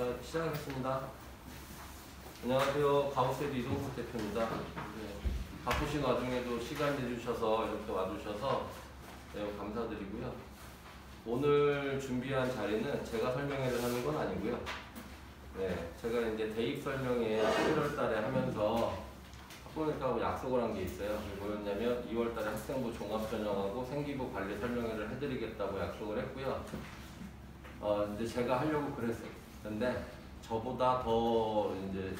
자, 시작하겠습니다. 안녕하세요. 가우스에드 이동국 대표입니다. 바쁘신 와중에도 시간 내주셔서 이렇게 와주셔서 매우 감사드리고요. 오늘 준비한 자리는 제가 설명회를 하는 건 아니고요. 네, 제가 이제 대입 설명회 11월 달에 하면서 학부모님하고 약속을 한 게 있어요. 뭐였냐면 2월 달에 학생부 종합전형하고 생기부 관리 설명회를 해드리겠다고 약속을 했고요. 이제 제가 하려고 그랬어요. 근데 저보다 더 이제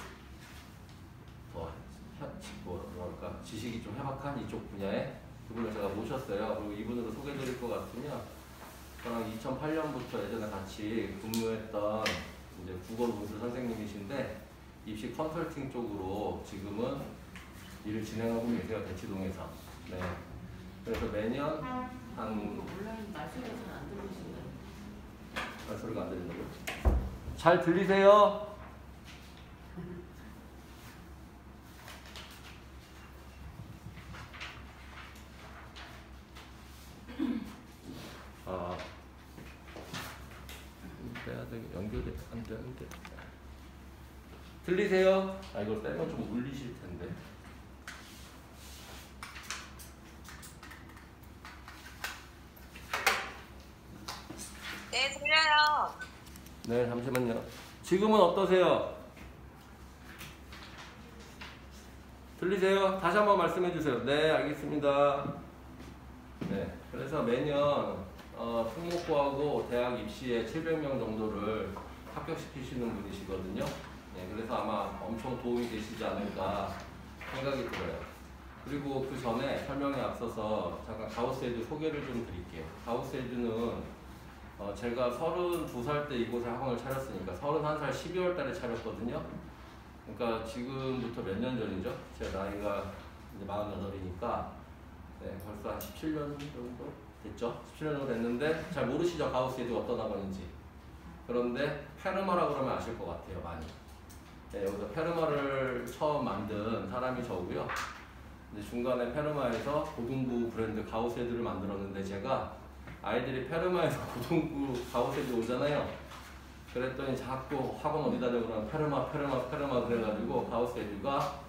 뭐랄까 지식이 좀 해박한 이쪽 분야에 그분을 제가 모셨어요. 그리고 이분으로 소개드릴 것 같으면 저랑 2008년부터 예전에 같이 근무했던 이제 국어 문술 선생님이신데 입시 컨설팅 쪽으로 지금은 일을 진행하고 계세요. 대치동에서. 네. 그래서 매년 한 온라인 말소리가 안 들리시나요? 말소리가 안 들린다고요? 잘 들리세요? 빼야 돼. 연결이 안 되는데. 들리세요? 이걸 빼면 좀 울리실 텐데. 네, 들려요. 네, 잠시만요. 지금은 어떠세요? 들리세요? 다시 한번 말씀해 주세요. 네, 알겠습니다. 네, 그래서 매년 특목고하고 대학 입시에 700명 정도를 합격시키시는 분이시거든요. 네, 그래서 아마 엄청 도움이 되시지 않을까 생각이 들어요. 그리고 그 전에 설명에 앞서서 잠깐 가우스에드 소개를 좀 드릴게요. 가우스에드는 제가 32살 때 이곳에 학원을 차렸으니까 31살 12월 달에 차렸거든요. 그러니까 지금부터 몇 년 전이죠? 제 나이가 이제 48이니까 네, 벌써 한 17년 정도 됐죠? 17년 정도 됐는데 잘 모르시죠? 가우스에드가 어떤 학원인지. 그런데 페르마라고 그러면 아실 것 같아요, 많이. 네, 여기서 페르마를 처음 만든 사람이 저고요. 이제 중간에 페르마에서 고등부 브랜드 가우스에드를 만들었는데 제가 아이들이 페르마에서 고등부 가우스에드 오잖아요. 그랬더니 자꾸 학원 어디 다녀 그러면 페르마 그래가지고 가우스에드가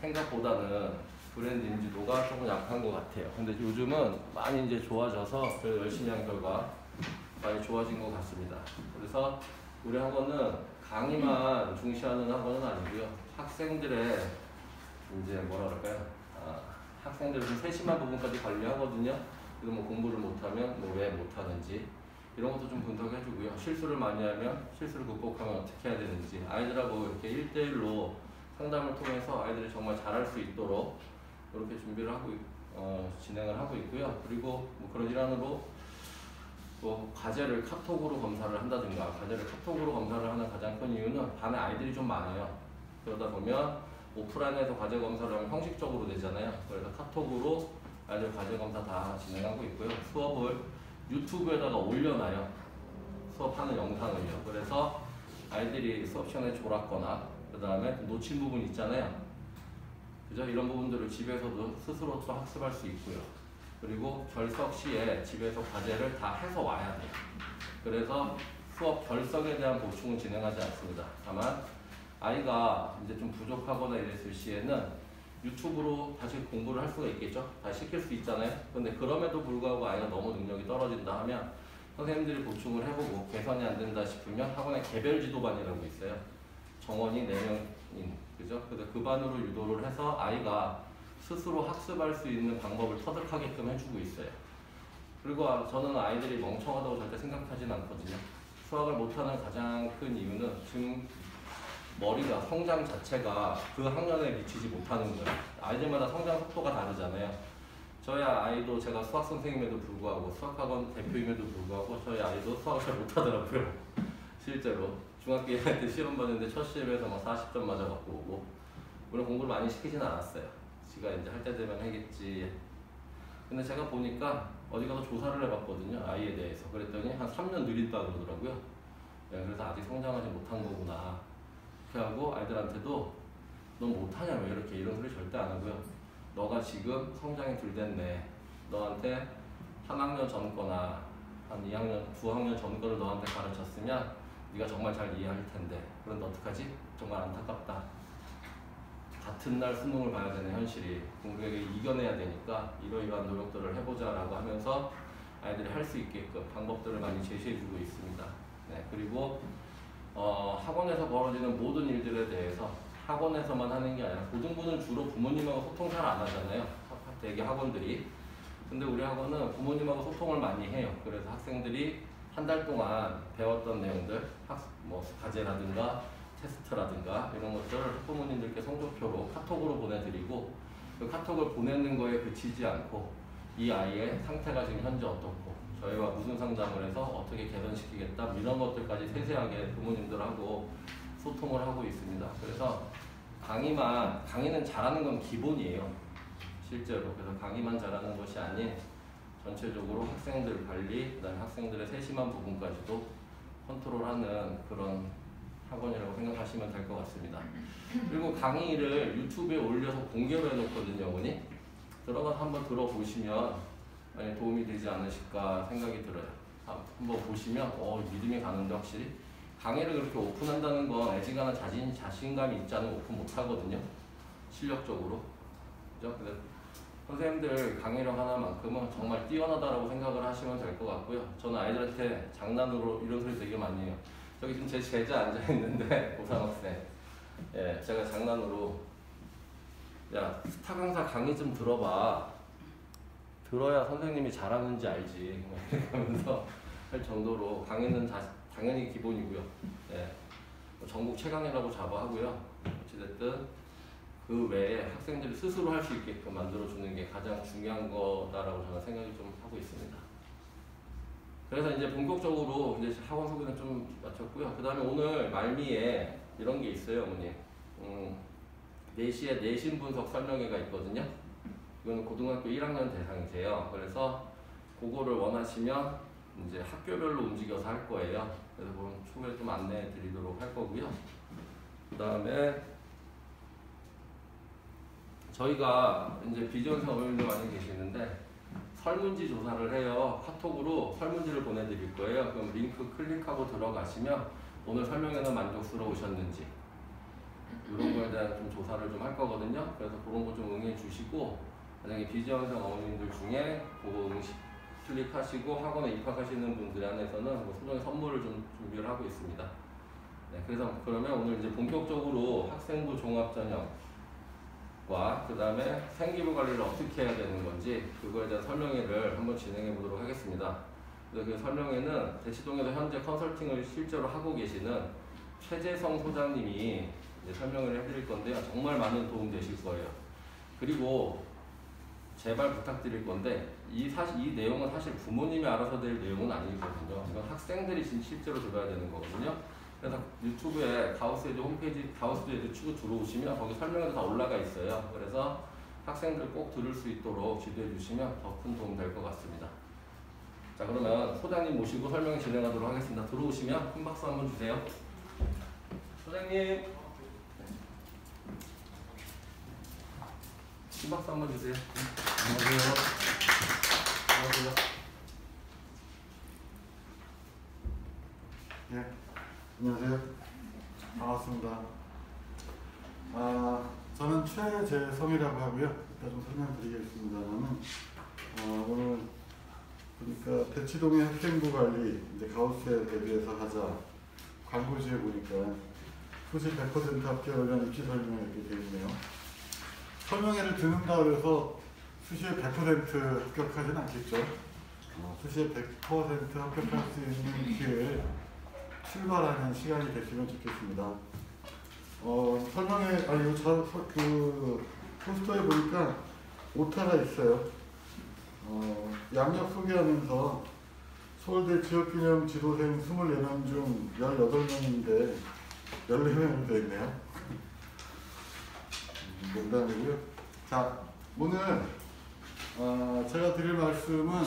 생각보다는 브랜드 인지도가 조금 약한 것 같아요. 근데 요즘은 많이 이제 좋아져서 그래도 열심히 한 결과 많이 좋아진 것 같습니다. 그래서 우리 학원은 강의만 중시하는 학원은 아니고요. 학생들의 이제 뭐라 그럴까요? 학생들 좀 세심한 부분까지 관리하거든요. 그리고 뭐 공부를 못하면 뭐 왜 못하는지 이런 것도 좀 분석해주고요. 실수를 많이 하면 실수를 극복하면 어떻게 해야 되는지 아이들하고 이렇게 1대1로 상담을 통해서 아이들이 정말 잘할 수 있도록 이렇게 준비를 하고 진행을 하고 있고요. 그리고 뭐 그런 일환으로 또 과제를 카톡으로 검사를 한다든가 과제를 카톡으로 검사를 하는 가장 큰 이유는 반에 아이들이 좀 많아요. 그러다 보면 오프라인에서 과제 검사를 하면 형식적으로 되잖아요. 그래서 카톡으로 아이들 과제 검사 다 진행하고 있고요. 수업을 유튜브에다가 올려놔요. 수업하는 영상을요. 그래서 아이들이 수업 시간에 졸았거나 그 다음에 놓친 부분 있잖아요. 그죠? 이런 부분들을 집에서도 스스로 또 학습할 수 있고요. 그리고 결석 시에 집에서 과제를 다 해서 와야 돼요. 그래서 수업 결석에 대한 보충은 진행하지 않습니다. 다만 아이가 이제 좀 부족하거나 이랬을 시에는 유튜브로 다시 공부를 할 수가 있겠죠? 다시 시킬 수 있잖아요. 근데 그럼에도 불구하고 아이가 너무 능력이 떨어진다 하면 선생님들이 보충을 해보고 개선이 안 된다 싶으면 학원에 개별 지도반이라고 있어요. 정원이 4명인, 그죠? 그래서 그 반으로 유도를 해서 아이가 스스로 학습할 수 있는 방법을 터득하게끔 해주고 있어요. 그리고 저는 아이들이 멍청하다고 절대 생각하진 않거든요. 수학을 못하는 가장 큰 이유는 지금 머리가 성장 자체가 그 학년에 미치지 못하는 거예요. 아이들마다 성장 속도가 다르잖아요. 저희 아이도 제가 수학 선생님에도 불구하고 수학학원 대표임에도 불구하고 저희 아이도 수학을 잘 못하더라고요. 실제로 중학교 2학년 때 시험 봤는데 첫 시험에서 막 40점 맞아갖고 오고 물론 공부를 많이 시키진 않았어요. 지가 이제 할 때 되면 하겠지. 근데 제가 보니까 어디 가서 조사를 해봤거든요. 아이에 대해서. 그랬더니 한 3년 느린다 그러더라고요. 네, 그래서 아직 성장하지 못한 거구나. 그렇게 하고 아이들한테도 너 못하냐 왜 이렇게 이런 소리 절대 안 하고요. 너가 지금 성장이 덜 됐네. 너한테 한 학년 전 거나 한 2학년, 9학년 전 거를 너한테 가르쳤으면 네가 정말 잘 이해할 텐데 그런데 어떡하지? 정말 안타깝다. 같은 날 수능을 봐야 되는 현실이 공부에게 이겨내야 되니까 이러이러한 노력들을 해보자라고 하면서 아이들이 할 수 있게끔 방법들을 많이 제시해주고 있습니다. 네, 그리고 학원에서 벌어지는 모든 일들에 대해서 학원에서만 하는 게 아니라 고등부는 주로 부모님하고 소통 잘 안 하잖아요. 대개 학원들이. 근데 우리 학원은 부모님하고 소통을 많이 해요. 그래서 학생들이 한 달 동안 배웠던 내용들, 뭐 과제라든가 테스트라든가 이런 것들을 학부모님들께 성적표로 카톡으로 보내드리고 그 카톡을 보내는 거에 그치지 않고 이 아이의 상태가 지금 현재 어떻고 저희와 무슨 상담을 해서 어떻게 개선시키겠다 이런 것들까지 세세하게 부모님들하고 소통을 하고 있습니다. 그래서 강의는 잘하는 건 기본이에요. 실제로. 그래서 강의만 잘하는 것이 아닌 전체적으로 학생들 관리, 그다음에 학생들의 세심한 부분까지도 컨트롤하는 그런 학원이라고 생각하시면 될 것 같습니다. 그리고 강의를 유튜브에 올려서 공개로 해놓거든요, 어머니. 들어가서 한번 들어보시면 많이 도움이 되지 않으실까 생각이 들어요. 한번 보시면 믿음이 가는데 확실히 강의를 그렇게 오픈한다는 건 애지간한 자신감이 있지 않으면 오픈 못하거든요. 실력적으로. 그죠? 근데 선생님들 강의력 하나만큼은 정말 뛰어나다라고 생각을 하시면 될 것 같고요. 저는 아이들한테 장난으로 이런 소리 되게 많이 해요. 저기 지금 제 제자 앉아있는데 고3 학생. 예, 제가 장난으로 야, 스타 강사 강의 좀 들어봐. 들어야 선생님이 잘하는지 알지. 이렇게 하면서 할 정도로 강의는 당연히 기본이고요. 예, 전국 최강이라고 자부하고요. 어찌됐든 그 외에 학생들이 스스로 할 수 있게끔 만들어주는 게 가장 중요한 거다라고 저는 생각이 좀 하고 있습니다. 그래서 이제 본격적으로 이제 학원 소개는 좀 마쳤고요. 그 다음에 오늘 말미에 이런 게 있어요, 어머니. 4시에 내신 분석 설명회가 있거든요. 이거는 고등학교 1학년 대상이세요. 그래서 그거를 원하시면 이제 학교별로 움직여서 할 거예요. 그래서 그런 초기에 좀 안내해 드리도록 할 거고요. 그 다음에 저희가 이제 비지원생 어머님들 많이 계시는데 설문지 조사를 해요. 카톡으로 설문지를 보내드릴 거예요. 그럼 링크 클릭하고 들어가시면 오늘 설명회는 만족스러우셨는지 이런 거에 대한 좀 조사를 좀 할 거거든요. 그래서 그런 거 좀 응해 주시고 만약에 비지원생 어머님들 중에 그거 클릭하시고 학원에 입학하시는 분들 안에서는 뭐 소정의 선물을 좀 준비를 하고 있습니다. 네, 그래서 그러면 오늘 이제 본격적으로 학생부 종합전형 그 다음에 생기부 관리를 어떻게 해야 되는 건지 그거에 대한 설명회를 한번 진행해 보도록 하겠습니다. 그래서 그 설명회는 대치동에서 현재 컨설팅을 실제로 하고 계시는 최재성 소장님이 이제 설명을 해드릴 건데요. 정말 많은 도움 되실 거예요. 그리고 제발 부탁드릴 건데 이 내용은 사실 부모님이 알아서 될 내용은 아니거든요. 이건 학생들이 실제로 들어야 되는 거거든요. 그래서 유튜브에 가우스에듀 홈페이지 가우스에듀 치고 들어오시면 거기 설명이 다 올라가 있어요. 그래서 학생들 꼭 들을 수 있도록 지도해 주시면 더 큰 도움 될 것 같습니다. 자, 그러면 소장님 모시고 설명 진행하도록 하겠습니다. 들어오시면 큰 박수 한번 주세요. 소장님, 큰 박수 한번 주세요. 안녕하세요. 안녕하세요. 네, 안녕하세요. 반갑습니다. 저는 최재성이라고 하고요. 이따 좀 설명드리겠습니다만은 오늘 보니까 대치동의 학생부 관리 이제 가우스에 대비해서 하자 광고지에 보니까 수시 100% 합격을 위한 입시 설명 이렇게 되어 있네요. 설명회를 듣는다 그래서 수시에 100% 합격하진 않겠죠. 수시에 100% 합격할 수 있는 기회에 출발하는 시간이 됐으면 좋겠습니다. 설명회, 그 포스터에 보니까 오타가 있어요. 양력 소개하면서 서울대 지역균형 지도생 24명 중 18명인데 14명이 되어 있네요. 농담이고요. 자, 오늘 제가 드릴 말씀은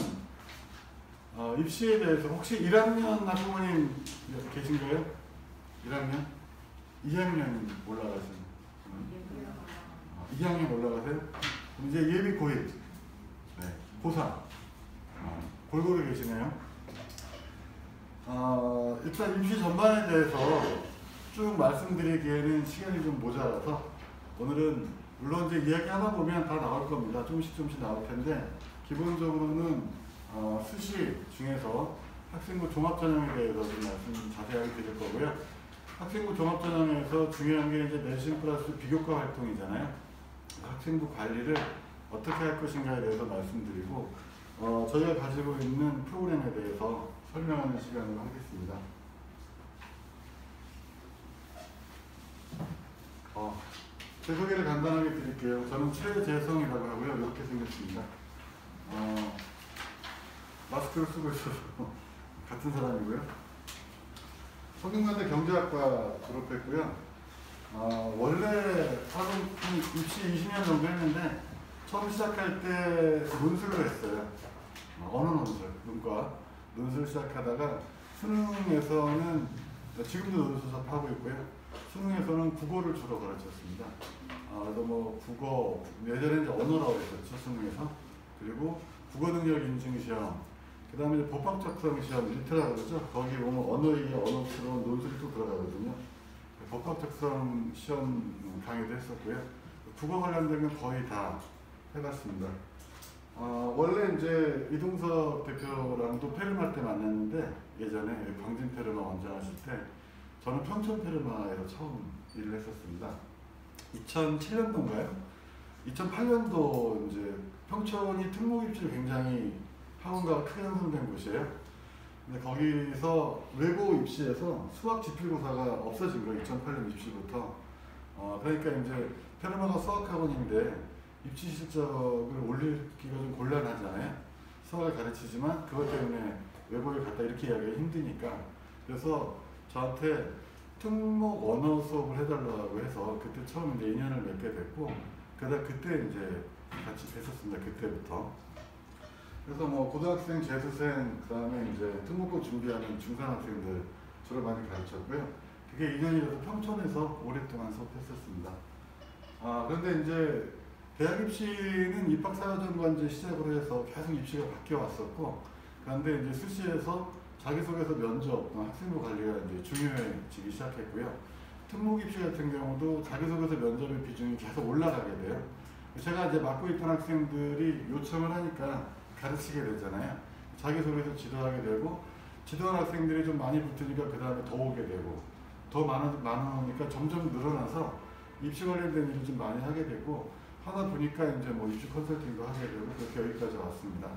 입시에 대해서 혹시 1학년 학부모님 계신가요? 1학년? 2학년 올라가시는? 2학년 올라가세요? 그럼 이제 예비 고1, 네, 고3 골고루 계시네요. 일단 입시 전반에 대해서 쭉 말씀드리기에는 시간이 좀 모자라서 오늘은 물론 이제 이야기 하다 보면 다 나올 겁니다. 조금씩 나올 텐데 기본적으로는 수시 중에서 학생부 종합전형에 대해서 좀 말씀 자세하게 드릴 거고요. 학생부 종합전형에서 중요한 게 이제 내신 플러스 비교과 활동이잖아요. 학생부 관리를 어떻게 할 것인가에 대해서 말씀드리고 저희가 가지고 있는 프로그램에 대해서 설명하는 시간을 하겠습니다. 제 소개를 간단하게 드릴게요. 저는 최재성이라고 하고요. 이렇게 생겼습니다. 마스크를 쓰고 있어서 같은 사람이고요. 성균관대 경제학과 졸업했고요. 원래 학원 입시 20년 정도 했는데 처음 시작할 때 논술을 했어요. 언어 논술, 문과 논술 시작하다가 수능에서는 지금도 논술 수업하고 있고요. 수능에서는 국어를 주로 가르쳤습니다. 그래서 뭐 국어 예전에 이제 언어라고 했었죠 수능에서. 그리고 국어능력 인증 시험, 그 다음에 이제 법학 작성 시험 리트라 그러죠. 거기 보면 언어이기 언어스러운 논술이 또 들어가거든요. 법학 작성 시험 강의도 했었고요. 국어 관련된 건 거의 다 해봤습니다. 원래 이제 이동석 대표랑도 페르마 때 만났는데 예전에 광진 페르마 원장하실 때 저는 평촌 페르마에서 처음 일을 했었습니다. 2007년도인가요? 2008년도 이제 평촌이 특목 입시를 굉장히 학원가가 크게 형성된 곳이에요. 근데 거기서 외고 입시에서 수학 지필고사가 없어진 거예요. 2008년 입시부터. 그러니까 이제 페르마가 수학학원인데 입시 실적을 올리기가 좀 곤란하잖아요. 수학을 가르치지만 그것 때문에 외고에 갔다 이렇게 이야기가 힘드니까. 그래서 저한테 특목 언어 수업을 해달라고 해서 그때 처음 이제 인연을 맺게 됐고, 그때 이제 같이 뵀었습니다. 그때부터. 그래서 뭐 고등학생, 재수생, 그 다음에 이제 특목고 준비하는 중산학생들 주로 많이 가르쳤고요. 그게 2년이 돼서 평촌에서 오랫동안 수업했었습니다. 그런데 이제 대학 입시는 입학사정관제 시작으로 해서 계속 입시가 바뀌어 왔었고, 그런데 이제 수시에서 자기소개서 면접, 학생부 관리가 이제 중요해지기 시작했고요. 특목 입시 같은 경우도 자기소개서 면접의 비중이 계속 올라가게 돼요. 제가 이제 맡고 있던 학생들이 요청을 하니까 가르치게 되잖아요. 자기소개서 지도하게 되고, 지도한 학생들이 좀 많이 붙으니까 그 다음에 더 오게 되고, 더 많으니까 점점 늘어나서 입시 관련된 일을 좀 많이 하게 되고, 하다 보니까 이제 뭐 입시 컨설팅도 하게 되고, 그렇게 여기까지 왔습니다.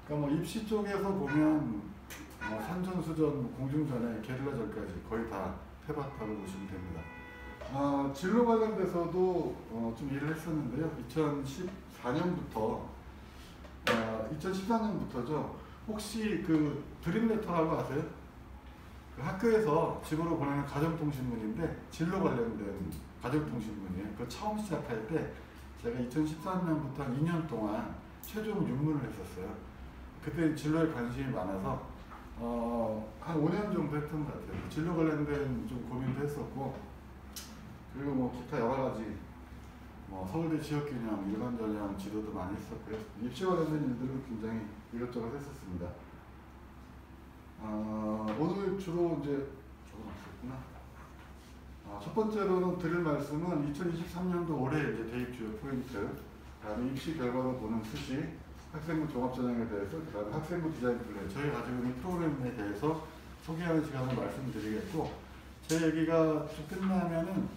그러니까 뭐 입시 쪽에서 보면 산전수전, 공중전에 게릴라전까지 거의 다 해봤다고 보시면 됩니다. 진로 관련돼서도 좀 일을 했었는데요. 2014년부터죠. 혹시 그 드림레터라고 아세요? 그 학교에서 집으로 보내는 가정통신문인데 진로 관련된 가정통신문이에요. 그 처음 시작할 때 제가 2013년부터 한 2년 동안 최종 윤문을 했었어요. 그때 진로에 관심이 많아서 한 5년 정도 했던 것 같아요. 진로 관련된 좀 고민도 했었고, 그리고 뭐 기타 여러 가지 뭐 서울대 지역균형, 일반전형 지도도 많이 했었고요. 입시 관련된 일들을 굉장히 이것저것 했었습니다. 오늘 주로 이제 첫 번째로는 드릴 말씀은 2023년도 올해 이제 대입 주요 포인트, 다음에 입시 결과로 보는 수시, 학생부 종합전형에 대해서, 그 다음에 학생부 디자인 플랜, 저희 가지고 있는 프로그램에 대해서 소개하는 시간을 말씀드리겠고, 제 얘기가 좀 끝나면은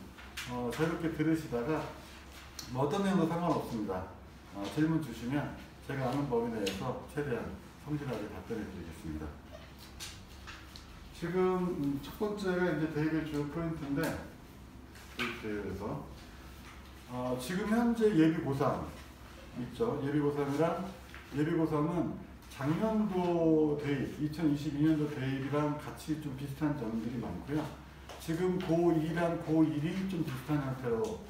자유롭게 들으시다가 뭐 어떤 내용도 상관없습니다. 질문 주시면 제가 아는 범위 내에서 최대한 성실하게 답변해 드리겠습니다. 지금 첫 번째가 이제 대입의 주요 포인트인데, 대입에서 지금 현재 예비 고3 있죠. 예비 고3이랑 예비 고3은 작년도 대입, 2022년도 대입이랑 같이 좀 비슷한 점들이 많고요. 지금 고2랑 고1이 좀 비슷한 형태로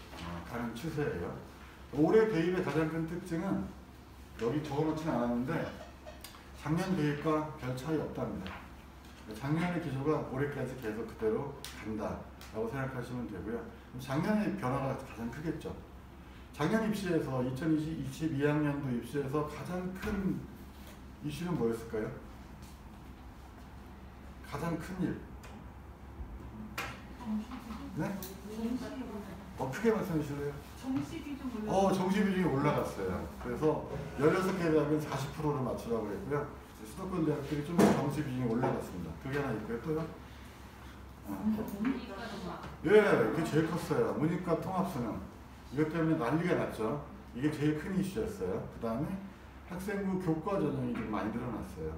가는 추세예요. 올해 대입의 가장 큰 특징은 여기 적어놓지는 않았는데 작년 대입과 별 차이 없답니다. 작년의 기조가 올해까지 계속 그대로 간다라고 생각하시면 되고요. 작년의 변화가 가장 크겠죠. 작년 입시에서 2022학년도 입시에서 가장 큰 이슈는 뭐였을까요? 가장 큰 일. 네? 크게 말씀해 주실래요? 정시 비중이 올라갔어요. 그래서 16개 대학은 40%를 맞추라고 했고요. 수도권 대학들이 좀 정시 비중이 올라갔습니다. 그게 하나 있고요. 또요? 예, 그게 제일 컸어요. 문이과 통합수능. 이것 때문에 난리가 났죠. 이게 제일 큰 이슈였어요. 그 다음에 학생부 교과 전형이 좀 많이 늘어났어요.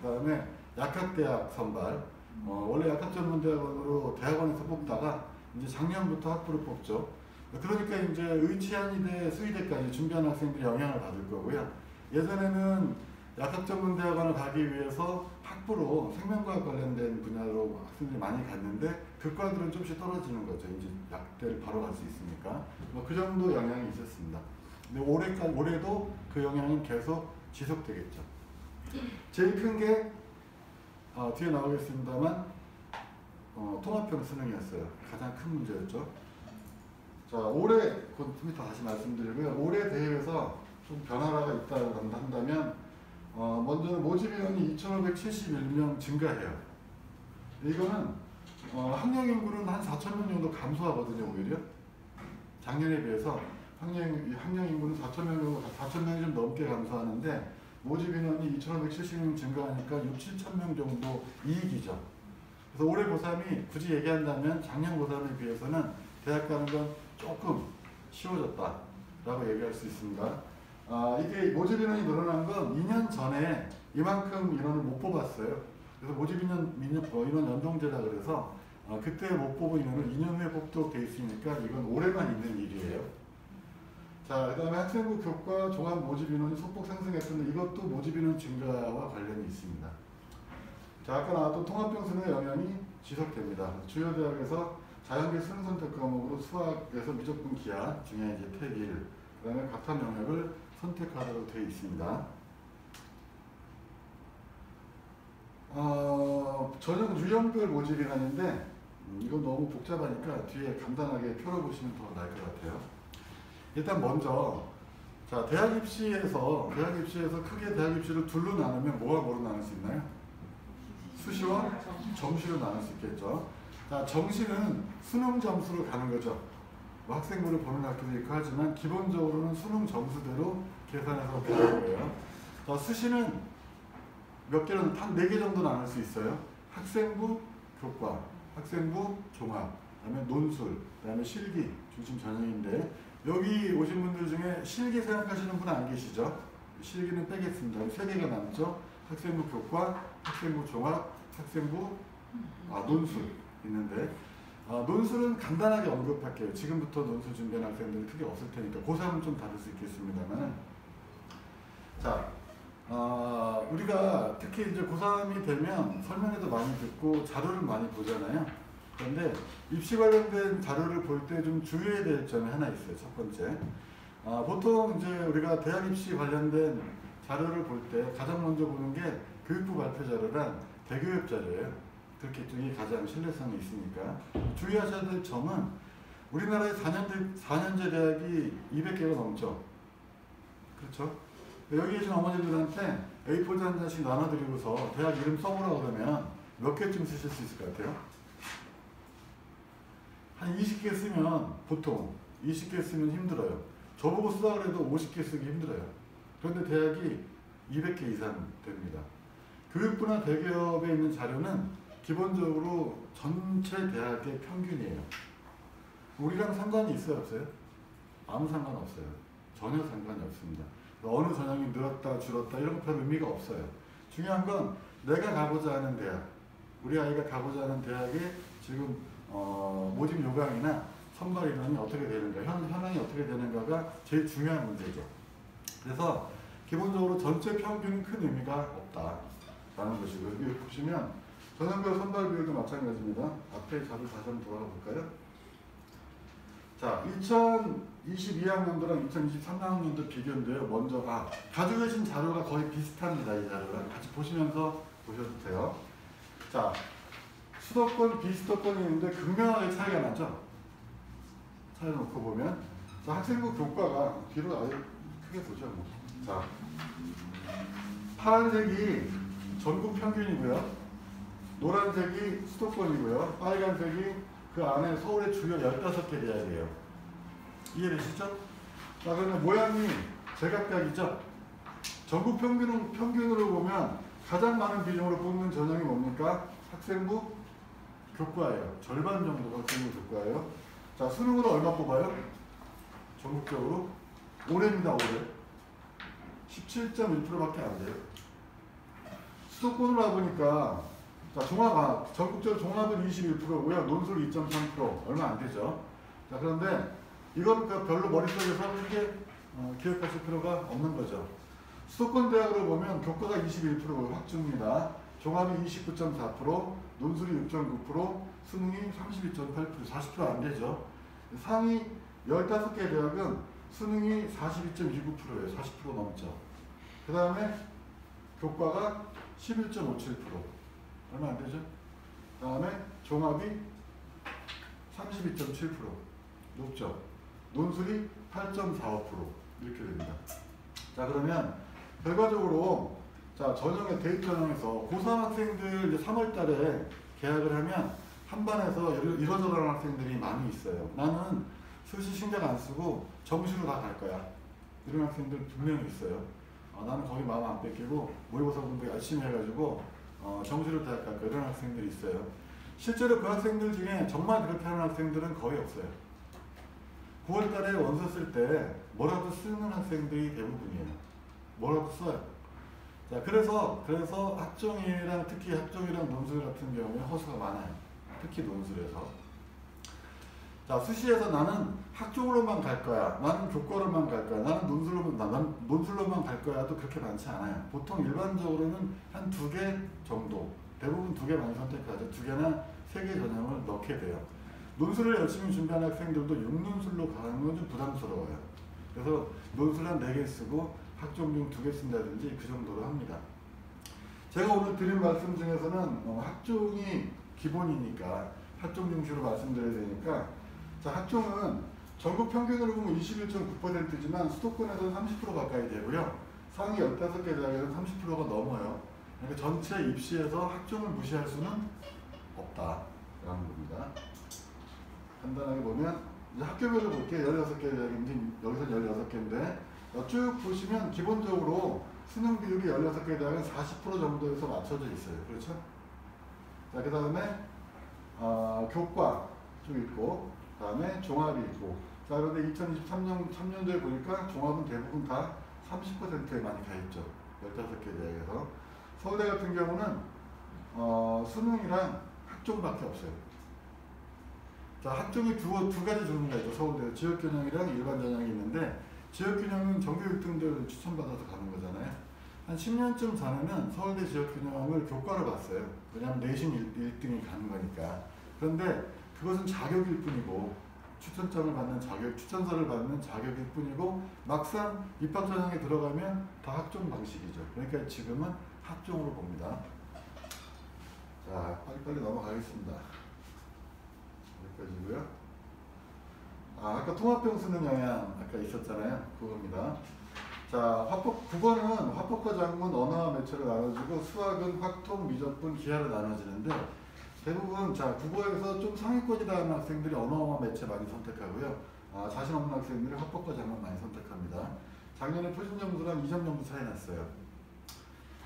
그 다음에 약학대학 선발. 원래 약학전문대학원으로 대학원에서 뽑다가 이제 작년부터 학부를 뽑죠. 그러니까 이제 의치한의대, 수의대까지 준비하는 학생들이 영향을 받을 거고요. 예전에는 약학전문대학원을 가기 위해서 학부로 생명과학 관련된 분야로 학생들이 많이 갔는데 그 과들은 조금씩 떨어지는 거죠. 이제 약대를 바로 갈 수 있으니까. 그 정도 영향이 있었습니다. 근데 올해도 그 영향은 계속 지속되겠죠. 제일 큰 게 뒤에 나오겠습니다만 통합형 수능이었어요. 가장 큰 문제였죠. 자, 올해 곧 좀 이따 다시 말씀드리고요. 올해 대회에서 좀 변화가 있다고 한다면 먼저는 모집 인원이 2,571명 증가해요. 이거는 학령 인구는 한 4,000명 정도 감소하거든요. 오히려 작년에 비해서 학령 인구는 4,000명이 좀 넘게 감소하는데 모집 인원이 2,570명 증가하니까 6,7,000명 정도 이익이죠. 그래서 올해 고3이 굳이 얘기한다면 작년 고3에 비해서는 대학 가는 건 조금 쉬워졌다라고 얘기할 수 있습니다. 이게 모집 인원이 늘어난 건 2년 전에 이만큼 인원을 못 뽑았어요. 그래서 모집 인원 연동제라 그래서 그때 못 뽑은 인원을 2년 후에 뽑도록 돼 있으니까 이건 올해만 있는 일이에요. 자, 그 다음에 학생부 교과 종합 모집 인원이 소폭 상승했는데 이것도 모집 인원 증가와 관련이 있습니다. 자, 아까 나왔던 통합형 수능의 영향이 지속됩니다. 주요 대학에서 자연계 수능 선택 과목으로 수학에서 무조건 기하 중에 이제 택일, 그 다음에 각한 영역을 선택하도록 되어 있습니다. 전형 유형별 모집 인원인데 이건 너무 복잡하니까 뒤에 간단하게 펴놓으시면 더 나을 것 같아요. 일단 먼저 자, 대학 입시에서 크게 대학 입시를 둘로 나누면 뭐로 나눌 수 있나요? 수시와 정시로 나눌 수 있겠죠. 자, 정시는 수능 점수로 가는 거죠. 학생부를 보는 학교도 있고 하지만 기본적으로는 수능 점수대로 계산해서 가는 거예요. 자, 수시는 몇 개는 한 4개 정도 나눌 수 있어요. 학생부 교과, 학생부 종합, 그다음에 논술, 그다음에 실기 중심 전형인데 여기 오신 분들 중에 실기 생각하시는 분 안 계시죠? 실기는 빼겠습니다. 3개가 남죠. 학생부 교과, 학생부 종합, 학생부 논술 있는데 논술은 간단하게 언급할게요. 지금부터 논술 준비하는 학생들이 크게 없을 테니까 고3은 좀 다를 수 있겠습니다만 자, 우리가 특히 이제 고3이 되면 설명회도 많이 듣고 자료를 많이 보잖아요. 그런데 입시 관련된 자료를 볼 때 좀 주의해야 될 점이 하나 있어요. 첫 번째. 보통 이제 우리가 대학 입시 관련된 자료를 볼 때 가장 먼저 보는 게 교육부 발표 자료랑 대교육 자료예요. 그렇게 이게 가장 신뢰성이 있으니까. 주의하셔야 될 점은 우리나라의 4년제 대학이 200개가 넘죠. 그렇죠? 여기 계신 어머니들한테 A4지 한 장씩 나눠드리고서 대학 이름 써보라고 그러면 몇 개쯤 쓰실 수 있을 것 같아요? 한 20개 쓰면 보통 20개 쓰면 힘들어요. 저보고 쓰라 그래도 50개 쓰기 힘들어요. 그런데 대학이 200개 이상 됩니다. 교육부나 대기업에 있는 자료는 기본적으로 전체 대학의 평균이에요. 우리랑 상관이 있어요, 없어요? 아무 상관없어요. 전혀 상관이 없습니다. 어느 전형이 늘었다 줄었다 이런 거 별 의미가 없어요. 중요한 건 내가 가고자 하는 대학, 우리 아이가 가고자 하는 대학의 지금 모집 요강이나 선발 인원이 어떻게 되는가, 현황이 어떻게 되는가가 제일 중요한 문제죠. 그래서 기본적으로 전체 평균은 큰 의미가 없다라는 것이고요. 여기 보시면 전형별 선발 비율도 마찬가지입니다. 앞에 자료 다시 한번 돌아가 볼까요? 자, 2022학년도랑 2023학년도 비교인데요. 먼저 가지고 계신 자료가 거의 비슷합니다. 이 자료랑 같이 보시면서 보셔도 돼요. 자, 수도권, 비수도권이 있는데 극명하게 차이가 나죠? 차이를 놓고 보면 자, 학생부 교과가 뒤로 아예 크게 보죠. 뭐. 자, 파란색이 전국 평균이고요. 노란색이 수도권이고요. 빨간색이 그 안에 서울의 주요 15개 대학이에요. 이해되시죠? 자, 그러면 모양이 제각각이죠? 전국 평균으로 보면 가장 많은 비중으로 뽑는 전형이 뭡니까? 학생부 교과예요. 절반 정도가 학생부 교과예요. 자, 수능으로 얼마 뽑아요? 전국적으로? 올해입니다, 올해. 17.1%밖에 안 돼요. 수도권으로 와보니까, 자, 전국적으로 종합은 21%고요. 논술 2.3%. 얼마 안 되죠. 자, 그런데 이건 별로 머릿속에서 크게 기억하실 필요가 없는 거죠. 수도권 대학으로 보면 교과가 21% 확중입니다. 종합이 29.4%, 논술이 6.9%, 수능이 32.8%, 40% 안 되죠. 상위 15개 대학은 수능이 42.29%예요. 40% 넘죠. 그 다음에 교과가 11.57%. 얼마 안 되죠? 그 다음에 종합이 32.7%. 높죠. 논술이 8.45% 이렇게 됩니다. 자, 그러면 결과적으로 자, 전형의 대입 전형에서 고3 학생들 이제 3월 달에 개학을 하면 한 반에서 이러저러한 학생들이 많이 있어요. 나는 수시 신경 안 쓰고 정시로 다 갈 거야. 이런 학생들 분명히 있어요. 나는 거기 마음 안 뺏기고 모의고사 공부 열심히 해가지고 정시로 대학 갈 거야. 이런 학생들이 있어요. 실제로 그 학생들 중에 정말 그렇게 하는 학생들은 거의 없어요. 9월 달에 원서 쓸 때 뭐라도 쓰는 학생들이 대부분이에요. 뭐라도 써요. 자, 그래서 학종이랑 특히 학종이랑 논술 같은 경우에 허수가 많아요. 특히 논술에서. 자, 수시에서 나는 학종으로만 갈 거야. 나는 교과로만 갈 거야. 나는 논술로만 갈 거야도 그렇게 많지 않아요. 보통 일반적으로는 한 2개 정도. 대부분 2개 많이 선택하죠. 2개나 3개 전형을 넣게 돼요. 논술을 열심히 준비하는 학생들도 6논술로 가는 건 좀 부담스러워요. 그래서 논술 한 4개 쓰고 학종 중 2개 쓴다든지 그 정도로 합니다. 제가 오늘 드린 말씀 중에서는 학종이 기본이니까 학종 중시로 말씀드려야 되니까, 자, 학종은 전국 평균으로 보면 21.9%지만 수도권에서는 30% 가까이 되고요. 상위 15개 대학에서는 30%가 넘어요. 그러니까 전체 입시에서 학종을 무시할 수는 없다라는 겁니다. 간단하게 보면 이제 학교별로 볼게요. 16개 대학인데 여기서 16개인데 쭉 보시면 기본적으로 수능 비율이 16개 대학은 40% 정도에서 맞춰져 있어요. 그렇죠? 자, 그 다음에 교과 쭉 있고, 그 다음에 종합이 있고. 자, 그런데 2023년도에 보니까 종합은 대부분 다 30%에 많이 가 있죠. 15개 대학에서. 서울대 같은 경우는 수능이랑 학종밖에 없어요. 자, 학종이 두 가지 종류가 있죠. 서울대 지역균형이랑 일반 전형이 있는데, 지역균형은 전교 1등들 추천받아서 가는 거잖아요. 한 10년쯤 전에는 서울대 지역균형을 교과로 봤어요. 왜냐하면 내신 1등이 가는 거니까. 그런데 그것은 자격일 뿐이고, 추천서를 받는 자격일 뿐이고, 막상 입학 전형에 들어가면 다 학종 방식이죠. 그러니까 지금은 학종으로 봅니다. 자, 빨리빨리 넘어가겠습니다. 여기까지고요. 아까 통합형 수능 영향 아까 있었잖아요. 그겁니다. 자, 국어는 화법과 작문, 언어와 매체로 나눠지고, 수학은 확통, 미적분, 기하로 나눠지는데, 대부분 자, 국어에서 좀 상위권이다 하는 학생들이 언어와 매체 많이 선택하고요. 자신 없는 학생들이 화법과 작문 많이 선택합니다. 작년에 표준 점수는 한 2점 정도 차이 났어요.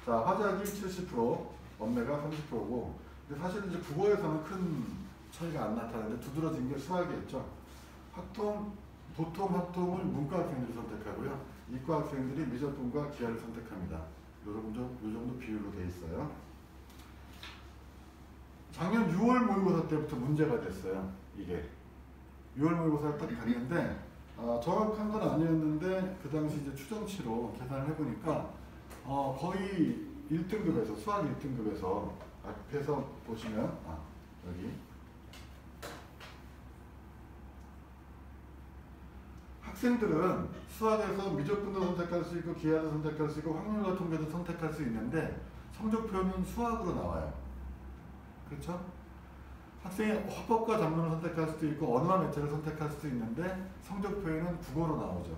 자, 화작이 70%, 언매가 30%고, 근데 사실 이제 국어에서는 큰 차이가 안 나타나는데 두드러진 게 수학이었죠. 보통 학통을 문과 학생들이 선택하고요. 이과 학생들이 미적분과 기하를 선택합니다. 요 정도 비율로 돼 있어요. 작년 6월 모의고사 때부터 문제가 됐어요. 이게 6월 모의고사를 딱 갔는데 정확한 건 아니었는데 그 당시 이제 추정치로 계산을 해보니까 거의 1등급에서 수학 1등급에서 앞에서 보시면 여기 학생들은 수학에서 미적분도 선택할 수 있고 기하도 선택할 수 있고 확률과 통계도 선택할 수 있는데 성적표는 수학으로 나와요. 그렇죠? 학생이 화법과 작문을 선택할 수도 있고 언어와 매체를 선택할 수도 있는데 성적표에는 국어로 나오죠.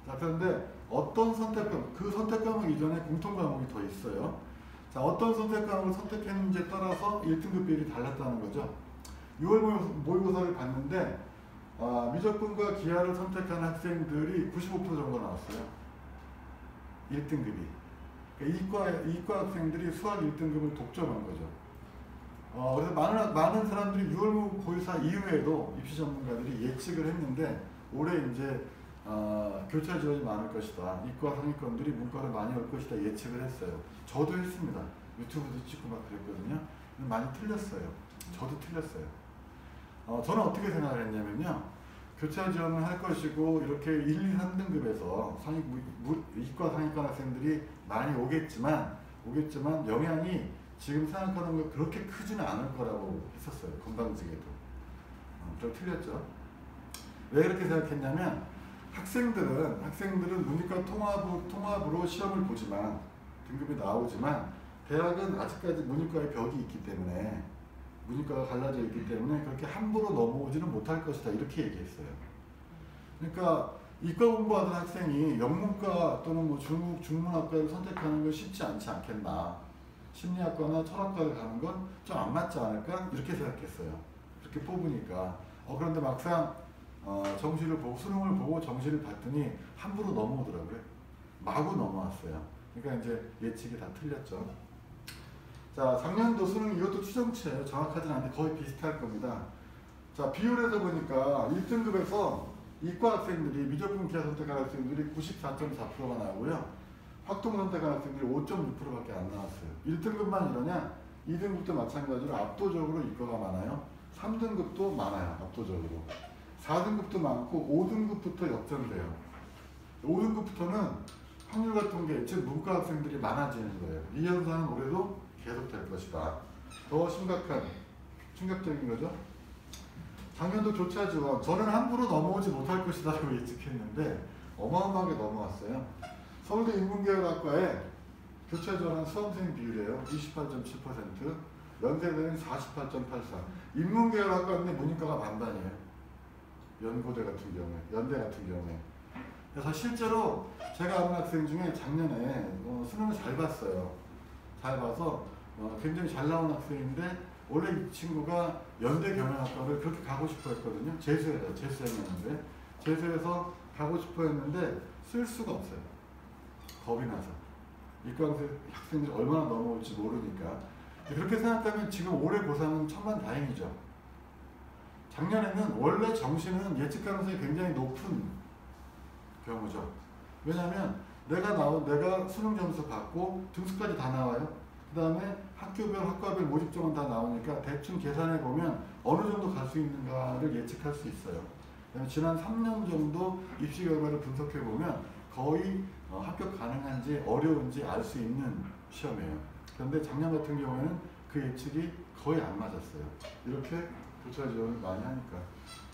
자, 그런데 어떤 선택 과목, 그 선택 과목 이전에 공통 과목이 더 있어요. 자, 어떤 선택 과목을 선택했는지에 따라서 1등급 비율이 달랐다는 거죠. 6월 모의고사를 봤는데 미적분과 기하를 선택한 학생들이 95% 정도 나왔어요. 1등급이. 그러니까 이과 학생들이 수학 1등급을 독점한 거죠. 그래서 많은 사람들이 6월 모의고사 이후에도 입시 전문가들이 예측을 했는데 올해 이제 교차 지원이 많을 것이다. 이과 상위권들이 문과를 많이 올 것이다 예측을 했어요. 저도 했습니다. 유튜브도 찍고 막 그랬거든요. 많이 틀렸어요. 저도 틀렸어요. 저는 어떻게 생각을 했냐면요. 교차 지원을 할 것이고 이렇게 1, 2, 3등급에서 이과 상위권 학생들이 많이 오겠지만 영향이 지금 생각하는 것 그렇게 크지는 않을 거라고 했었어요. 건방지게도. 좀 틀렸죠. 왜 그렇게 생각했냐면 학생들은 문이과 통합으로 시험을 보지만 등급이 나오지만 대학은 아직까지 문이과의 벽이 있기 때문에 문이과가 갈라져 있기 때문에 그렇게 함부로 넘어오지는 못할 것이다 이렇게 얘기했어요. 그러니까 이과 공부하던 학생이 영문과 또는 뭐 중문학과를 선택하는 건 쉽지 않지 않겠나. 심리학과나 철학과를 가는 건 좀 안 맞지 않을까 이렇게 생각했어요. 그렇게 뽑으니까. 그런데 막상 정시를 보고 수능을 보고 정시를 봤더니 함부로 넘어오더라고요. 마구 넘어왔어요. 그러니까 이제 예측이 다 틀렸죠. 자, 작년도 수능 이것도 추정치예요. 정확하진 않은데 거의 비슷할 겁니다. 자, 비율에서 보니까 1등급에서 이과 학생들이 미적분 기하 선택한 학생들이 94.4%가 나오고요. 확통 선택한 학생들이 5.6%밖에 안 나왔어요. 1등급만 이러냐? 2등급도 마찬가지로 압도적으로 이과가 많아요. 3등급도 많아요. 압도적으로. 4등급도 많고 5등급부터 역전돼요. 5등급부터는 확률 같은 게 즉 문과 학생들이 많아지는 거예요. 이 현상은 올해도 계속될 것이다. 더 충격적인 거죠. 작년도 교차 지원 저는 함부로 넘어오지 못할 것이다 라고 예측했는데 어마어마하게 넘어왔어요. 서울대 인문계열학과에 교차 지원한 수험생 비율이에요. 28.7%, 연세대는 48.84%. 인문계열학과인데 문이과가 반반이에요. 연고대 같은 경우에, 연대 같은 경우에. 그래서 실제로 제가 아는 학생 중에 작년에 수능을 잘 봤어요. 잘 봐서 굉장히 잘 나온 학생인데 원래 이 친구가 연대 경영학과를 그렇게 가고 싶어 했거든요. 재수생이었는데 재수해서 가고 싶어 했는데 쓸 수가 없어요. 겁이 나서. 이과 학생들이 얼마나 넘어올지 모르니까. 그렇게 생각하면 지금 올해 고3은 천만다행이죠. 작년에는 원래 정시는 예측 가능성이 굉장히 높은 경우죠. 왜냐하면 내가 수능 점수 받고 등수까지 다 나와요. 그 다음에 학교별, 학과별 모집정원 다 나오니까 대충 계산해 보면 어느 정도 갈 수 있는가를 예측할 수 있어요. 지난 3년 정도 입시 결과를 분석해 보면 거의 합격 가능한지 어려운지 알 수 있는 시험이에요. 그런데 작년 같은 경우에는 그 예측이 거의 안 맞았어요. 이렇게 교차 지원을 많이 하니까.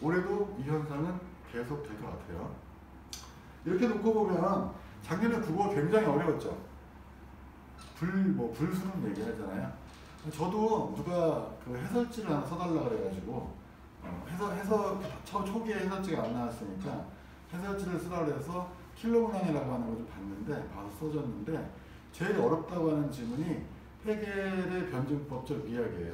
올해도 이 현상은 계속 될 것 같아요. 이렇게 놓고 보면 작년에 국어 굉장히 어려웠죠. 불수능 얘기하잖아요. 저도 누가 그 해설지를 하나 써달라 그래가지고 초기에 해설지가 안 나왔으니까 해설지를 쓰라 그래서 킬로문항이라고 하는 걸 좀 봤는데 봐서 써줬는데 제일 어렵다고 하는 지문이 해겔의 변증법적 미학이에요.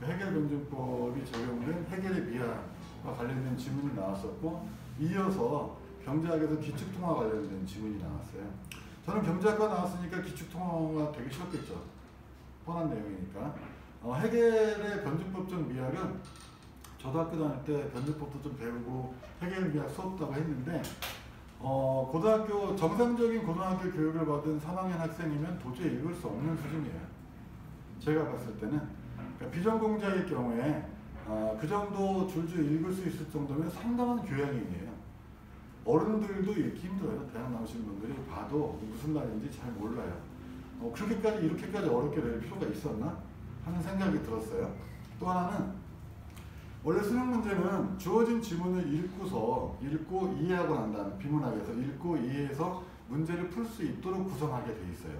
해겔 변증법이 적용된 해겔의 미학과 관련된 지문이 나왔었고 이어서 경제학에서 기축통화 관련된 지문이 나왔어요. 저는 경제학과 나왔으니까 기축통화가 되게 쉬웠겠죠. 뻔한 내용이니까. 해겔의 변증법적 미학은 저도 학교 다닐 때 변증법도 좀 배우고 해겔 미학 수업도 하고 했는데 정상적인 고등학교 교육을 받은 3학년 학생이면 도저히 읽을 수 없는 수준이에요. 제가 봤을 때는. 그러니까 비전공자일 경우에 그 정도 줄줄 읽을 수 있을 정도면 상당한 교양인이에요. 어른들도 읽기 힘들어요. 대학 나오신 분들이 봐도 무슨 말인지 잘 몰라요. 이렇게까지 어렵게 낼 필요가 있었나? 하는 생각이 들었어요. 또 하나는 원래 수능 문제는 주어진 지문을 읽고 이해하고 난 다음에 비문학에서 읽고 이해해서 문제를 풀 수 있도록 구성하게 돼 있어요.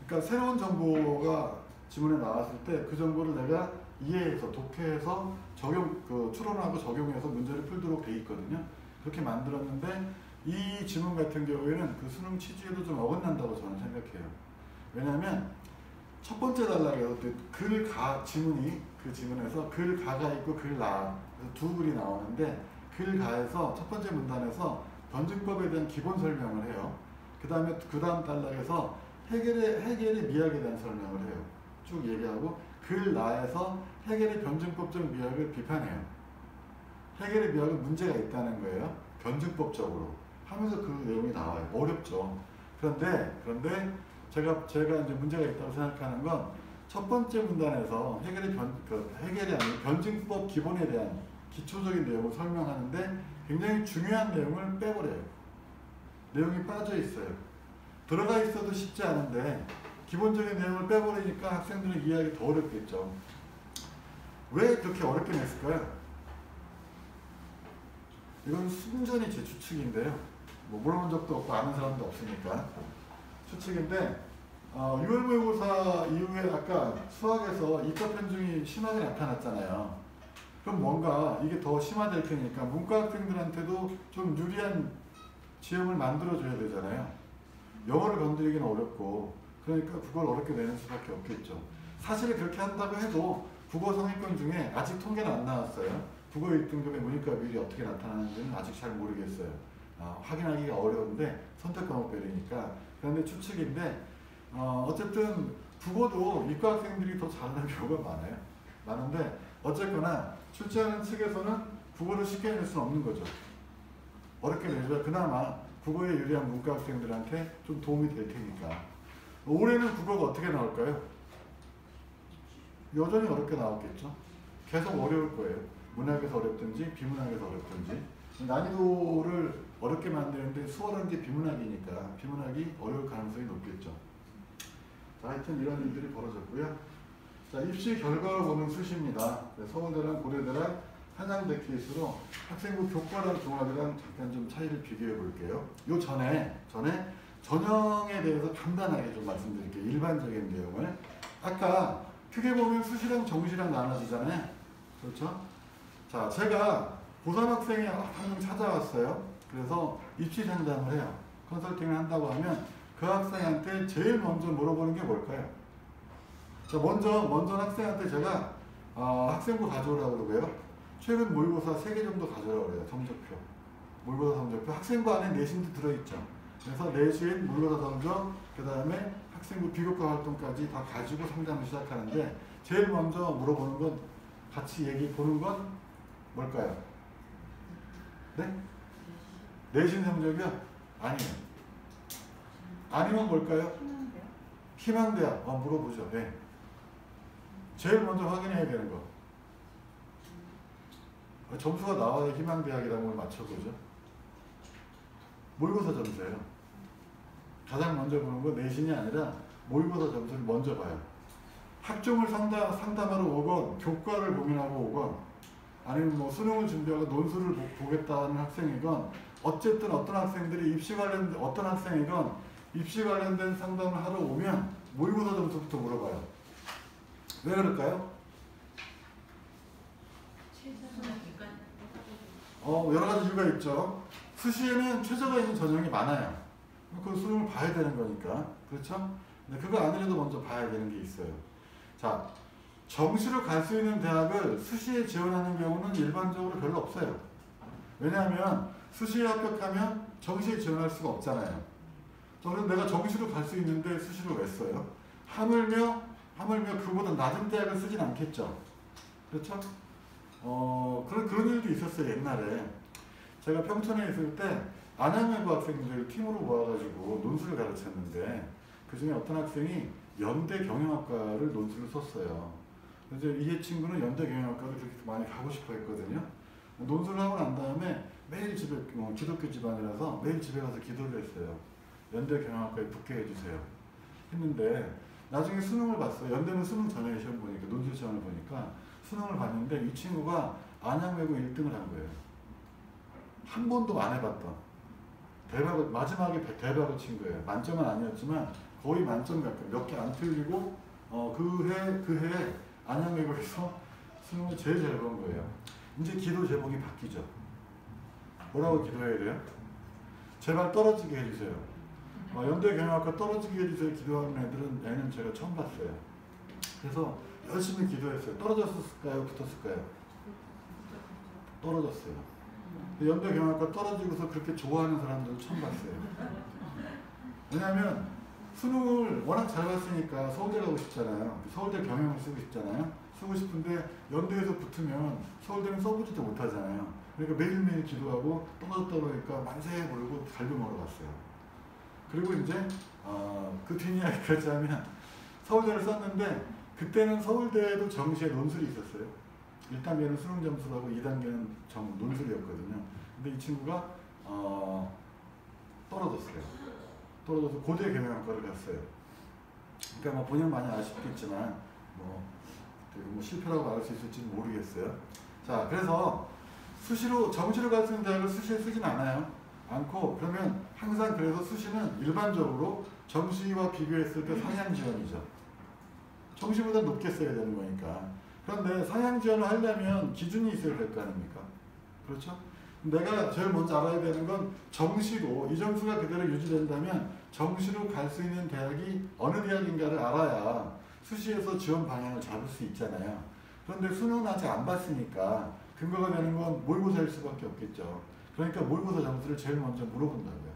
그러니까 새로운 정보가 지문에 나왔을 때 그 정보를 내가 이해해서 독해해서 추론하고 적용해서 문제를 풀도록 돼 있거든요. 그렇게 만들었는데 이 지문 같은 경우에는 그 수능 취지에도 좀 어긋난다고 저는 생각해요. 왜냐하면 첫 번째 단락에서 지문이 그 지문에서 글가가 있고 글나 두 글이 나오는데 글가에서 첫 번째 문단에서 변증법에 대한 기본 설명을 해요. 그 다음에 그 다음 단락에서 해겔의 미학에 대한 설명을 해요. 쭉 얘기하고 글나에서 해겔의 변증법적 미학을 비판해요. 해겔의 미학은 문제가 있다는 거예요. 변증법적으로 하면서 그 내용이 나와요. 어렵죠. 그런데 제가 이제 문제가 있다고 생각하는 건 첫 번째 문단에서 해겔이 아닌 변증법 기본에 대한 기초적인 내용을 설명하는데 굉장히 중요한 내용을 빼버려요. 내용이 빠져 있어요. 들어가 있어도 쉽지 않은데 기본적인 내용을 빼버리니까 학생들은 이해하기 더 어렵겠죠. 왜 그렇게 어렵게 냈을까요? 이건 순전히 제 추측인데요. 뭐 물어본 적도 없고 아는 사람도 없으니까 추측인데 6월 모의고사 이후에 아까 수학에서 이과 편중이 심하게 나타났잖아요. 그럼 뭔가 이게 더 심화될 테니까 문과 학생들한테도 좀 유리한 지형을 만들어줘야 되잖아요. 영어를 건드리기는 어렵고 그러니까 그걸 어렵게 내는 수밖에 없겠죠. 사실 그렇게 한다고 해도 국어 상위권 중에 아직 통계는 안 나왔어요. 국어 1등급의 문이과 비율이 어떻게 나타나는지는 아직 잘 모르겠어요. 확인하기가 어려운데 선택 과목별이니까. 그런데 추측인데 어쨌든 국어도 이과 학생들이 더 잘하는 경우가 많은데 어쨌거나 출제하는 측에서는 국어를 쉽게 낼 수는 없는 거죠. 어렵게 내줘야 그나마 국어에 유리한 문과 학생들한테 좀 도움이 될 테니까. 올해는 국어가 어떻게 나올까요? 여전히 어렵게 나왔겠죠. 계속 어려울 거예요. 문학에서 어렵든지 비문학에서 어렵든지. 난이도를 어렵게 만드는데 수어라는 게 비문학이니까 비문학이 어려울 가능성이 높겠죠. 자, 하여튼 이런 일들이 벌어졌고요. 자, 입시 결과를 보는 수시입니다. 서울대랑 고려대랑 한양대 케이스로 학생부 교과랑 종합이랑 잠깐 좀 차이를 비교해 볼게요. 요 전에 전형에 대해서 간단하게 좀 말씀드릴게요. 일반적인 내용을. 아까 크게 보면 수시랑 정시랑 나눠지잖아요. 그렇죠? 자, 제가 고3 학생이 한 명 찾아왔어요. 그래서 입시 상담을 해요. 컨설팅을 한다고 하면 그 학생한테 제일 먼저 물어보는 게 뭘까요? 자, 먼저 학생한테 제가 학생부 가져오라고 그러고요. 최근 모의고사 3개 정도 가져오라고 그래요. 성적표. 모의고사 성적표. 학생부 안에 내신도 들어있죠. 그래서 내신, 모의고사 성적, 그 다음에 학생부 비교과 활동까지 다 가지고 상담을 시작하는데 제일 먼저 물어보는 건 같이 얘기 보는 건 뭘까요? 네? 내신 성적이요? 아니에요. 아니면 뭘까요? 희망대학. 물어보죠. 네. 제일 먼저 확인해야 되는 거. 점수가 나와야 희망대학이라는 걸 맞춰보죠. 모의고사 점수예요. 가장 먼저 보는 거 내신이 아니라 모의고사 점수를 먼저 봐요. 학종을 상담하러 오건 교과를 고민하고 오건 아니면 뭐 수능을 준비하고 논술을 보겠다는 학생이건 어쨌든 어떤 학생들이 어떤 학생이건 입시 관련된 상담을 하러 오면 모의고사 점수부터 물어봐요. 왜 그럴까요? 여러 가지 이유가 있죠. 수시에는 최저가 있는 전형이 많아요. 그 수능을 봐야 되는 거니까. 그렇죠? 근데 그거 아니라도 먼저 봐야 되는 게 있어요. 자, 정시로 갈 수 있는 대학을 수시에 지원하는 경우는 일반적으로 별로 없어요. 왜냐하면 수시에 합격하면 정시에 지원할 수가 없잖아요. 저는 내가 정시로 갈 수 있는데 수시로 왜 써요? 하물며 그보다 낮은 대학을 쓰진 않겠죠. 그렇죠? 그런 일도 있었어요. 옛날에 제가 평촌에 있을 때 안양외고 학생들 팀으로 모아가지고 논술을 가르쳤는데 그 중에 어떤 학생이 연대 경영학과를 논술을 썼어요. 그래서 이 친구는 연대 경영학과를 그렇게 많이 가고 싶어 했거든요. 논술을 하고 난 다음에 매일 집에 기독교 집안이라서 매일 집에 가서 기도를 했어요. 연대 경영학과에 붙게 해주세요. 했는데 나중에 수능을 봤어요. 연대는 수능 전에 시험 보니까 논술 시험을 보니까 수능을 봤는데 이 친구가 안양외고 1등을 한 거예요. 한 번도 안 해봤던 마지막에 대박을 친 거예요. 만점은 아니었지만 거의 만점 가까이 몇 개 안 틀리고 그 해에 안양외고에서 수능을 제일 잘 본 거예요. 이제 기도 제목이 바뀌죠. 뭐라고 기도해야 돼요? 제발 떨어지게 해주세요. 연대 경영학과 떨어지게 해주세요 기도하는 애는 제가 처음 봤어요. 그래서 열심히 기도했어요. 떨어졌을까요? 붙었을까요? 떨어졌어요. 연대 경영학과 떨어지고서 그렇게 좋아하는 사람들 처음 봤어요. 왜냐하면 수능을 워낙 잘 봤으니까 서울대 가고 싶잖아요. 서울대 경영을 쓰고 싶잖아요. 쓰고 싶은데 연대에서 붙으면 서울대는 써보지도 못하잖아요. 그러니까 매일매일 기도하고 떨어졌다 그러니까 만세 부르고 갈비 먹으러 갔어요. 그리고 이제 그 뒷이야기까지 하면 서울대를 썼는데 그때는 서울대에도 정시에 논술이 있었어요. 1단계는 수능 점수하고 2단계는 논술이었거든요. 근데 이 친구가 떨어졌어요. 떨어져서 고대 경영학과를 갔어요. 그러니까 뭐 본인 많이 아쉽겠지만 뭐 실패라고 말할 수 있을지는 모르겠어요. 자, 그래서 정시로 갈 수 있는 대학을 수시에 쓰진 않고 그러면 항상 그래서 수시는 일반적으로 정시와 비교했을 때 상향 지원이죠. 정시보다 높게 써야 되는 거니까. 그런데 상향 지원을 하려면 기준이 있어야 될 거 아닙니까? 그렇죠? 내가 제일 먼저 알아야 되는 건 정시로 이 점수가 그대로 유지된다면 정시로 갈 수 있는 대학이 어느 대학인가를 알아야 수시에서 지원 방향을 잡을 수 있잖아요. 그런데 수능은 아직 안 봤으니까 근거가 되는 건 모의고사일 수밖에 없겠죠. 그러니까 모의고사 점수를 제일 먼저 물어본다고요.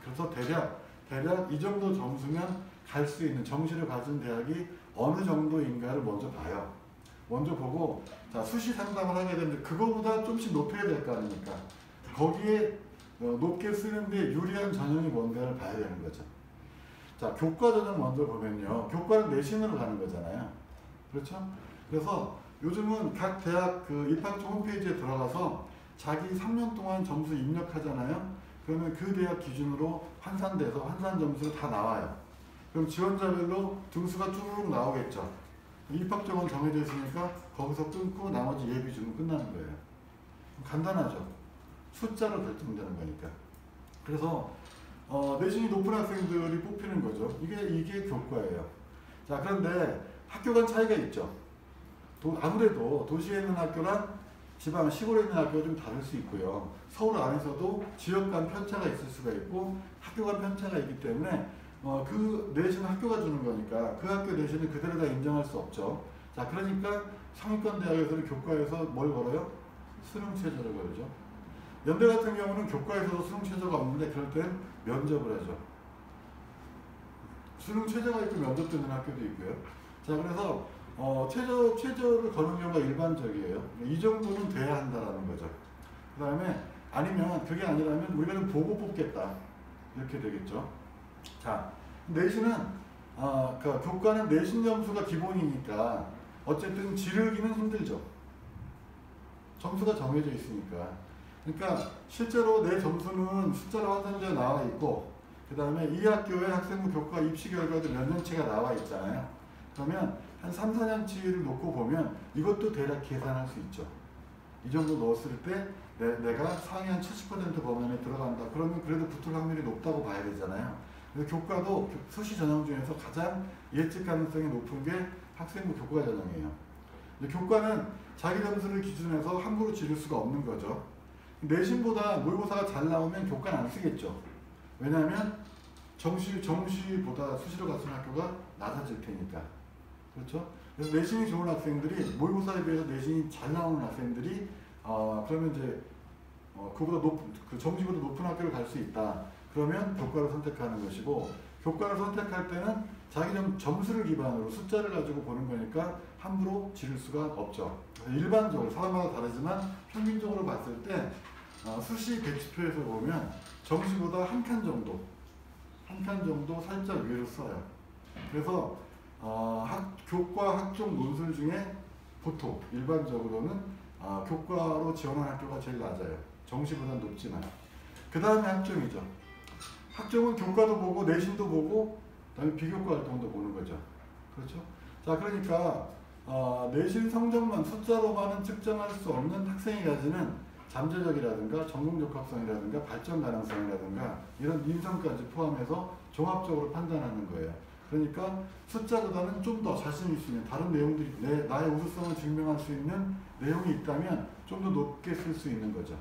그래서 대략 이 정도 점수면 갈 수 있는 정시를 가진 대학이 어느 정도인가를 먼저 봐요. 먼저 보고 자 수시 상담을 하게 되는데 그거보다 좀씩 높여야 될 거 아닙니까? 거기에 높게 쓰는데 유리한 전형이 뭔가를 봐야 되는 거죠. 자 교과 전형 먼저 보면요. 교과는 내신으로 가는 거잖아요. 그렇죠? 그래서 요즘은 각 대학 그 입학처 홈페이지에 들어가서 자기 3년 동안 점수 입력하잖아요. 그러면 그 대학 기준으로 환산돼서 환산 점수가 다 나와요. 그럼 지원자별로 등수가 쭈르륵 나오겠죠. 입학정원 정해져 있으니까 거기서 끊고 나머지 예비 주면 끝나는 거예요. 간단하죠. 숫자로 결정되는 거니까. 그래서 내신이 높은 학생들이 뽑히는 거죠. 이게 교과예요. 자 그런데 학교 간 차이가 있죠. 아무래도 도시에 있는 학교랑 지방 시골에 있는 학교가 좀 다를 수 있고요. 서울 안에서도 지역 간 편차가 있을 수가 있고 학교 간 편차가 있기 때문에 그 내신은 학교가 주는 거니까 그 학교 내신을 그대로 다 인정할 수 없죠. 자 그러니까 상위권 대학에서는 교과에서 뭘 걸어요? 수능 최저를 걸죠. 연대 같은 경우는 교과에서도 수능 최저가 없는데 그럴 땐 면접을 하죠. 수능 최저가 있고 면접 듣는 학교도 있고요. 자 그래서 최저를 거는 경우가 일반적이에요. 이 정도는 돼야 한다라는 거죠. 그 다음에 아니면 그게 아니라면 우리가 보고 뽑겠다 이렇게 되겠죠. 자 내신은 그 교과는 내신 점수가 기본이니까 어쨌든 지르기는 힘들죠. 점수가 정해져 있으니까. 그러니까 실제로 내 점수는 숫자로 환산되어 나와 있고 그 다음에 이 학교의 학생부 교과 입시 결과도 몇 년치가 나와 있잖아요. 그러면 한 3, 4년치를 놓고 보면 이것도 대략 계산할 수 있죠. 이 정도 넣었을 때 내가 상위 한 70% 범위에 들어간다. 그러면 그래도 붙을 확률이 높다고 봐야 되잖아요. 그래서 교과도 수시 전형 중에서 가장 예측 가능성이 높은 게 학생부 교과 전형이에요. 교과는 자기 점수를 기준해서 함부로 지를 수가 없는 거죠. 내신보다 모의고사가 잘 나오면 교과는 안 쓰겠죠. 왜냐하면 정시보다 수시로 갔은 학교가 낮아질 테니까. 그렇죠? 그래서 내신이 좋은 학생들이 모의고사에 비해서 내신이 잘 나오는 학생들이 그러면 이제 그보다 정시보다 높은 학교를 갈 수 있다. 그러면 교과를 선택하는 것이고 교과를 선택할 때는 자기 점수를 기반으로 숫자를 가지고 보는 거니까 함부로 지를 수가 없죠. 일반적으로 사람마다 다르지만 평균적으로 봤을 때 수시 100지표에서 보면 정시보다 한 칸 정도 살짝 위로 써요. 그래서 교과 학종 논술 중에 보통 일반적으로는 교과로 지원한 학교가 제일 낮아요. 정시보다는 높지만. 그 다음에 학종이죠. 학종은 교과도 보고 내신도 보고 그다음에 비교과 활동도 보는 거죠. 그렇죠? 자 그러니까 내신 성적만 숫자로만은 측정할 수 없는 학생이 가지는 잠재력이라든가 전공적합성이라든가 발전 가능성이라든가 이런 인성까지 포함해서 종합적으로 판단하는 거예요. 그러니까 숫자보다는 좀 더 자신 있으면 다른 내용들이 나의 우수성을 증명할 수 있는 내용이 있다면 좀 더 높게 쓸 수 있는 거죠.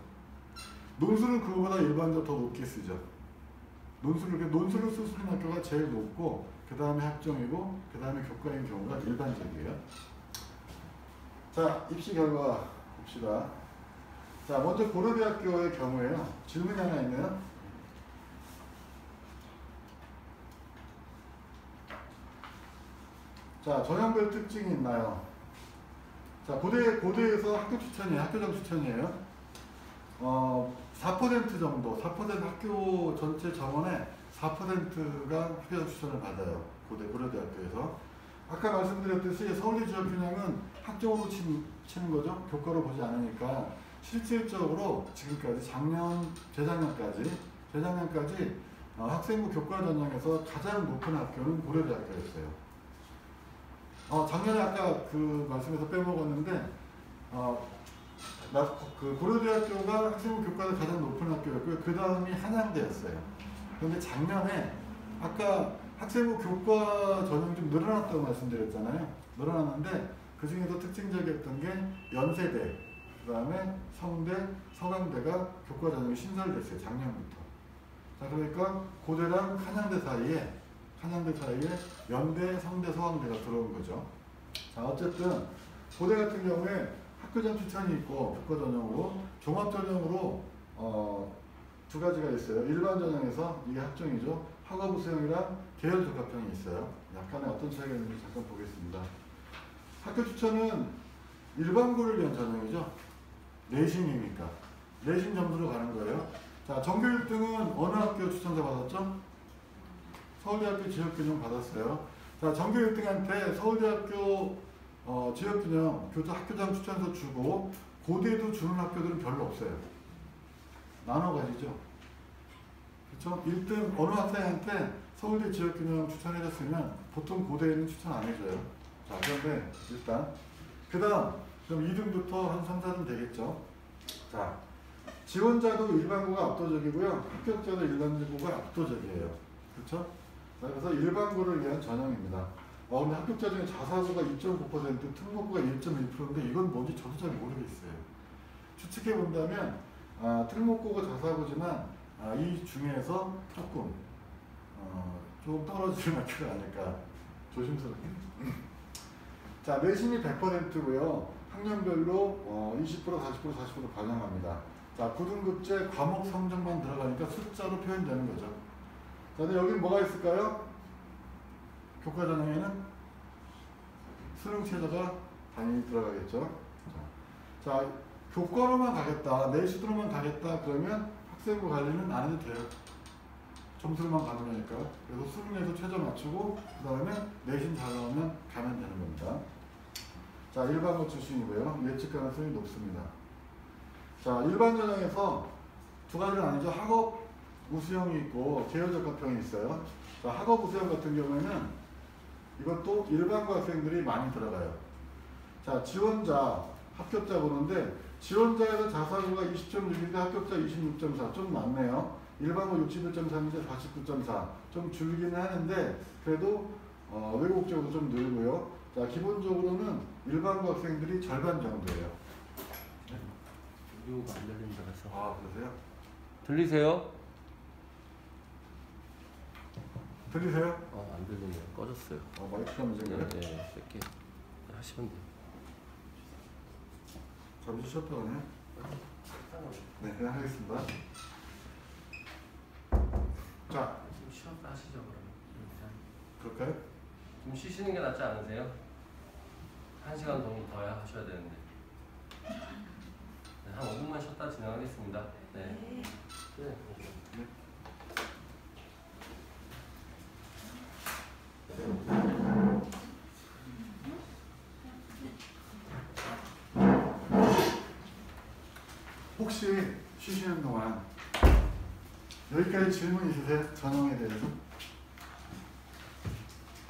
논술은 그거보다 일반적으로 더 높게 쓰죠. 논술로 쓰는 학교가 제일 높고 그 다음에 학종이고 그 다음에 교과인 경우가 일반적이에요. 자, 입시 결과 봅시다. 자, 먼저 고려대학교의 경우에요. 질문이 하나 있네요. 자, 전형별 특징이 있나요? 자, 고대에서 학교 추천이에요. 학교장 추천이에요. 4% 정도, 4% 학교 전체 정원의 4%가 학교장 추천을 받아요. 고려대학교에서. 아까 말씀드렸듯이 서울대 지역균형은 학종으로 치는 거죠. 교과로 보지 않으니까 실질적으로 지금까지 재작년까지 학생부 교과 전형에서 가장 높은 학교는 고려대학교였어요. 작년에 아까 그 말씀에서 빼먹었는데 그 고려대학교가 학생부 교과가 가장 높은 학교였고요. 그 다음이 한양대였어요. 그런데 작년에 아까 학생부 교과 전형이 좀 늘어났다고 말씀드렸잖아요. 늘어났는데 그 중에서 특징적이었던 게 연세대, 그 다음에 성대, 서강대가 교과 전형이 신설됐어요. 작년부터. 자, 그러니까 고대랑 한양대 사이에 연대, 성대, 서강대가 들어온 거죠. 자, 어쨌든 고대 같은 경우에 학교장 추천이 있고 교과 전형으로, 종합 전형으로 두 가지가 있어요. 일반 전형에서 이게 학종이죠. 학업우 수형이랑 계열 적합형이 있어요. 약간의 어떤 차이가 있는지 잠깐 보겠습니다. 학교 추천은 일반고를 위한 전형이죠. 내신이니까 내신 점수로 가는 거예요. 자, 전교 1등은 어느 학교 추천자 받았죠? 서울대학교 지역균형 받았어요. 자, 전교 1등한테 서울대학교 지역균형 학교장 추천서 주고 고대도 주는 학교들은 별로 없어요. 나눠 가지죠. 그렇죠? 1등 어느 학생한테 서울대 지역균형 추천해줬으면 보통 고대에는 추천 안 해줘요. 자, 그런데 일단 그 다음 그럼 2등부터 한 3, 4등 되겠죠. 자, 지원자도 일반고가 압도적이고요. 합격자도 일반고가 압도적이에요. 그렇죠? 자, 그래서 일반고를 위한 전형입니다. 근데 합격자 중에 자사고가 2.9%, 특목고가 1.1%인데 이건 뭔지 저도 잘 모르겠어요. 추측해 본다면 특목고가 자사고지만 이 중에서 조금 떨어지는 학교가 아닐까 조심스럽게. 자, 내신이 100%고요. 학년별로 20%, 40% 반영합니다. 자, 9등급제 과목 성적만 들어가니까 숫자로 표현되는 거죠. 자, 근데 여기 뭐가 있을까요? 교과 전형에는 수능 최저가 당연히 들어가겠죠. 자, 교과로만 가겠다, 내신으로만 가겠다 그러면 학생부 관리는 안 해도 돼요. 점수로만 가는 거니까. 그래서 수능에서 최저 맞추고 그 다음에 내신 잘 나오면 가면 되는 겁니다. 자, 일반고 출신이고요. 예측 가능성이 높습니다. 자, 일반 전형에서 두 가지는 아니죠. 학업 우수형이 있고 계열적합형이 있어요. 자, 학업 우수형 같은 경우에는 이것도 일반고 학생들이 많이 들어가요. 자, 지원자, 합격자 보는데 지원자에서 자사고가 20.6인데 합격자 26.4, 좀 많네요. 일반고 61.3인데 49.4, 좀 줄기는 하는데 그래도 외국적으로 좀 늘고요. 자, 기본적으로는 일반고 학생들이 절반 정도예요. 이거가 안 들린다 그래서. 그러세요? 들리세요? 들리세요? 안 들리네요. 꺼졌어요. 마이크가 문제인가요? 네, 뺄게. 하시면 돼요. 잠시 쉬었다 가네요. 네, 그냥 하겠습니다. 자, 좀 쉬었다 하시죠 그러면. 그럴까요? 좀 쉬시는 게 낫지 않으세요? 1시간 정도 더 하셔야 되는데. 네, 한 5분만 쉬었다 진행하겠습니다. 네. 네. 혹시 쉬시는 동안 여기까지 질문 있으세요? 전형에 대해서?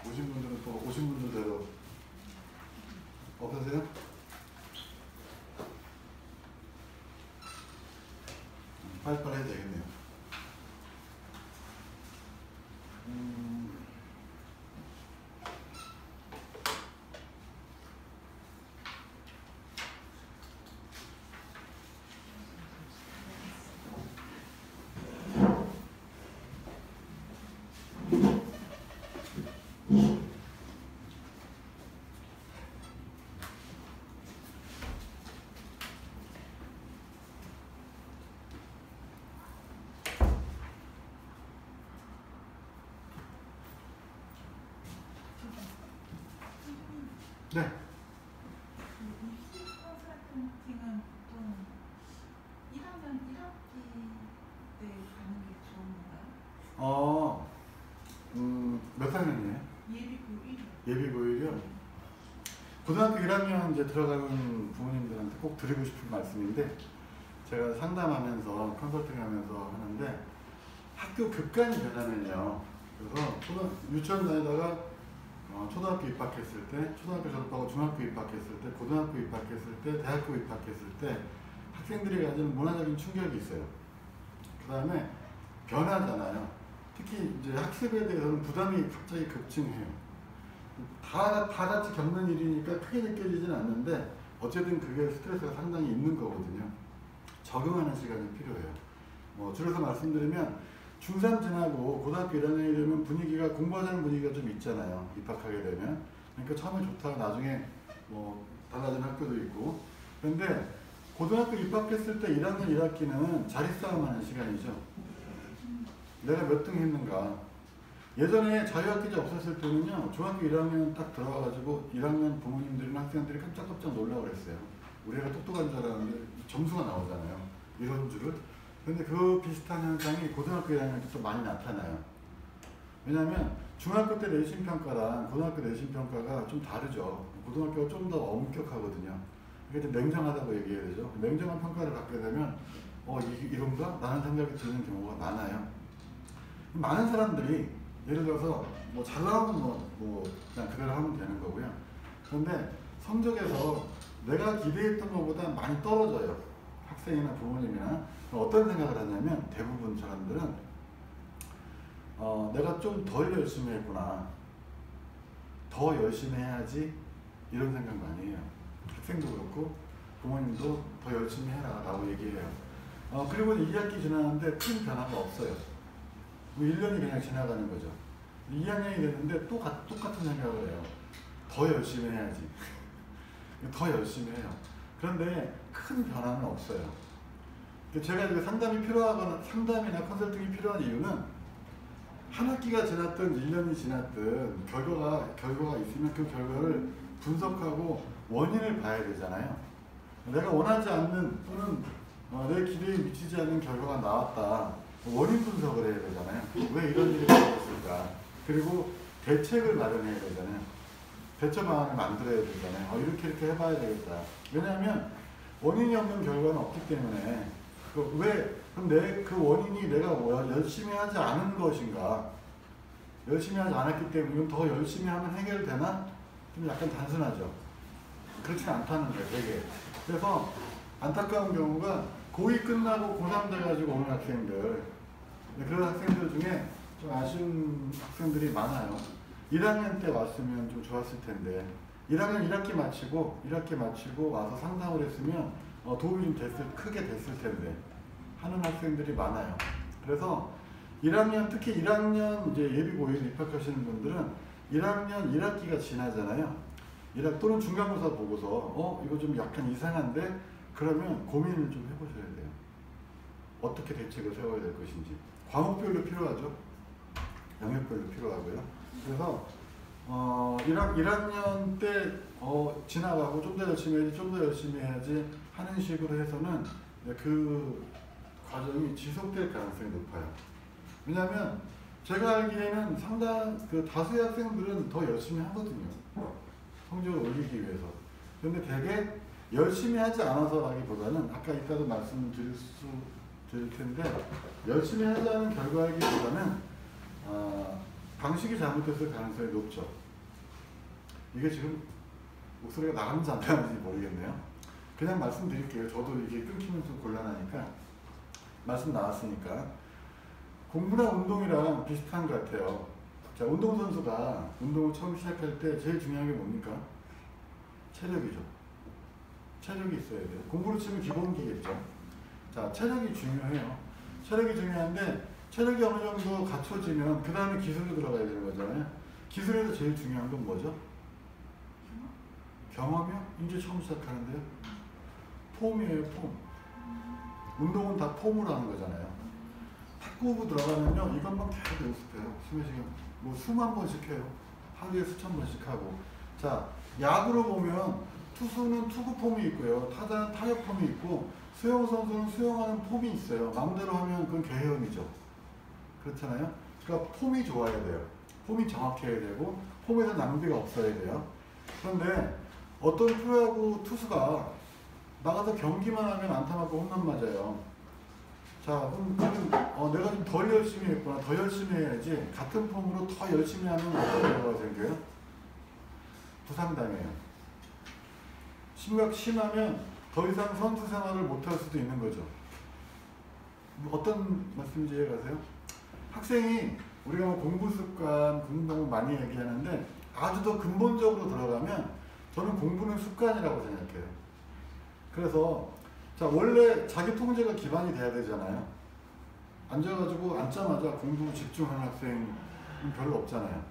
오신 분들은 또 오신 분들대로 없으세요? 빨리빨리 해야 되겠네요. 네. 입시 컨설팅은 보통 1학년 1학기 때 가는 게 좋은 건가요? 몇 학년이에요? 예비고 1이. 예비고 1이요? 고등학교 1학년 이제 들어가는 부모님들한테 꼭 드리고 싶은 말씀인데, 제가 상담하면서 컨설팅하면서 하는데, 학교 교권이 변하면요. 그래서 유치원 다니다가 초등학교 입학했을 때, 초등학교 졸업하고 중학교 입학했을 때, 고등학교 입학했을 때, 대학교 입학했을 때 학생들이 가지는 문화적인 충격이 있어요. 그 다음에 변하잖아요. 특히 이제 학습에 대해서는 부담이 갑자기 급증해요. 다 같이 겪는 일이니까 크게 느껴지진 않는데 어쨌든 그게 스트레스가 상당히 있는 거거든요. 적응하는 시간이 필요해요. 줄여서 말씀드리면 중3 지나고 고등학교 1학년이 되면 분위기가 공부하자는 분위기가 좀 있잖아요. 입학하게 되면. 그러니까 처음에 좋다가 나중에 달라진 학교도 있고. 그런데 고등학교 입학했을 때 1학년 1학기는 자리싸움하는 시간이죠. 내가 몇 등 했는가. 예전에 자유학기제 없었을 때는요, 중학교 1학년 딱 들어가가지고 1학년 부모님들이나 학생들이 깜짝깜짝 놀라고 그랬어요. 우리가 똑똑한 줄 알았는데 점수가 나오잖아요. 이런 줄을. 근데 그 비슷한 현상이 고등학교 1학년 때 또 많이 나타나요. 왜냐하면 중학교 때 내신평가랑 고등학교 내신평가가 좀 다르죠. 고등학교가 좀 더 엄격하거든요. 이게 좀 냉정하다고 얘기해야 되죠. 냉정한 평가를 받게 되면 이런가? 라는 생각이 드는 경우가 많아요. 많은 사람들이 예를 들어서 잘 나오면 그냥 그대로 하면 되는 거고요. 그런데 성적에서 내가 기대했던 것보다 많이 떨어져요. 학생이나 부모님이나. 어떤 생각을 하냐면 대부분 사람들은 내가 좀 덜 열심히 했구나. 더 열심히 해야지. 이런 생각 많이 해요. 학생도 그렇고 부모님도 더 열심히 해라 라고 얘기해요. 그리고 2학기 지나는데 큰 변화가 없어요. 1년이 그냥 지나가는 거죠. 2학년이 됐는데 또 똑같은 생각을 해요. 더 열심히 해야지. 더 열심히 해요. 그런데 큰 변화는 없어요. 제가 상담이나 컨설팅이 필요한 이유는 한 학기가 지났든 1년이 지났든 결과가 있으면 그 결과를 분석하고 원인을 봐야 되잖아요. 내가 원하지 않는 또는 내 기대에 미치지 않는 결과가 나왔다. 원인 분석을 해야 되잖아요. 왜 이런 일이 벌어졌을까? 그리고 대책을 마련해야 되잖아요. 대처 방안을 만들어야 되잖아요. 이렇게 해봐야 되겠다. 왜냐하면 원인이 없는 결과는 없기 때문에 그럼 그 원인이 내가 열심히 하지 않은 것인가? 열심히 하지 않았기 때문에 더 열심히 하면 해결되나? 좀 약간 단순하죠. 그렇지 않다는 거예요, 되게. 그래서 안타까운 경우가 고2 끝나고 고3 돼가지고 오는 학생들, 그런 학생들 중에 좀 아쉬운 학생들이 많아요. 1학년 때 왔으면 좀 좋았을 텐데 1학년 1학기 마치고 와서 상담을 했으면 도움이 좀 크게 됐을 텐데 하는 학생들이 많아요. 그래서 1학년, 특히 1학년 이제 예비고1 입학하시는 분들은 1학년 1학기가 지나잖아요. 또는 중간고사 보고서 이거 좀 약간 이상한데 그러면 고민을 좀 해보셔야 돼요. 어떻게 대책을 세워야 될 것인지. 과목별로 필요하죠. 영역별로 필요하고요. 그래서 1학년 때 지나가고 좀 더 열심히 해야지 하는 식으로 해서는 그 과정이 지속될 가능성이 높아요. 왜냐하면 제가 알기에는 다수의 학생들은 더 열심히 하거든요. 성적을 올리기 위해서. 그런데 되게 열심히 하지 않아서라기보다는 아까 이따도 말씀드릴 텐데 열심히 하지 않은 결과이기보다는 방식이 잘못됐을 가능성이 높죠. 이게 지금 목소리가 나가는지 안 나가는지 모르겠네요. 그냥 말씀드릴게요. 저도 이게 끊기면 좀 곤란하니까 말씀 나왔으니까. 공부나 운동이랑 비슷한 것 같아요. 자, 운동선수가 운동을 처음 시작할 때 제일 중요한 게 뭡니까? 체력이죠. 체력이 있어야 돼요. 공부로 치면 기본기겠죠. 자, 체력이 중요해요. 체력이 중요한데 체력이 어느 정도 갖춰지면 그 다음에 기술로 들어가야 되는 거잖아요. 기술에서 제일 중요한 건 뭐죠? 경험이요? 이제 처음 시작하는데요. 폼이에요, 폼. 운동은 다 폼으로 하는 거잖아요. 탁구부 들어가면요, 이것만 계속 연습해요. 수면 시간. 수만 번씩 해요. 하루에 수천 번씩 하고. 자, 야구로 보면 투수는 투구 폼이 있고요. 타자는 타격 폼이 있고 수영 선수는 수영하는 폼이 있어요. 마음대로 하면 그건 개헤엄이죠. 그렇잖아요. 그러니까 폼이 좋아야 돼요. 폼이 정확해야 되고 폼에서 낭비가 없어야 돼요. 그런데 어떤 프로야구 투수가 나가서 경기만 하면 안타 맞고 홈런 맞아요. 자, 그럼 내가 좀 덜 열심히 했구나. 더 열심히 해야지. 같은 폼으로 더 열심히 하면 어떤 결과가 생겨요? 부상당해요. 심하면 더 이상 선수 생활을 못할 수도 있는 거죠. 어떤 말씀인지 이해가세요? 학생이 우리가 뭐 공부 습관, 공부 많이 얘기하는데 아주 더 근본적으로 들어가면 저는 공부는 습관이라고 생각해요. 그래서 자, 원래 자기 통제가 기반이 돼야 되잖아요. 앉아가지고 앉자마자 공부 집중하는 학생은 별로 없잖아요.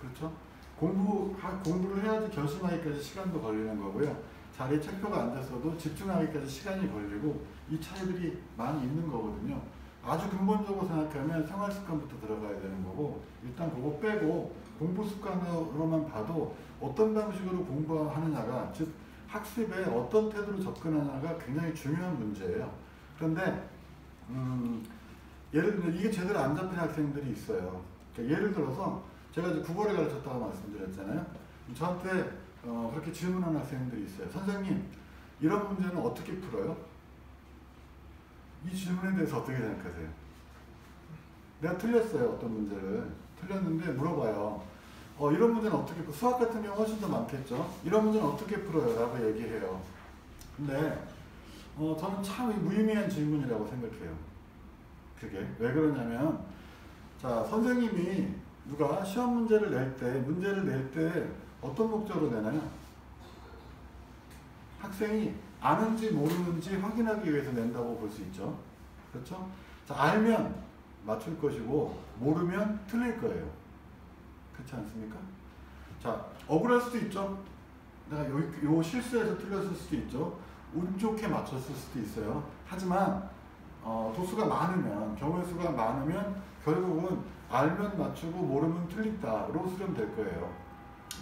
그렇죠? 공부를 해야지 결심하기까지 시간도 걸리는 거고요. 자리에 책표가 앉았어도 집중하기까지 시간이 걸리고 이 차이들이 많이 있는 거거든요. 아주 근본적으로 생각하면 생활 습관부터 들어가야 되는 거고 일단 그거 빼고 공부 습관으로만 봐도 어떤 방식으로 공부하느냐가 즉 학습에 어떤 태도로 접근하느냐가 굉장히 중요한 문제예요. 그런데 예를 들면 이게 제대로 안 잡힌 학생들이 있어요. 그러니까 예를 들어서 제가 이제 국어를 가르쳤다고 말씀드렸잖아요. 저한테 그렇게 질문하는 학생들이 있어요. 선생님, 이런 문제는 어떻게 풀어요? 이 질문에 대해서 어떻게 생각하세요? 내가 틀렸어요. 어떤 문제를. 틀렸는데 물어봐요. 이런 문제는 어떻게 풀어요? 수학 같은 경우 훨씬 더 많겠죠? 이런 문제는 어떻게 풀어요? 라고 얘기해요. 근데 저는 참 무의미한 질문이라고 생각해요. 그게 왜 그러냐면 자, 선생님이 누가 시험 문제를 낼 때 어떤 목적으로 내나요? 학생이 아는지 모르는지 확인하기 위해서 낸다고 볼 수 있죠. 그렇죠? 자, 알면 맞출 것이고 모르면 틀릴 거예요. 그렇지 않습니까? 자, 억울할 수도 있죠. 내가 요 실수에서 틀렸을 수도 있죠. 운 좋게 맞췄을 수도 있어요. 하지만 도수가 많으면, 경우의 수가 많으면 결국은 알면 맞추고 모르면 틀린다로 수렴될 거예요.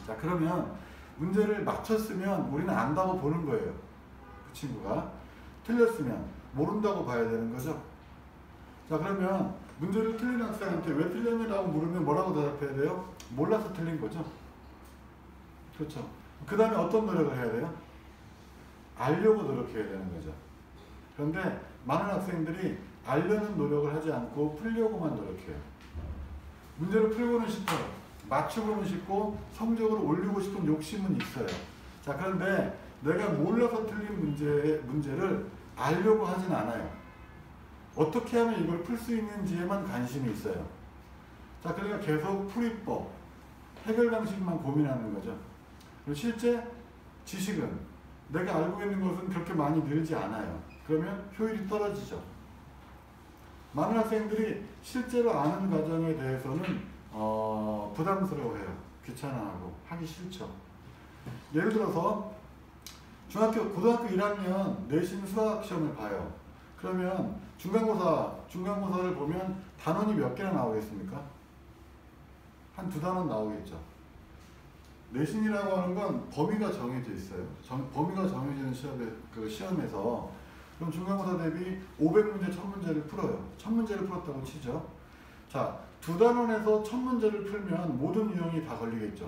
자, 그러면 문제를 맞췄으면 우리는 안다고 보는 거예요. 그 친구가. 틀렸으면 모른다고 봐야 되는 거죠. 자, 그러면 문제를 틀린 학생한테 왜 틀렸냐고 물으면 뭐라고 대답해야 돼요? 몰라서 틀린 거죠. 그렇죠. 그 다음에 어떤 노력을 해야 돼요? 알려고 노력해야 되는 거죠. 그런데 많은 학생들이 알려는 노력을 하지 않고 풀려고만 노력해요. 문제를 풀고는 싶어요. 맞추고는 싶고 성적을 올리고 싶은 욕심은 있어요. 자, 그런데 내가 몰라서 틀린 문제를 알려고 하진 않아요. 어떻게 하면 이걸 풀 수 있는지에만 관심이 있어요. 자, 그러니까 계속 풀이법, 해결 방식만 고민하는 거죠. 그리고 실제 지식은 내가 알고 있는 것은 그렇게 많이 늘지 않아요. 그러면 효율이 떨어지죠. 많은 학생들이 실제로 아는 과정에 대해서는 부담스러워해요. 귀찮아하고 하기 싫죠. 예를 들어서 고등학교 1학년 내신 수학 시험을 봐요. 그러면 중간고사를 보면 단원이 몇 개나 나오겠습니까? 한 2단원 나오겠죠. 내신이라고 하는 건 범위가 정해져 있어요. 범위가 정해지는 시험에서 그럼 중간고사 대비 500문제 1000문제를 풀어요. 1000문제를 풀었다고 치죠. 자, 2단원에서 1000문제를 풀면 모든 유형이 다 걸리겠죠.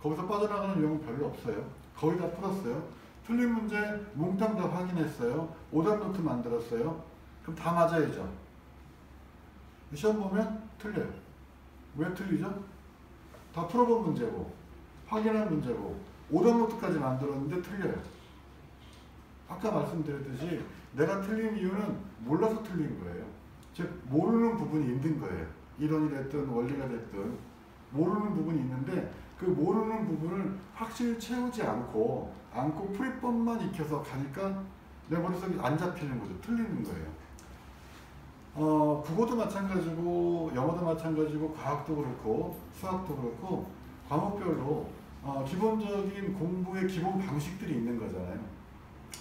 거기서 빠져나가는 유형은 별로 없어요. 거의 다 풀었어요. 틀린 문제 몽땅 다 확인했어요. 오답 노트 만들었어요. 그럼 다 맞아야죠. 시험 보면 틀려요. 왜 틀리죠? 다 풀어본 문제고 확인한 문제고 오답 노트까지 만들었는데 틀려요. 아까 말씀드렸듯이 내가 틀린 이유는 몰라서 틀린 거예요. 즉 모르는 부분이 있는 거예요. 이론이 됐든 원리가 됐든 모르는 부분이 있는데 그 모르는 부분을 확실히 채우지 않고 풀이법만 익혀서 가니까 내 머릿속에 안 잡히는 거죠. 틀리는 거예요. 국어도 마찬가지고 영어도 마찬가지고 과학도 그렇고 수학도 그렇고 과목별로 기본적인 공부의 기본 방식들이 있는 거잖아요.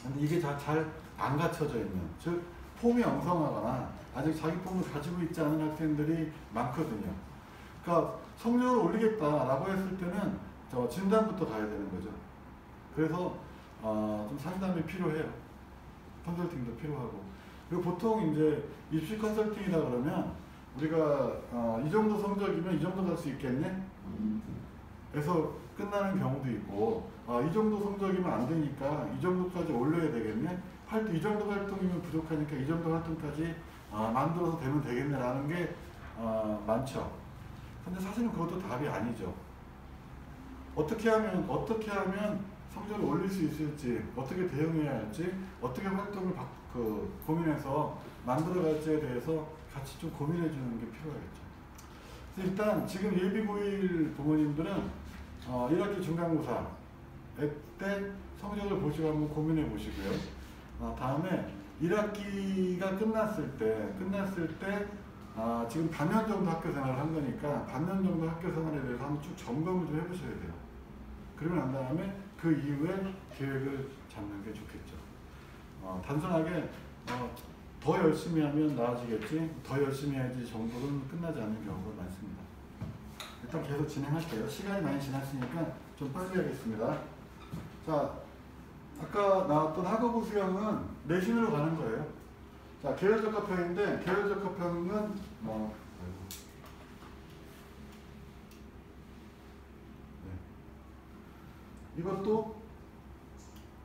근데 이게 잘 안 갖춰져 있는, 즉 폼이 엉성하거나 아직 자기 폼을 가지고 있지 않은 학생들이 많거든요. 그러니까 성적을 올리겠다라고 했을 때는 저 진단부터 가야 되는 거죠. 그래서 좀 상담이 필요해요. 컨설팅도 필요하고. 그리고 보통 이제 입시 컨설팅이다 그러면 우리가 이 정도 성적이면 이 정도 갈 수 있겠네? 에서 끝나는 경우도 있고, 이 정도 성적이면 안 되니까 이 정도까지 올려야 되겠네? 이 정도 활동이면 부족하니까 이 정도 활동까지 만들어서 되면 되겠네 라는 게 많죠. 근데 사실은 그것도 답이 아니죠. 어떻게 하면 성적을 올릴 수 있을지, 어떻게 대응해야 할지, 어떻게 활동을 고민해서 만들어갈지에 대해서 같이 좀 고민해 주는 게 필요하겠죠. 그래서 일단 지금 예비 고1 부모님들은 1학기 중간고사 때 성적을 보시고 한번 고민해 보시고요. 다음에 1학기가 끝났을 때 지금 반년 정도 학교 생활을 한 거니까 반년 정도 학교 생활에 대해서 한번 쭉 점검을 좀 해보셔야 돼요. 그러고 난 다음에 그 이후에 계획을 잡는 게 좋겠죠. 단순하게 더 열심히 하면 나아지겠지, 더 열심히 해야지 정도는 끝나지 않는 경우가 많습니다. 일단 계속 진행할게요. 시간이 많이 지났으니까 좀 빨리 하겠습니다. 자, 아까 나왔던 학업부 수형은 내신으로 가는 거예요. 자, 계열적합형인데 계열적합형은 이것도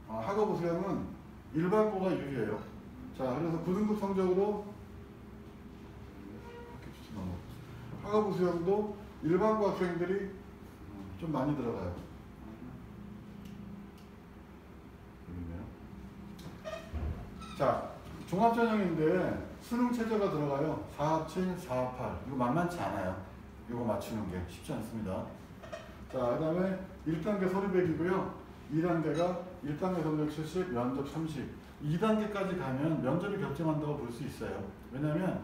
학업부 수형은 일반고가 유리해요. 자, 그래서 9등급 성적으로 학업부 수형도 일반고 학생들이 좀 많이 들어가요. 자, 종합전형인데 수능 최저가 들어가요. 4합7, 4합8. 이거 만만치 않아요. 이거 맞추는 게 쉽지 않습니다. 자, 그 다음에 1단계 서류백이고요. 2단계가 1단계 성적 70, 면접 30. 2단계까지 가면 면접이 결정한다고 볼 수 있어요. 왜냐면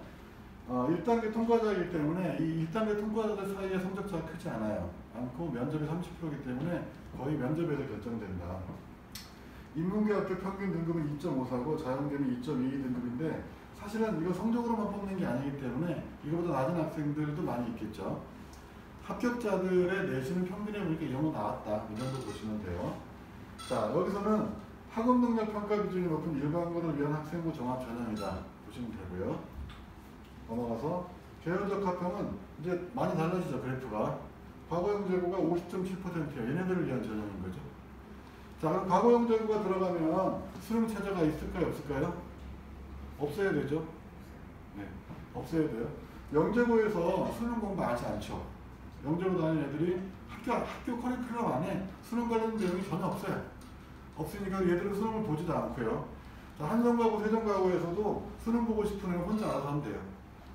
1단계 통과자이기 때문에 이 1단계 통과자들 사이에 성적차가 크지 않고 면접이 30%이기 때문에 거의 면접에서 결정된다. 인문계 합격 평균 등급은 2.54고 자연계는 2.22등급인데 사실은 이거 성적으로만 뽑는 게 아니기 때문에 이거보다 낮은 학생들도 많이 있겠죠. 합격자들의 내신은 평균에 보니까 이 정도 나왔다. 이 정도 보시면 돼요. 자, 여기서는 학업능력 평가 기준이 높은 일반고를 위한 학생부 종합 전형이다. 보시면 되고요. 넘어가서 계열적합형은 이제 많이 달라지죠. 그래프가. 과거형 재고가 50.7%예요. 얘네들을 위한 전형인 거죠. 자, 그럼 과거형 재고가 들어가면 수능 최저가 있을까요? 없을까요? 없어야 되죠. 네, 없어야 돼요. 영재고에서 수능 공부 하지 않죠. 영재고 다니는 애들이 학교 커리큘럼 안에 수능 관련 내용이 전혀 없어요. 없으니까 얘들은 수능을 보지도 않고요. 자, 한성가고 세종가고에서도 수능 보고 싶은 애는 혼자 알아서 하면 돼요.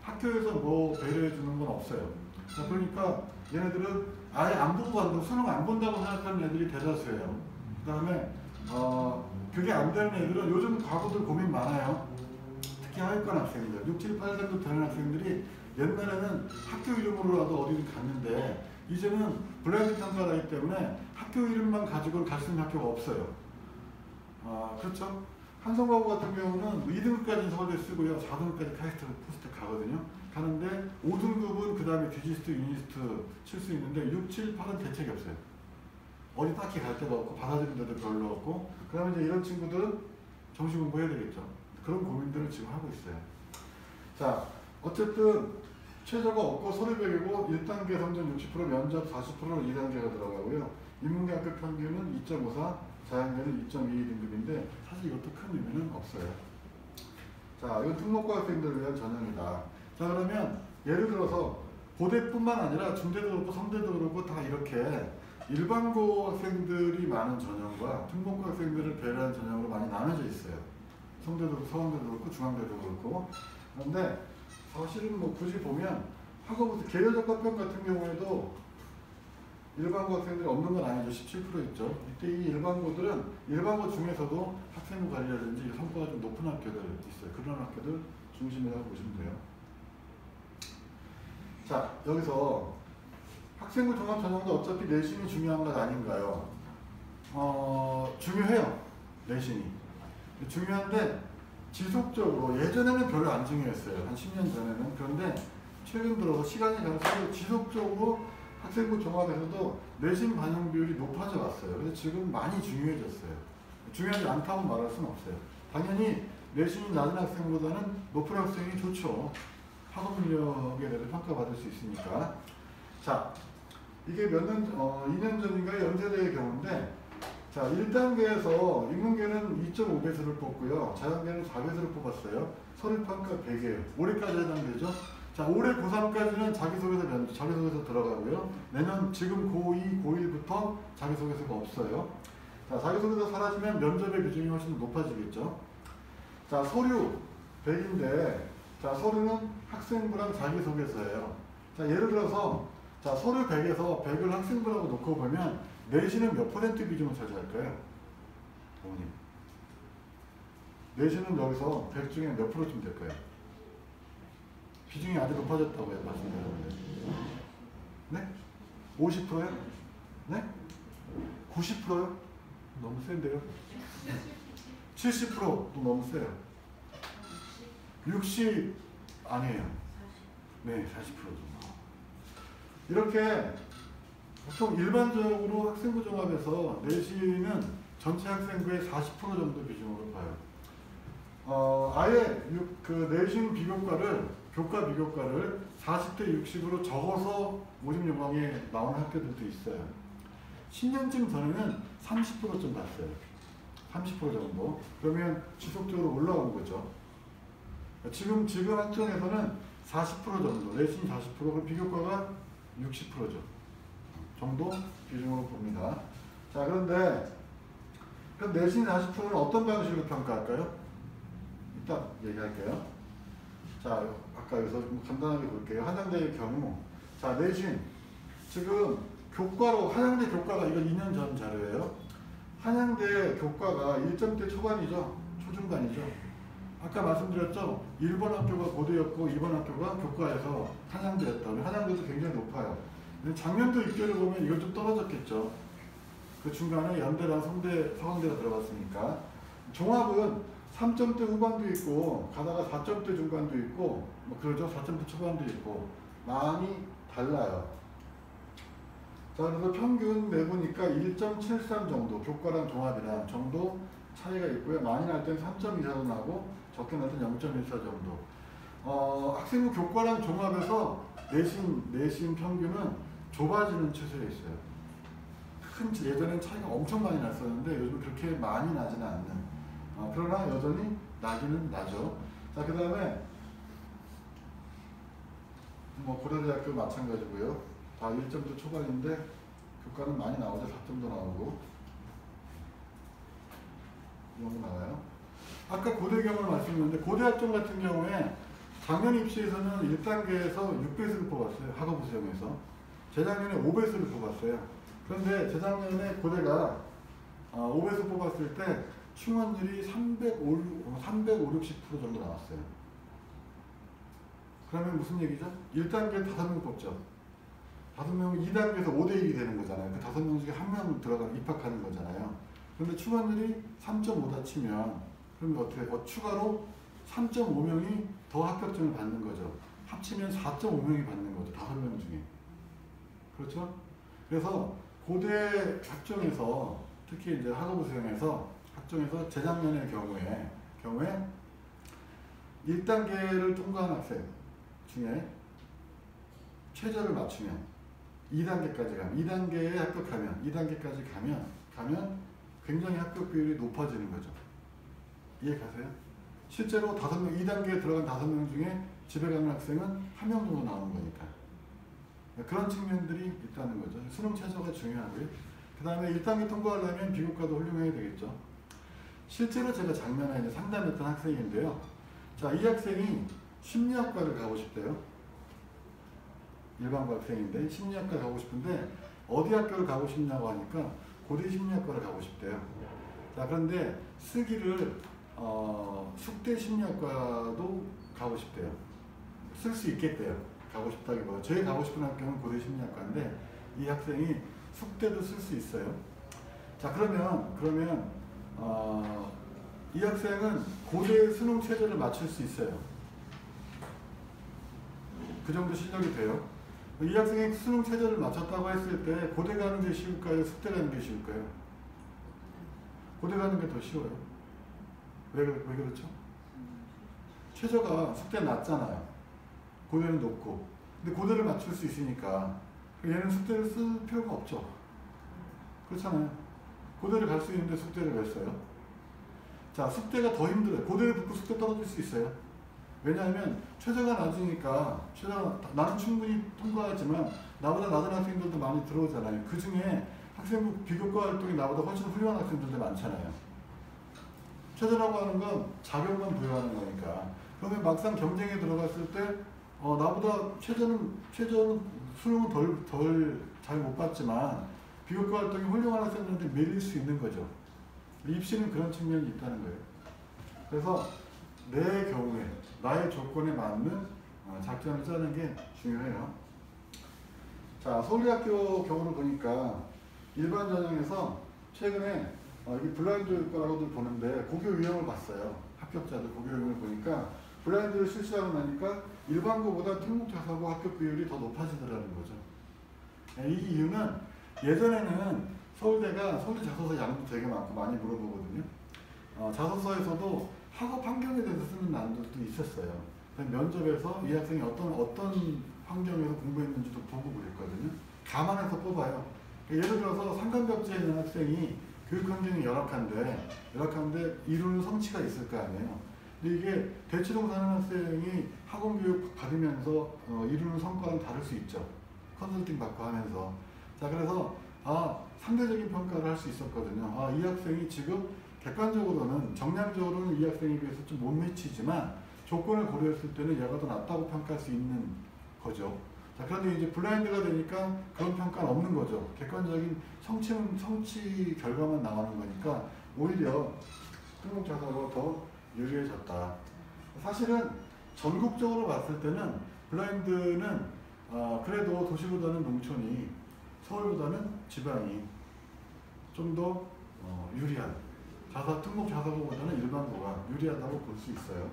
학교에서 뭐 배려해 주는 건 없어요. 자, 그러니까 얘네들은 아예 안 보고 간다고, 수능 안 본다고 생각하는 애들이 대다수예요. 그 다음에 그게 안 되는 애들은 요즘 과거들 고민 많아요. 특히 하위권 학생들, 6, 7, 8등급 되는 학생들이 옛날에는 학교 이름으로라도 어디를 갔는데 이제는 블라인드 평가가 있기 때문에 학교 이름만 가지고 갈 수 있는 학교가 없어요. 그렇죠? 한성가고 같은 경우는 2등급까지는 서울대 쓰고요. 4등급까지 카이스트 포스트 가거든요. 가는데 5등급은 그 다음에 디지스트, 유니스트 칠 수 있는데 6, 7, 8은 대책이 없어요. 어디 딱히 갈 데도 없고 받아들인 데도 별로 없고, 그러면 이제 이런 친구들은 정시 공부해야 되겠죠. 그런 고민들을 지금 하고 있어요. 자, 어쨌든 최저가 없고 서류백이고 1단계 성적 60%, 면접 40%로 2단계가 들어가고요. 인문계 합격 평균은 2.54, 자연계는 2.22등급인데 사실 이것도 큰 의미는 없어요. 자, 이건 특목고 학생들을 위한 전형이다. 자, 그러면 예를 들어서 고대뿐만 아니라 중대도 그렇고 성대도 그렇고 다 이렇게 일반고 학생들이 많은 전형과 특목고 학생들을 배려한 전형으로 많이 나눠져 있어요. 성대도 그렇고 서강대도 그렇고 중앙대도 그렇고. 그런데 사실은 뭐 굳이 보면 학업부 계열적합형 같은 경우에도 일반고 학생들이 없는 건 아니죠. 17% 있죠. 이때 이 일반고들은 일반고 중에서도 학생부 관리라든지 성과가 좀 높은 학교들 있어요. 그런 학교들 중심이라고 보시면 돼요. 자, 여기서 학생부 종합 전형도 어차피 내신이 중요한 건 아닌가요? 중요해요. 내신이. 중요한데 지속적으로, 예전에는 별로 안 중요했어요. 한 10년 전에는. 그런데 최근 들어서 시간이 갈수록 지속적으로 학생부 종합에서도 내신 반영 비율이 높아져 왔어요. 그래서 지금 많이 중요해졌어요. 중요하지 않다고 말할 수는 없어요. 당연히 내신이 낮은 학생보다는 높은 학생이 좋죠. 학업 능력에 대해서 평가받을 수 있으니까. 자, 이게 2년 전인가 연세대의 경우인데, 자, 1단계에서 인문계는 2.5배수를 뽑고요. 자연계는 4배수를 뽑았어요. 서류평가 100이에요. 올해까지 해당되죠. 자, 올해 고3까지는 자기소개서 들어가고요. 내년 지금 고2, 고1부터 자기소개서가 없어요. 자, 자기소개서 사라지면 면접의 비중이 훨씬 높아지겠죠. 자, 서류 100인데, 자, 서류는 학생부랑 자기소개서예요. 자, 예를 들어서, 자, 서류 100에서 100을 학생부라고 놓고 보면, 내신은 몇 % 비중을 차지할까요? 어머님. 내신은 여기서 100 중에 몇 프로쯤 될까요? 비중이 아주 높아졌다고 말씀드렸는데. 네? 50%요? 네? 90%요? 너무 센데요? 70%도 너무 세요. 60 아니에요. 네, 40%죠. 이렇게 보통 일반적으로 학생부 종합에서 내신은 전체 학생부의 40% 정도 비중으로 봐요. 아예 그 내신 비교과를 교과 비교과를 40대 60으로 적어서 모집 요강에 나오는 학교들도 있어요. 10년쯤 전에는 30%쯤 봤어요. 30% 정도. 그러면 지속적으로 올라온 거죠. 지금 학종에서는 40% 정도, 내신 40%, 그럼 비교과가 60%죠. 정도 비중으로 봅니다. 자, 그런데 그럼 내신 40%는 어떤 방식으로 평가할까요? 이따 얘기할게요. 자, 아까 여기서 간단하게 볼게요. 한양대의 경우, 자, 내신 지금 교과로 한양대 교과가 이거 2년 전 자료예요. 한양대 교과가 1점대 초반이죠. 초중반이죠. 아까 말씀드렸죠. 1번 학교가 고대였고 2번 학교가 교과에서 한양대였다. 한양대도 굉장히 높아요. 작년도 입결을 보면 이걸 좀 떨어졌겠죠. 그 중간에 연대랑 서강대가 들어갔으니까. 종합은 3점대 후반도 있고 가다가 4점대 중반도 있고 뭐 그러죠. 4점대 초반도 있고 많이 달라요. 자, 그래서 평균 내보니까 1.73 정도, 교과랑 종합이랑 정도 차이가 있고요. 많이 날 때는 3점 이상도 나고 적게 날 때는 0.14 정도. 학생부 교과랑 종합에서 내신 평균은 좁아지는 추세에 있어요. 예전엔 차이가 엄청 많이 났었는데 요즘 그렇게 많이 나지는 않는. 그러나 여전히 나기는 나죠. 자, 그 다음에 뭐 고려대학교 마찬가지고요. 다 1점도 초반인데 교과는 많이 나오죠. 4점도 나오고 이런 거 나와요. 아까 고대 경우를 말씀드렸는데 고대 학종 같은 경우에 작년 입시에서는 1단계에서 6배수를 뽑았어요. 학업 수정에서. 재작년에 5배수를 뽑았어요. 그런데 재작년에 고대가 5배수 뽑았을 때 충원율이 350, 60% 정도 나왔어요. 그러면 무슨 얘기죠? 1단계 5명 뽑죠. 5명은 2단계에서 5대1이 되는 거잖아요. 그 5명 중에 1명 입학하는 거잖아요. 그런데 충원율이 3.5다 치면 그럼 어떻게 추가로 3.5명이 더 합격증을 받는 거죠. 합치면 4.5명이 받는 거죠. 5명 중에. 그렇죠? 그래서 고대 학종에서 특히 이제 학업 수행에서 학종에서 재작년의 경우에 1단계를 통과한 학생 중에 최저를 맞추면 2단계까지 가면 2단계에 합격하면 2단계까지 가면 굉장히 합격 비율이 높아지는 거죠. 이해 가세요? 실제로 5명, 2단계에 들어간 5명 중에 집에 가는 학생은 1명 정도 나오는 거니까. 그런 측면들이 있다는 거죠. 수능 최저가 중요하고요. 그 다음에 1단계 통과하려면 비교과도 훌륭해야 되겠죠. 실제로 제가 작년에 이제 상담했던 학생인데요. 자, 이 학생이 심리학과를 가고 싶대요. 일반고 학생인데 심리학과 가고 싶은데 어디 학교를 가고 싶냐고 하니까 고대 심리학과를 가고 싶대요. 자, 그런데 쓰기를 숙대 심리학과도 가고 싶대요. 쓸 수 있겠대요. 가고 싶다기보다. 저희 가고 싶은 학교는 고대 심리학과인데 이 학생이 숙대도 쓸 수 있어요. 자, 그러면 이 학생은 고대 수능 최저를 맞출 수 있어요. 그 정도 실력이 돼요. 이 학생이 수능 최저를 맞췄다고 했을 때 고대 가는 게 쉬울까요? 숙대 가는 게 쉬울까요? 고대 가는 게 더 쉬워요. 왜 그렇죠? 최저가 숙대 낮잖아요. 고대는 높고. 근데 고대를 맞출 수 있으니까 얘는 숙대를 쓸 필요가 없죠. 그렇잖아요. 고대를 갈 수 있는데 숙대를 왜 써요? 자, 숙대가 더 힘들어요. 고대를 붙고 숙대 떨어질 수 있어요. 왜냐하면 최저가 낮으니까 나는 충분히 통과하지만 나보다 낮은 학생들도 많이 들어오잖아요. 그 중에 학생부 비교과 활동이 나보다 훨씬 훌륭한 학생들도 많잖아요. 최저라고 하는 건 자격만 부여하는 거니까. 그러면 막상 경쟁에 들어갔을 때 나보다 최저는 수능은 덜 잘 못 봤지만 비교과 활동이 훌륭한 학생들한테 밀릴 수 있는 거죠. 입시는 그런 측면이 있다는 거예요. 그래서 내 경우에 나의 조건에 맞는 작전을 짜는 게 중요해요. 자, 서울대학교 경우를 보니까 일반 전형에서 최근에 이게 블라인드 거라고들 보는데 고교 유형을 봤어요. 합격자들 고교 유형을 보니까 블라인드를 실시하고 나니까 일반고보다 특목자사고 합격 비율이 더 높아지더라는 거죠. 이 이유는 예전에는 서울대 자소서 양도 되게 많고 많이 물어보거든요. 자소서에서도 학업 환경에 대해서 쓰는 난도도 있었어요. 면접에서 이 학생이 어떤 환경에서 공부했는지도 보고 그랬거든요. 감안해서 뽑아요. 예를 들어서 상관벽지에 있는 학생이 교육 환경이 열악한데 이루는 성취가 있을 거 아니에요. 근데 이게 대치동 사는 학생이 학원 교육 받으면서 이루는 성과는 다를 수 있죠. 컨설팅 받고 하면서. 자, 그래서 상대적인 평가를 할 수 있었거든요. 이 학생이 지금 객관적으로는 정량적으로는 이 학생에 비해서 좀 못 미치지만 조건을 고려했을 때는 얘가 더 낫다고 평가할 수 있는 거죠. 자, 그런데 이제 블라인드가 되니까 그런 평가는 없는 거죠. 객관적인 성취 결과만 나오는 거니까 오히려 특목자사고가 더 유리해졌다. 사실은 전국적으로 봤을 때는 블라인드는 그래도 도시보다는 농촌이, 서울보다는 지방이 좀 더 유리한, 특목자사고보다는 일반고가 유리하다고 볼 수 있어요.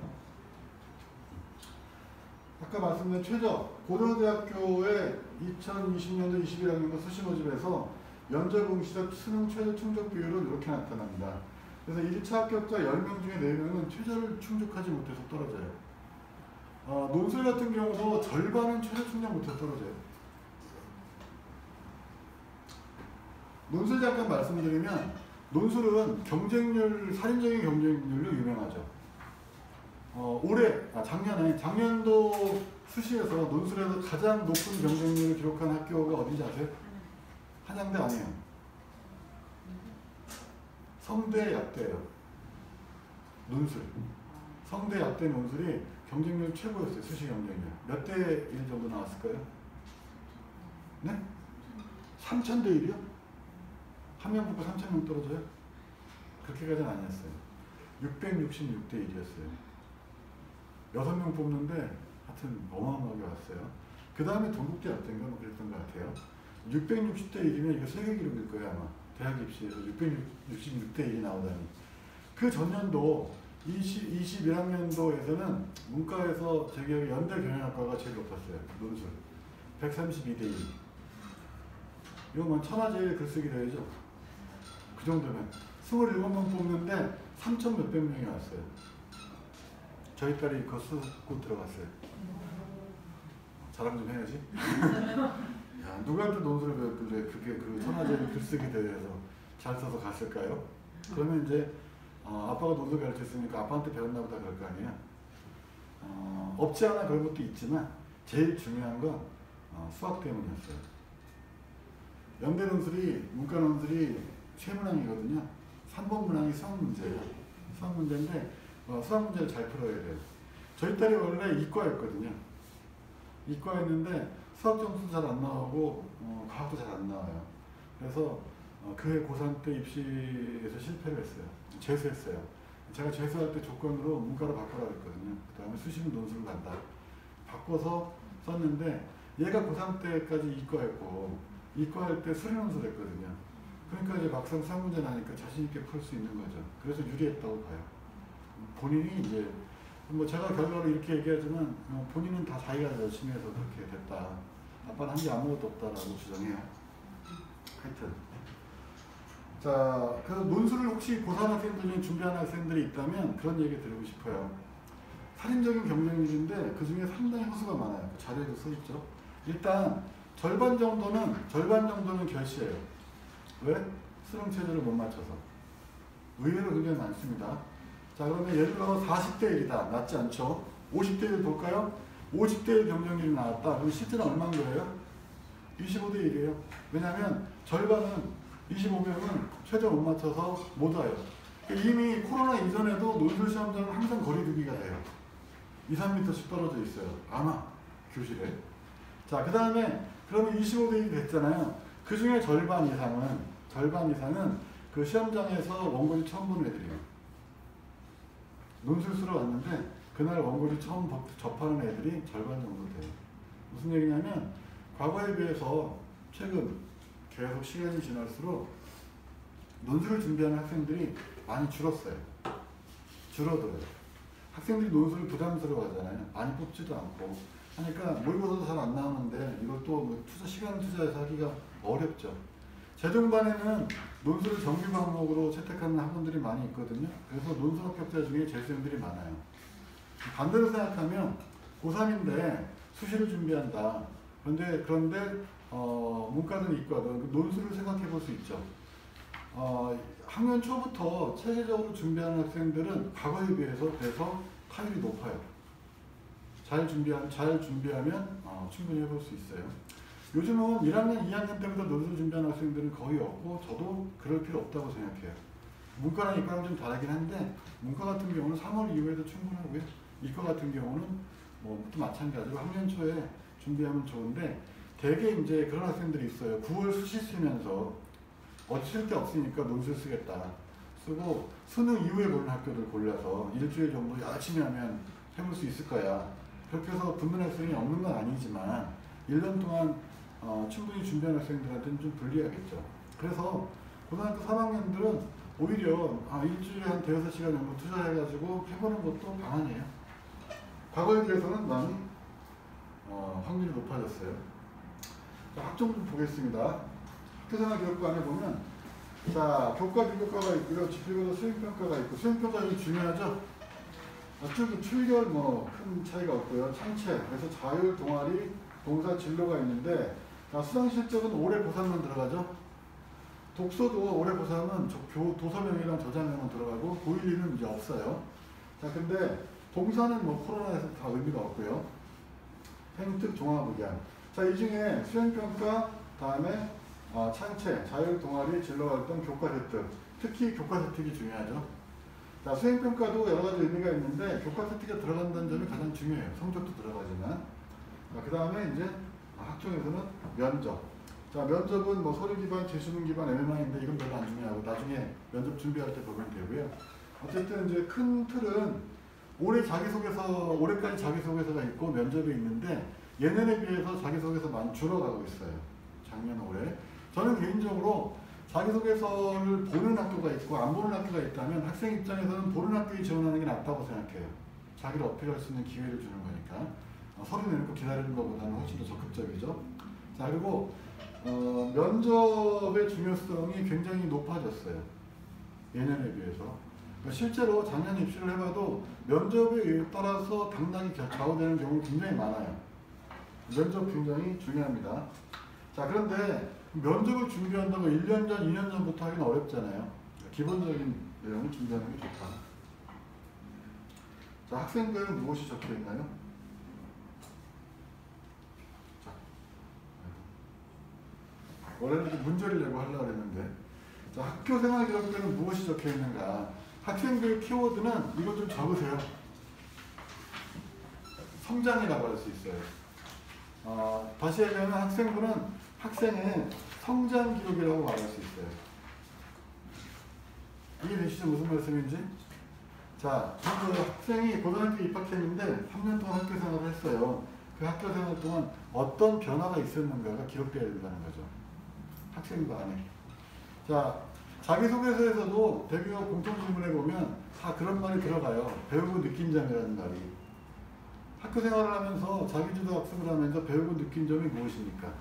아까 말씀드린 최저, 고려대학교의 2020년도 21학년도 수시모집에서 면접 응시자 수능 최저 충족 비율은 이렇게 나타납니다. 그래서 1차 합격자 10명 중에 4명은 최저를 충족하지 못해서 떨어져요. 논술 같은 경우도 절반은 최저 충족 못해서 떨어져요. 논술 잠깐 말씀드리면, 논술은 살인적인 경쟁률로 유명하죠. 작년도 수시에서 논술에서 가장 높은 경쟁률을 기록한 학교가 어딘지 아세요? 한양대 아니에요. 성대 약대예요. 논술. 성대 약대 논술이 경쟁률 최고였어요. 수시 경쟁률. 몇 대 1 정도 나왔을까요? 네? 3,000대 1이요? 한 명 붙고 3,000명 떨어져요? 그렇게까지는 아니었어요. 666대 1이었어요. 6명 뽑는데 하여튼 어마어마하게 왔어요. 그 다음에 동국대 약대인가 뭐 그랬던 것 같아요. 660대 1이면 이거 세계 기록일 거예요 아마. 대학 입시에서 666대 1이 나오다니. 그 전년도 21학년도에서는 문과에서 제 기억에 연대 경영학과가 제일 높았어요. 논술 132대 1. 이거만 천하제일 글쓰기 대회죠. 그 정도면 27명 뽑는데 3,000 몇백 명이 왔어요. 저희 딸이 그거 쓰고 들어갔어요. 자랑 좀 해야지. 야, 누구한테 논술을 배웠길래 그게 그 천하제일 글쓰기 대회에서 잘 써서 갔을까요? 그러면 이제 아빠가 논술 가르쳤으니까 아빠한테 배웠나 보다 그럴 거 아니에요. 없지 않아 그런 것도 있지만 제일 중요한 건 수학 때문이었어요. 연대 논술이, 문과 논술이 최문항이거든요. 3번 문항이 수학 문제예요. 수학 문제인데 수학 문제를 잘 풀어야 돼요. 저희 딸이 원래 이과였거든요. 이과였는데 수학 점수 잘 안 나오고 과학도 잘 안 나와요. 그래서 그해 고3 때 입시에서 실패를 했어요. 재수했어요. 제가 재수할 때 조건으로 문과로 바꾸라고 했거든요. 그 다음에 수시는 논술을 간다. 바꿔서 썼는데 얘가 고3 때까지 이과였고 이과할 때 수리논술 했거든요. 그러니까 이제 막상 수학 문제 나니까 자신있게 풀 수 있는 거죠. 그래서 유리했다고 봐요. 본인이 이제 제가 결과로 이렇게 얘기하지만 본인은 다 자기가 열심히 해서 그렇게 됐다. 아빠는 한 게 아무것도 없다라고 주장해요. 하여튼. 자, 그래서 논술을 혹시 고3 학생들 중에 준비하는 학생들이 있다면 그런 얘기 드리고 싶어요. 살인적인 경쟁률인데 그 중에 상당히 허수가 많아요. 그 자료에도 써있죠. 일단 절반 정도는 결시해요. 왜? 수능 체제를 못 맞춰서. 의외로 굉장히 많습니다. 자, 그러면 예를 들어 40대 1이다. 낮지 않죠? 50대 1 볼까요? 50대 1 경쟁률이 나왔다. 그럼 실제는 얼마인 거예요? 25대 1이에요. 왜냐하면 절반은 25명은 최저 못 맞춰서 못 와요. 이미 코로나 이전에도 논술 시험장은 항상 거리두기가 돼요. 2, 3m씩 떨어져 있어요. 아마 교실에. 자, 그 다음에 그러면 25대 1이 됐잖아요. 그 중에 절반 이상은 그 시험장에서 원고지 처음 보는 애들이에요. 논술 쓰러 왔는데 그날 원고지 처음 접하는 애들이 절반 정도 돼요. 무슨 얘기냐면 과거에 비해서 최근 계속 시간이 지날수록 논술을 준비하는 학생들이 많이 줄었어요. 줄어들어요. 학생들이 논술을 부담스러워하잖아요. 많이 뽑지도 않고 하니까 모의고사도 잘 안 나오는데 이걸 또 뭐 시간을 투자해서 하기가 어렵죠. 재중반에는 논술을 정규 과목으로 채택하는 학원들이 많이 있거든요. 그래서 논술 합격자 중에 재수생들이 많아요. 반대로 생각하면 고3인데 수시를 준비한다. 그런데 문과든 이과든 논술을 생각해 볼 수 있죠. 학년 초부터 체계적으로 준비하는 학생들은 과거에 비해서 타율이 높아요. 잘 준비하면 충분히 해볼 수 있어요. 요즘은 1학년, 2학년 때부터 논술 준비하는 학생들은 거의 없고 저도 그럴 필요 없다고 생각해요. 문과랑 이과랑 좀 다르긴 한데 문과 같은 경우는 3월 이후에도 충분하고요. 이과 같은 경우는 또 마찬가지로 학년 초에 준비하면 좋은데 대개 이제 그런 학생들이 있어요. 9월 수시 쓰면서 쓸 게 없으니까 논술 쓰겠다. 쓰고 수능 이후에 보는 학교들 골라서 일주일 정도 열심히 하면 해볼 수 있을 거야. 그렇게 해서 붙는 학생이 없는 건 아니지만 1년 동안 충분히 준비한 학생들한테는 좀 불리하겠죠. 그래서 고등학교 3학년들은 오히려 일주일에 한 5-6시간 정도 투자해가지고 해보는 것도 방안이에요. 과거에 비해서는 많이 확률이 높아졌어요. 자, 학종 좀 보겠습니다. 학교생활 교육관에 보면 자, 교과, 비교과가 있고요. 지필고사 수행평가가 있고 수행평가 여기 중요하죠. 쭉 출결 큰 차이가 없고요. 창체, 그래서 자율, 동아리, 동사, 진로가 있는데 자, 수상 실적은 올해 고3만 들어가죠. 독서도 올해 고3은 도서명이랑 저자명은 들어가고 고1, 2는 이제 없어요. 자, 근데 동사는 코로나에서 다 의미가 없고요. 행특, 종합의견. 자, 이 중에 수행평가, 다음에 창체, 자율, 동아리, 진로활동, 교과 혜택. 특히 교과 혜택이 중요하죠. 자, 수행평가도 여러 가지 의미가 있는데 교과 혜택이 들어간다는 점이 가장 중요해요. 성적도 들어가지만. 그 다음에 이제 학종에서는 면접. 자, 면접은 서류 기반, 재수능 기반, MMI인데 이건 별로 안 중요하고 나중에 면접 준비할 때 보면 되고요. 어쨌든 이제 큰 틀은 올해까지 자기소개서가 있고 면접이 있는데 예년에 비해서 자기소개서 많이 줄어가고 있어요. 작년, 올해. 저는 개인적으로 자기소개서를 보는 학교가 있고 안 보는 학교가 있다면 학생 입장에서는 보는 학교에 지원하는 게 낫다고 생각해요. 자기를 어필할 수 있는 기회를 주는 거니까. 서류 내놓고 기다리는 것보다는 훨씬 더 적극적이죠. 자, 그리고 면접의 중요성이 굉장히 높아졌어요. 예년에 비해서. 실제로 작년 입시를 해봐도 면접에 따라서 당락이 좌우되는 경우가 굉장히 많아요. 면접 굉장히 중요합니다. 자, 그런데 면접을 준비한다고 1년 전, 2년 전부터 하기는 어렵잖아요. 기본적인 내용을 준비하는 게 좋다. 자, 학생부에는 무엇이 적혀 있나요? 자, 원래는 문제를 내고 하려고 했는데, 자, 학교생활 기록부에는 무엇이 적혀 있는가? 학생들 키워드는 이거 좀 적으세요. 성장이라고 할 수 있어요. 다시 얘기하면 학생부는 학생의 성장 기록이라고 말할 수 있어요. 이해되시죠? 무슨 말씀인지? 자, 학생이 고등학교 입학했는데 3년 동안 학교 생활을 했어요. 그 학교 생활 동안 어떤 변화가 있었는가가 기록되어야 된다는 거죠. 학생부 안에. 자, 자기소개서에서도 대비업 공통질문에 보면 다 그런 말이 들어가요. 배우고 느낀 점이라는 말이. 학교 생활을 하면서 자기주도 학습을 하면서 배우고 느낀 점이 무엇입니까?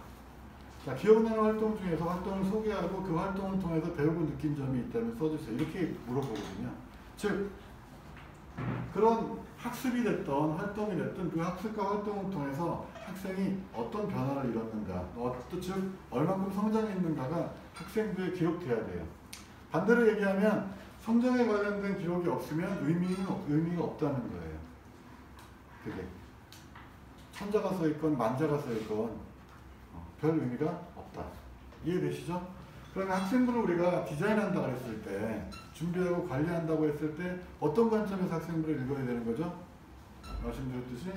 자, 기억나는 활동 중에서 활동을 소개하고 그 활동을 통해서 배우고 느낀 점이 있다면 써주세요. 이렇게 물어보거든요. 즉, 그런 학습이 됐던 활동이 됐든 그 학습과 활동을 통해서 학생이 어떤 변화를 이뤘는가, 즉 얼만큼 성장했는가가 학생부에 기록돼야 돼요. 반대로 얘기하면 성장에 관련된 기록이 없으면 의미가 없다는 거예요. 그게 천자가 써있건 만자가 써있건 별 의미가 없다. 이해되시죠? 그러면 학생부를 우리가 디자인한다 그랬을 때, 준비하고 관리한다고 했을 때 어떤 관점에서 학생부를 읽어야 되는 거죠? 말씀드렸듯이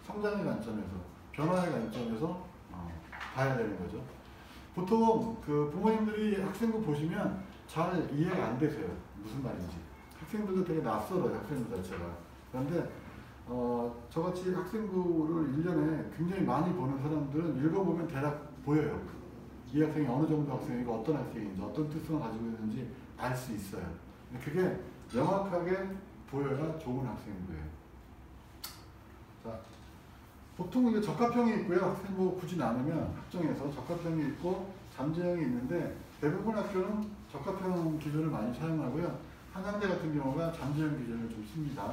성장의 관점에서, 변화의 관점에서 봐야 되는 거죠. 보통 그 부모님들이 학생부 보시면 잘 이해가 안 되세요. 무슨 말인지. 학생들도 되게 낯설어요. 학생부 자체가. 그런데 저같이 학생부를 1년에 굉장히 많이 보는 사람들은 읽어보면 대략 보여요. 이 학생이 어느 정도 학생이고 어떤 학생인지 어떤 특성을 가지고 있는지 알 수 있어요. 그게 명확하게 보여야 좋은 학생부예요. 자, 보통 이게 적합형이 있고요. 학생부 굳이 나누면 학종에서 적합형이 있고 잠재형이 있는데 대부분 학교는 적합형 기준을 많이 사용하고요. 한양대 같은 경우가 잠재형 기준을 좀 씁니다.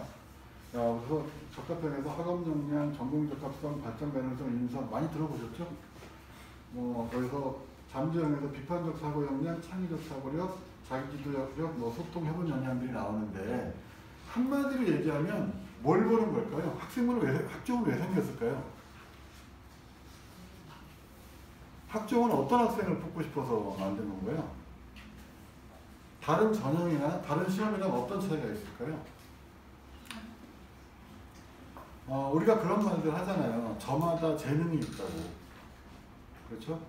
그래서 적합형에서 학업 역량, 전공 적합성, 발전 가능성, 인성 많이 들어보셨죠? 거기서 잠재형에서 비판적 사고 역량, 창의적 사고력, 자기지도력, 소통 해본 역량들이 나오는데 한마디로 얘기하면 뭘 보는 걸까요? 학종은 왜 생겼을까요? 학종은 어떤 학생을 뽑고 싶어서 만든 건가요? 다른 전형이나 다른 시험이랑 어떤 차이가 있을까요? 우리가 그런 말들 하잖아요. 저마다 재능이 있다고. 그렇죠?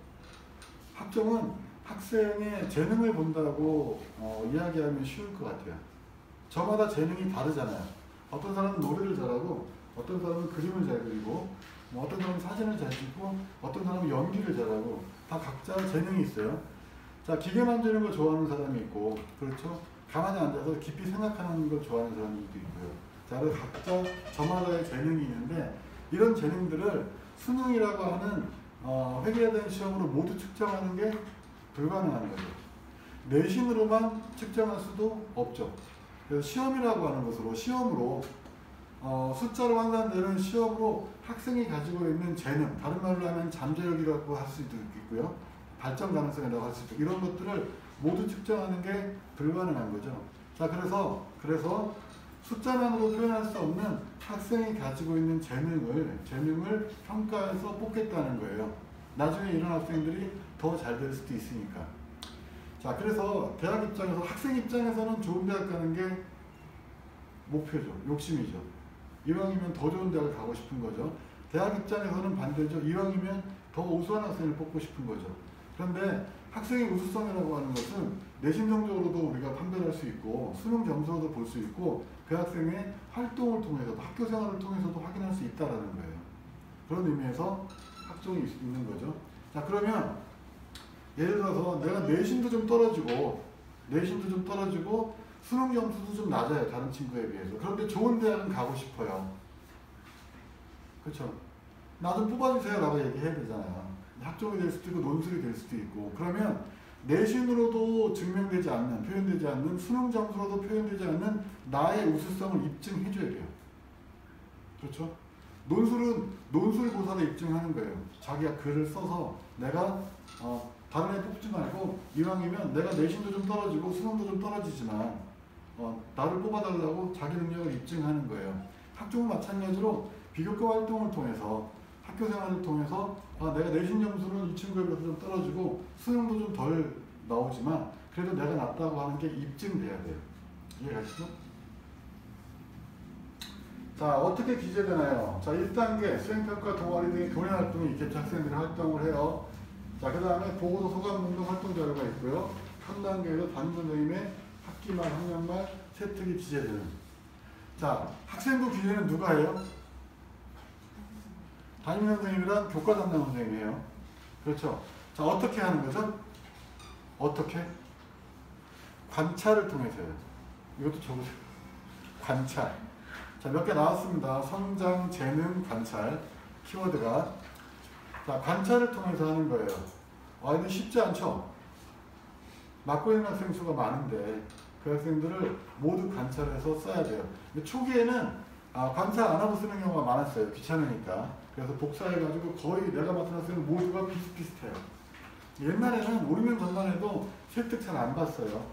학종은 학생의 재능을 본다고 이야기하면 쉬울 것 같아요. 저마다 재능이 다르잖아요. 어떤 사람은 노래를 잘하고, 어떤 사람은 그림을 잘 그리고, 어떤 사람은 사진을 잘 찍고, 어떤 사람은 연기를 잘하고, 다 각자 재능이 있어요. 자, 기계 만지는 걸 좋아하는 사람이 있고, 그렇죠? 가만히 앉아서 깊이 생각하는 걸 좋아하는 사람들도 있고요. 자, 그래서 각자 저마다의 재능이 있는데, 이런 재능들을 수능이라고 하는 회계화된 시험으로 모두 측정하는 게 불가능한 거죠. 내신으로만 측정할 수도 없죠. 그래서 시험이라고 하는 것으로, 시험으로 숫자로 환산되는 시험으로 학생이 가지고 있는 재능, 다른 말로 하면 잠재력이라고 할 수도 있고요. 발전 가능성이라고 할 수도 있고, 이런 것들을 모두 측정하는 게 불가능한 거죠. 자, 그래서 숫자만으로 표현할 수 없는 학생이 가지고 있는 재능을 평가해서 뽑겠다는 거예요. 나중에 이런 학생들이 더 잘 될 수도 있으니까. 자, 그래서 대학 입장에서, 학생 입장에서는 좋은 대학 가는 게 목표죠. 욕심이죠. 이왕이면 더 좋은 대학을 가고 싶은 거죠. 대학 입장에서는 반대죠. 이왕이면 더 우수한 학생을 뽑고 싶은 거죠. 그런데 학생의 우수성이라고 하는 것은 내신 성적으로도 우리가 판별할 수 있고, 수능 점수로도 볼 수 있고, 그 학생의 활동을 통해서도, 학교 생활을 통해서도 확인할 수 있다는 거예요. 그런 의미에서 학종이 있는 거죠. 자, 그러면 예를 들어서 내가 내신도 좀 떨어지고 수능 점수도 좀 낮아요. 다른 친구에 비해서. 그런데 좋은 대학은 가고 싶어요. 그렇죠? 나 좀 뽑아주세요 라고 얘기해야 되잖아요. 학종이 될 수도 있고 논술이 될 수도 있고. 그러면 내신으로도 증명되지 않는, 표현되지 않는, 수능 점수로도 표현되지 않는 나의 우수성을 입증해줘야 돼요. 그렇죠? 논술은 논술 고사로 입증하는 거예요. 자기가 글을 써서 내가 다른 애 뽑지 말고, 이왕이면 내가 내신도 좀 떨어지고 수능도 좀 떨어지지만 나를 뽑아달라고 자기 능력을 입증하는 거예요. 학종은 마찬가지로 비교과 활동을 통해서, 학교 생활을 통해서 내가 내신 점수는 이 친구에 비해서 좀 떨어지고 수능도 좀 덜 나오지만 그래도 내가 낫다고 하는 게 입증돼야 돼요. 이해가시죠? 자, 어떻게 기재되나요? 자, 1단계 수행평가 동아리 등의 교내 활동이 있겠죠. 학생들이 활동을 해요. 자, 그 다음에 보고서 소감운동 활동 자료가 있고요. 3단계에서 담임선생님의 학기말, 학년말, 세특이 기재되는. 자, 학생부 기재는 누가 해요? 담임선생님이랑 교과 담당 선생님이에요. 그렇죠? 자, 어떻게 하는 거죠? 어떻게? 관찰을 통해서요. 이것도 적으세요. 관찰. 자, 몇 개 나왔습니다. 성장, 재능, 관찰, 키워드가. 자, 관찰을 통해서 하는 거예요. 이건 쉽지 않죠? 맡고 있는 학생 수가 많은데 그 학생들을 모두 관찰해서 써야 돼요. 근데 초기에는 관찰 안 하고 쓰는 경우가 많았어요. 귀찮으니까. 그래서 복사해가지고 거의 내가 맡은 학생은 모두가 비슷비슷해요. 옛날에는 5, 6년 전만 해도 세특 잘 안 봤어요.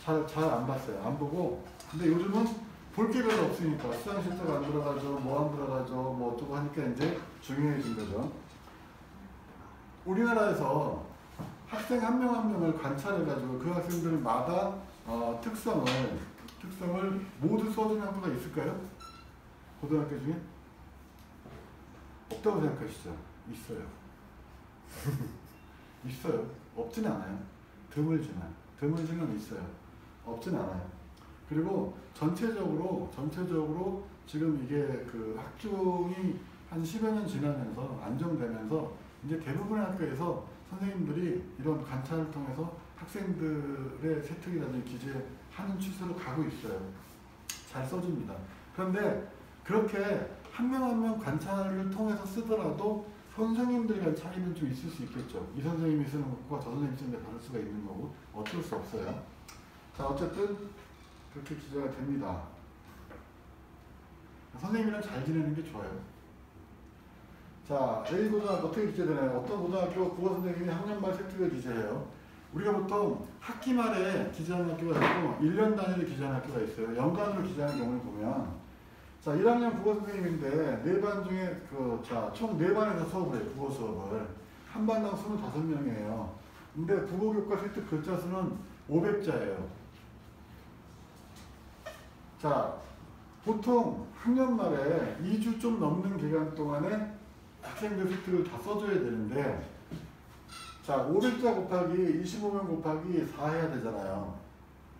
잘 안 봤어요. 안 보고. 근데 요즘은 볼 게 별로 없으니까 수강실제가 안 들어가죠. 뭐 안 들어가죠. 뭐 어쩌고 하니까 이제 중요해진 거죠. 우리나라에서 학생 한 명 한 명을 관찰해가지고 그 학생들마다 특성을 모두 써주는 학교가 있을까요? 고등학교 중에? 없다고 생각하시죠? 있어요. 있어요. 없진 않아요. 드물지만 있어요. 없진 않아요. 그리고 전체적으로 지금 이게 그 학종이 한 10여 년 지나면서 안정되면서 이제 대부분의 학교에서 선생님들이 이런 관찰을 통해서 학생들의 세특이라든지 기재하는 추세로 가고 있어요. 잘 써줍니다. 그런데 그렇게 한 명 한 명 관찰을 통해서 쓰더라도 선생님들 간 차이는 좀 있을 수 있겠죠. 이 선생님이 쓰는 것과 저 선생님이 쓰는 게 다를 수가 있는 거고 어쩔 수 없어요. 자, 어쨌든 그렇게 기재가 됩니다. 선생님이랑 잘 지내는 게 좋아요. 자, A고등학교 어떻게 기재되나요? 어떤 고등학교 국어 선생님이 학년 말 세특을 기재해요. 우리가 보통 학기 말에 기재하는 학교가 있고 1년 단위로 기재하는 학교가 있어요. 연간으로 기재하는 경우를 보면 자, 1학년 국어 선생님인데 4반 중에 총 4반에서 수업을 해요. 국어 수업을. 한 반당 25명이에요. 근데 국어교과 세특 글자 수는 500자예요. 자, 보통 학년 말에 2주 좀 넘는 기간 동안에 학생들 세특을 다 써줘야 되는데 자, 500자 곱하기 25명 곱하기 4 해야 되잖아요.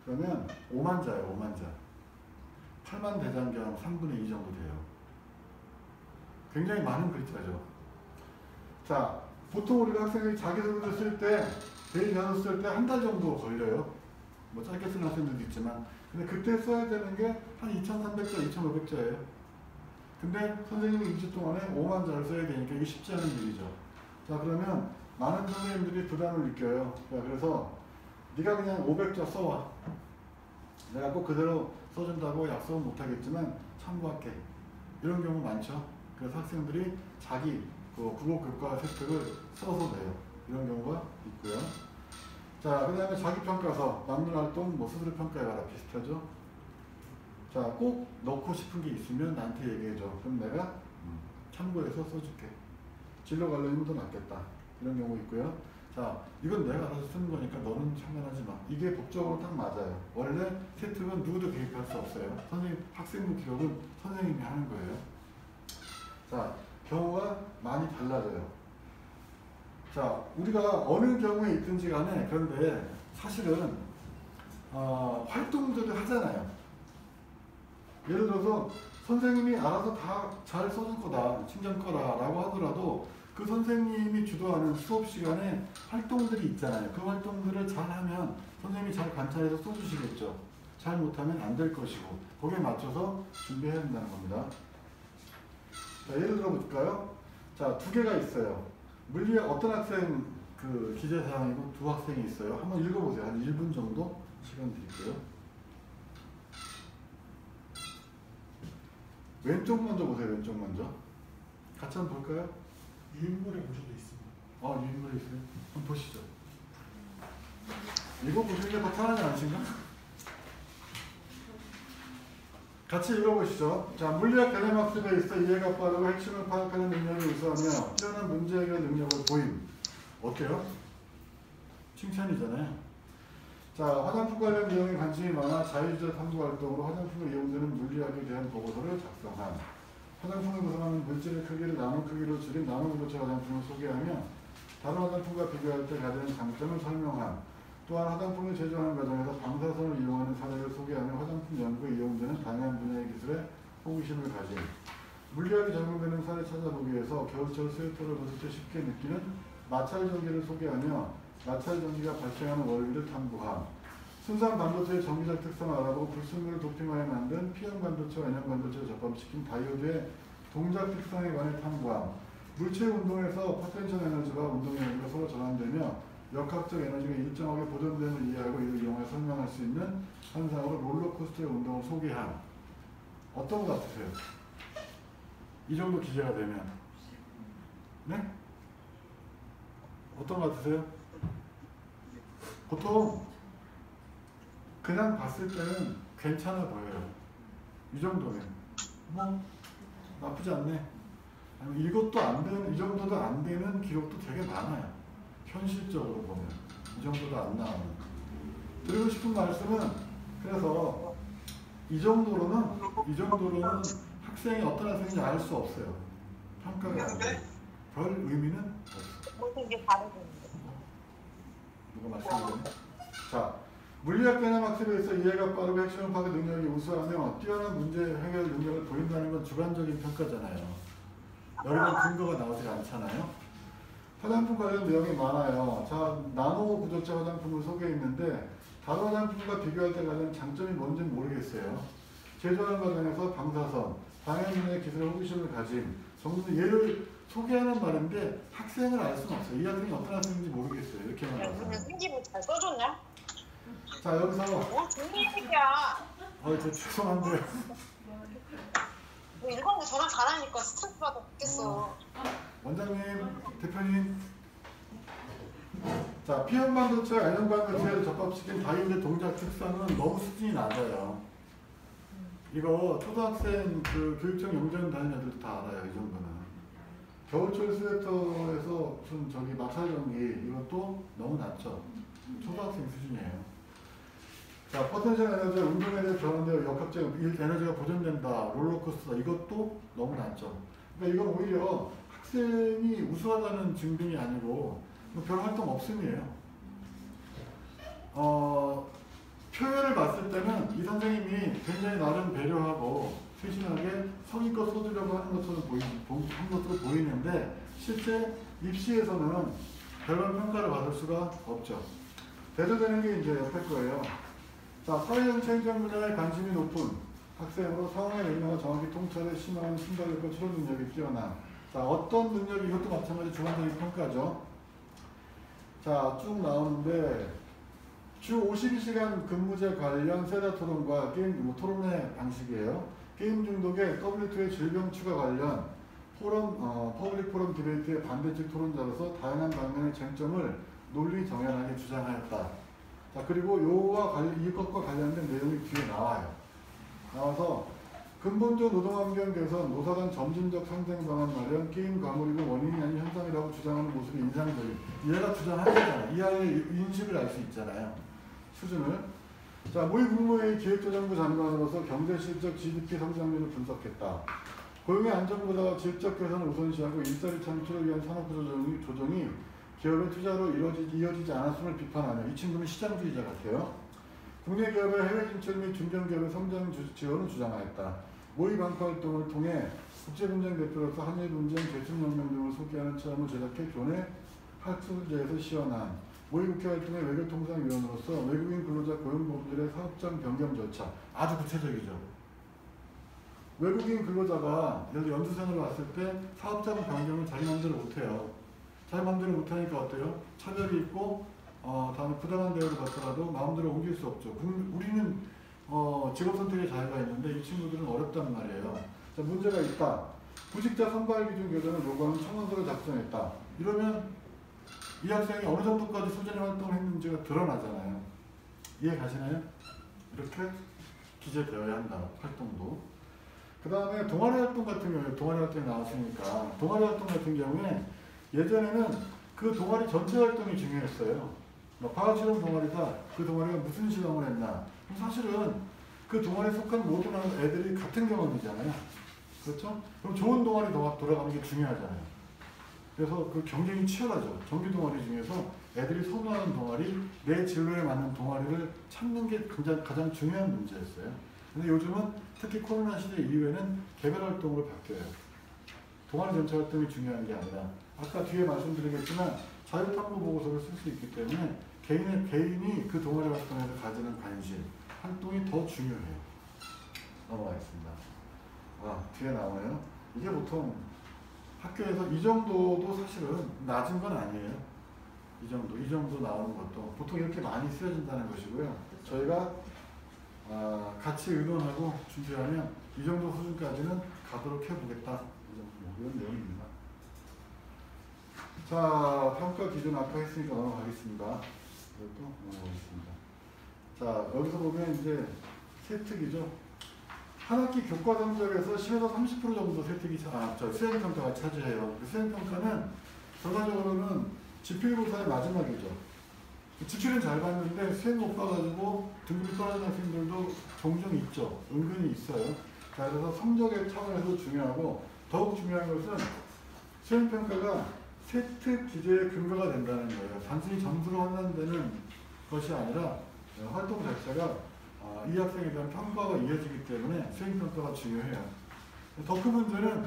그러면 5만 자예요. 5만 자. 8만 대장경 3분의 2 정도 돼요. 굉장히 많은 글자죠. 자, 보통 우리가 학생들이 자기소개를 쓸 때, 대입해서 쓸 때 한 달 정도 걸려요. 뭐 짧게 쓰는 학생들도 있지만. 근데 그때 써야 되는 게 한 2,300자, 2,500자예요. 근데 선생님이 2주 동안에 5만 자를 써야 되니까 이게 쉽지 않은 일이죠. 자, 그러면 많은 선생님들이 부담을 느껴요. 그래서 네가 그냥 500자 써와. 내가 꼭 그대로 써준다고 약속은 못하겠지만 참고할게. 이런 경우 많죠. 그래서 학생들이 자기 국어교과 세특을 써서 내요. 이런 경우가 있고요. 자, 그 다음에 자기평가서, 남문활동, 스스로 평가해봐라. 비슷하죠? 자, 꼭 넣고 싶은 게 있으면 나한테 얘기해줘. 그럼 내가 참고해서 써줄게. 진로 관련이면 더 낫겠다. 이런 경우 있고요. 자, 이건 내가 알아서 쓰는 거니까 너는 참견하지 마. 이게 법적으로 딱 맞아요. 원래 세특은 누구도 개입할 수 없어요. 학생부 기록은 선생님이 하는 거예요. 자, 경우가 많이 달라져요. 자, 우리가 어느 경우에 있든지 간에 그런데 사실은 활동들을 하잖아요. 예를 들어서 선생님이 알아서 다 잘 써줄 거다, 칭찬 거라 라고 하더라도 그 선생님이 주도하는 수업 시간에 활동들이 있잖아요. 그 활동들을 잘하면 선생님이 잘 관찰해서 써주시겠죠. 잘 못하면 안 될 것이고 거기에 맞춰서 준비해야 된다는 겁니다. 자, 예를 들어 볼까요? 자, 2개가 있어요. 물리학 어떤 학생 기재 사항이고 2 학생이 있어요. 한번 읽어보세요. 한 1분 정도 시간 드릴게요. 왼쪽 먼저 보세요. 왼쪽 먼저. 같이 한번 볼까요? 유인물의 문제도 있습니다. 유인물이 있어요? 한번 보시죠. 이거 보시는 게 더 편하지 않으신가? 같이 읽어보시죠. 자, 물리학 개념학습에 있어 이해가 빠르고 핵심을 파악하는 능력이 우수하며 뛰어난 문제 해결 능력을 보임. 어때요? 칭찬이잖아요. 자, 화장품 관련 내용에 관심이 많아 자유주의 탐구 활동으로 화장품에 이용되는 물리학에 대한 보고서를 작성한. 화장품을 구성하는 물질의 크기를 나노 크기로 줄인 나노물체 화장품을 소개하며 다른 화장품과 비교할 때 가지는 장점을 설명한. 또한 화장품을 제조하는 과정에서 방사선을 이용하는 사례를 소개하며 화장품 연구에 이용되는 다양한 분야의 기술에 호기심을 가진. 물리학이 적용되는 사례 찾아보기 위해서 겨울철 스웨터를 벗을 때 쉽게 느끼는 마찰 전기를 소개하며 마찰 전기가 발생하는 원리를 탐구함. 순수한 반도체의 전기적 특성을 알아보고 불순물을 도핑하여 만든 P형 반도체와 N형 반도체를 접합시킨 다이오드의 동작 특성에 관해 탐구함. 물체 운동에서 포텐셜 에너지와 운동 에너지가 서로 전환되며 역학적 에너지가 일정하게 보존됨을 이해하고 이를 이용해 설명할 수 있는 현상으로 롤러코스터의 운동을 소개함. 어떤 것 같으세요? 이 정도 기재가 되면. 네? 어떤 것 같으세요? 보통 그냥 봤을 때는 괜찮아 보여요. 이 정도면 뭐 나쁘지 않네. 아니, 이것도 안 되는, 이 정도도 안 되는 기록도 되게 많아요. 현실적으로 보면 이 정도도 안 나오는. 드리고 싶은 말씀은 그래서 이 정도로는 학생이 어떤 학생인지 알 수 없어요. 평가가 안 돼요. 별 의미는 없어요. 모든 게 다르던데. 누가 말씀하세요? 자, 물리학 개념 학습에 있어 이해가 빠르고 핵심을 파악의 능력이 우수하며 뛰어난 문제 해결 능력을 보인다는 건 주관적인 평가잖아요. 여기는 근거가 나오지 않잖아요. 화장품 관련 내용이 많아요. 자, 나노 구조체 화장품을 소개했는데 다른 화장품과 비교할 때 가장 장점이 뭔지는 모르겠어요. 제조하는 과정에서 방사선, 방해문의 기술의 호기심을 가짐, 정도 얘를 소개하는 말인데 학생을 알 수는 없어요. 이 학생이 어떤 학생인지 모르겠어요. 이렇게만 야, 봐서. 근데 생기부 잘 써줬냐? 자, 여기서 뭘 좋은 얘기야. 저 죄송한데요. 뭐 일반고 전화 잘하니까 스트레스 받아 죽겠어. 원장님, 대표님. 자, P형 반도체와 N형 반도체를 접합시킨 다이오드 동작 특성은 너무 수준이 낮아요. 이거 초등학생 그 교육청 영전 다니는 애들도 다 알아요. 이 정도는. 겨울철 스웨터에서 무슨 저기 마찰전기 이것도 너무 낮죠. 초등학생 수준이에요. 자, 포텐셜 에너지, 운동 에너지 변환되어 역학적 에너지가 보존된다. 롤러코스터 이것도 너무 낮죠. 그러니까 이건 오히려 학생이 우수하다는 증빙이 아니고 별 활동 없음이에요. 표현을 봤을 때는 이 선생님이 굉장히 나름 배려하고 세심하게 성의껏 써주려고 하는 것으로 보이는데 실제 입시에서는 별로 평가를 받을 수가 없죠. 대조되는 게 이제 옆에 거예요. 자, 사회정치 행정 분야에 관심이 높은 학생으로 상황의 영향을 정확히 통찰해 심화하는 심사력과 추론 능력이 뛰어난. 자, 어떤 능력이 이것도 마찬가지 주관적인 평가죠. 자, 쭉 나오는데 주 52시간 근무제 관련 세다 토론과 게임 토론의 방식이에요. 게임 중독의 W2의 질병 추가 관련 포럼, 퍼블릭 포럼 디베이트의 반대측 토론자로서 다양한 방면의 쟁점을 논리 정연하게 주장하였다. 자, 그리고 이것과 관련된 내용이 뒤에 나와요. 나와서 근본적 노동환경 개선, 노사간 점진적 상생 방안 마련, 게임 과몰입은 원인이 아닌 현상이라고 주장하는 모습이 인상적인. 얘가 주장하잖아요. 이 아이의 인식을 알 수 있잖아요. 수준을. 자, 모의 국무회의 기획조정부 장관으로서 경제실적 GDP 성장률을 분석했다. 고용의 안정보다 질적 개선을 우선시하고 일자리 창출을 위한 산업구 조정이 기업의 투자로 이어지지 않았음을 비판하며 이 친구는 시장주의자 같아요. 국내 기업의 해외 진출 및 중견기업의 성장 지원을 주장하였다. 모의 방파 활동을 통해 국제분쟁 대표로서 한일 분쟁, 제출명령 등을 소개하는 체험을 제작해 교내 학술제에서 시연한 모의 국회 활동의 외교통상위원으로서 외국인 근로자 고용법률의 사업장 변경 절차. 아주 구체적이죠. 외국인 근로자가 연수생을 왔을 때 사업장 변경을 자기 마음대로 못해요. 자기 마음대로 못하니까 어때요? 차별이 있고 다음에 부당한 대우를 받더라도 마음대로 옮길 수 없죠. 우리는 직업 선택의 자유가 있는데 이 친구들은 어렵단 말이에요. 자, 문제가 있다. 구직자 선발 기준 교정을 요구하는 청원서를 작성했다. 이러면 이 학생이 어느 정도까지 소재의 활동을 했는지가 드러나잖아요. 이해 가시나요? 이렇게 기재되어야 한다. 활동도. 그 다음에 동아리 활동 같은 경우에 동아리 활동이 나왔으니까 동아리 활동 같은 경우에 예전에는 그 동아리 전체 활동이 중요했어요. 과학실험 동아리다. 그 동아리가 무슨 실험을 했나. 사실은 그 동아리에 속한 모든 애들이 같은 경험이잖아요. 그렇죠? 그럼 좋은 동아리 돌아가는 게 중요하잖아요. 그래서 그 경쟁이 치열하죠. 정규 동아리 중에서 애들이 선호하는 동아리, 내 진로에 맞는 동아리를 찾는 게 가장 중요한 문제였어요. 근데 요즘은 특히 코로나 시대 이후에는 개별 활동으로 바뀌어요. 동아리 전체 활동이 중요한 게 아니라 아까 뒤에 말씀드리겠지만 자율탐구 보고서를 쓸 수 있기 때문에 개인이 그 동아리 활동에서 가지는 관심, 활동이 더 중요해요. 넘어가겠습니다. 뒤에 나오네요. 이게 보통 학교에서 이 정도도 사실은 낮은 건 아니에요. 이 정도 나오는 것도 보통 이렇게 많이 쓰여진다는 것이고요. 저희가 같이 의논하고 준비하면 이 정도 수준까지는 가도록 해보겠다. 이런 내용입니다. 자, 평가 기준 아까 했으니까 넘어가겠습니다. 이것도 넘어가겠습니다. 자, 여기서 보면 이제 세특이죠. 한 학기 교과 성적에서 10에서 30% 정도 세특이 수행평가가 차지해요. 그 수행평가는 결과적으로는 지필고사의 마지막이죠. 지필은 잘 봤는데 수행 못 봐가지고 등급이 떨어진 학생들도 종종 있죠. 은근히 있어요. 자, 그래서 성적의 차원에서 중요하고 더욱 중요한 것은 수행평가가 세특 기재의 근거가 된다는 거예요. 단순히 점수로 환산되는 것이 아니라 활동 자체가 이 학생에 대한 평가가 이어지기 때문에 수행평가가 중요해요. 더 큰 문제는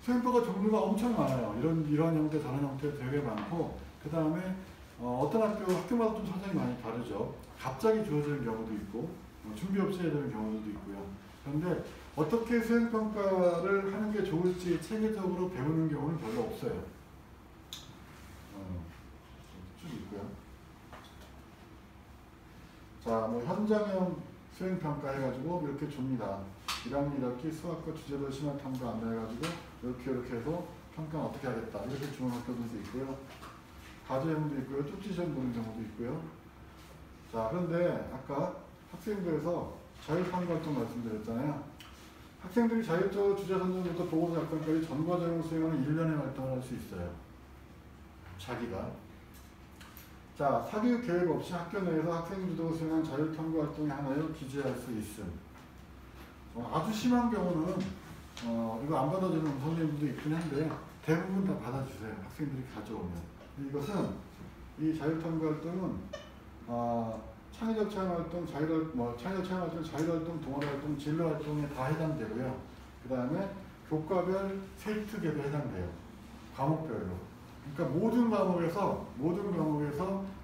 수행평가 종류가 엄청 많아요. 이런 형태, 저런 형태 되게 많고, 그 다음에 어떤 학교마다 좀 사정이 많이 다르죠. 갑자기 주어지는 경우도 있고, 준비 없이 해야 되는 경우도 있고요. 그런데 어떻게 수행평가를 하는 게 좋을지 체계적으로 배우는 경우는 별로 없어요. 쭉 있고요. 자, 현장형 수행평가 해가지고 이렇게 줍니다. 1학년 1학기 수학과 주제별 심화 탐구 안내해가지고 이렇게 해서 평가는 어떻게 하겠다. 이렇게 주는 학교들도 있고요. 과제형도 있고요. 쪽지시험 보는 경우도 있고요. 자, 그런데 아까 학생들에서 자율탐구 활동 말씀드렸잖아요. 학생들이 자율적으로 주제 선정부터 보고서 작성까지 전 과정을 수행하는 1년의 활동을 할 수 있어요. 자기가. 자, 사교육 계획 없이 학교 내에서 학생 주도로 수행한 자율탐구 활동의 하나로 기재할 수 있음. 아주 심한 경우는 이거 안 받아주는 선생님들도 있긴 한데 대부분 다 받아주세요. 학생들이 가져오면. 이것은 이 자율탐구 활동은 창의적 체험활동, 창의적 체험활동, 자율활동, 동아리활동, 진로활동에 다 해당되고요. 그 다음에 교과별 세특에도 해당돼요. 과목별로. 그러니까 모든 과목에서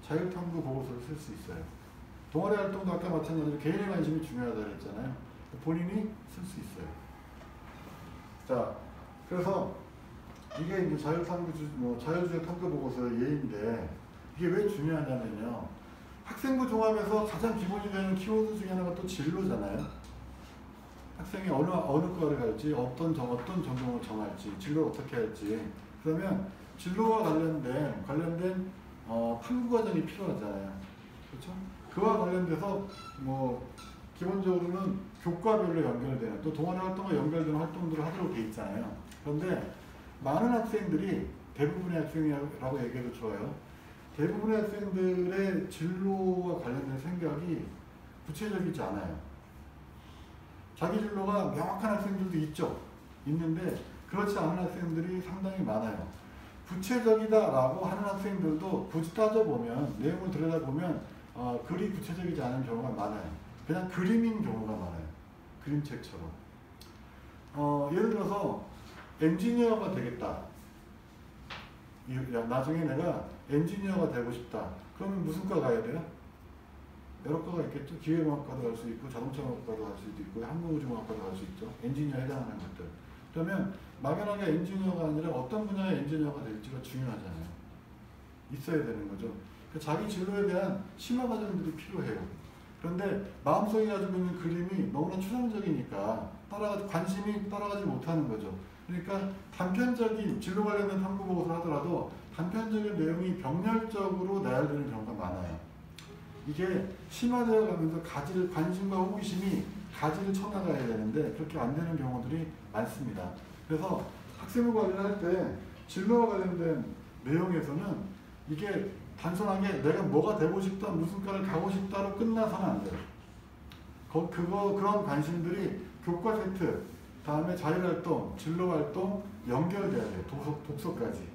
자율탐구 보고서를 쓸 수 있어요. 동아리 활동도 아까 마찬가지로 개인의 관심이 중요하다고 했잖아요. 본인이 쓸 수 있어요. 자, 그래서 이게 이제 자율주제 탐구 보고서의 예인데 이게 왜 중요하냐면요. 학생부 종합에서 가장 기본이 되는 키워드 중에 하나가 또 진로잖아요. 학생이 어느 과를 갈지, 어떤 전공을 정할지, 진로를 어떻게 할지. 그러면 진로와 관련된 탐구 과정이 필요하잖아요. 그렇죠? 그와 관련돼서 기본적으로는 교과별로 연결되는, 또 동아리 활동과 연결되는 활동들을 하도록 돼 있잖아요. 그런데 많은 학생들이, 대부분의 학생이라고 얘기해도 좋아요. 대부분의 학생들의 진로와 관련된 생각이 구체적이지 않아요. 자기 진로가 명확한 학생들도 있는데 그렇지 않은 학생들이 상당히 많아요. 구체적이다라고 하는 학생들도 굳이 따져보면, 내용을 들여다보면 그리 구체적이지 않은 경우가 많아요. 그냥 그림인 경우가 많아요. 그림책처럼. 예를 들어서 엔지니어가 되겠다. 나중에 내가 엔지니어가 되고 싶다. 그러면 무슨 과 가야 돼요? 여러 과가 있겠죠. 기계공학과도 갈 수 있고, 자동차공학과도 갈 수도 있고, 항공우주공학과도 갈 수 있죠. 엔지니어에 해당하는 것들. 그러면 막연하게 엔지니어가 아니라 어떤 분야의 엔지니어가 될지가 중요하잖아요. 있어야 되는 거죠. 자기 진로에 대한 심화 과정들이 필요해요. 그런데 마음속에 가지고 있는 그림이 너무나 추상적이니까 관심이 따라가지 못하는 거죠. 그러니까 단편적인 진로 관련된 탐구 보고서를 하더라도 단편적인 내용이 병렬적으로 나열되는 경우가 많아요. 이게 심화되어 가면서 관심과 호기심이 가지를 쳐나가야 되는데 그렇게 안 되는 경우들이 많습니다. 그래서 학생부 관련할 때 진로와 관련된 내용에서는 이게 단순하게 내가 뭐가 되고 싶다, 무슨 과를 가고 싶다로 끝나서는 안 돼요. 그런 관심들이 교과 세트, 다음에 자율활동, 진로활동 연결돼야 돼요. 독서까지.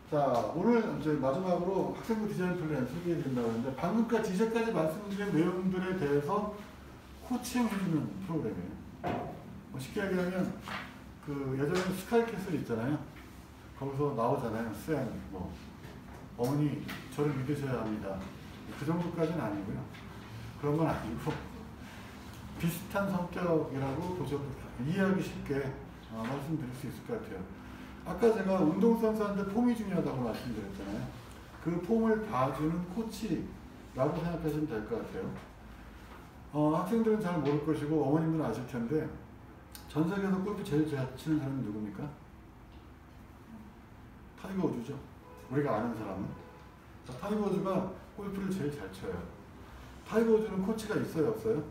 자, 오늘 이제 마지막으로 학생부 디자인 플랜 소개해드린다고 했는데 방금까지 이제까지 말씀드린 내용들에 대해서 코칭해주는 프로그램이에요. 쉽게 얘기하면 예전에 스카이캐슬 있잖아요. 거기서 나오잖아요. 쌤, 뭐 어머니 저를 믿으셔야 합니다. 그 정도까지는 아니고요. 그런 건 아니고 비슷한 성격이라고 보셔도 이해하기 쉽게 말씀드릴 수 있을 것 같아요. 아까 제가 운동선수한테 폼이 중요하다고 말씀드렸잖아요. 그 폼을 봐주는 코치라고 생각하시면 될 것 같아요. 학생들은 잘 모를 것이고 어머님들은 아실 텐데 전 세계에서 골프 제일 잘 치는 사람이 누굽니까? 타이거 우즈죠. 우리가 아는 사람은. 타이거 우즈가 골프를 제일 잘 쳐요. 타이거 우즈는 코치가 있어요, 없어요?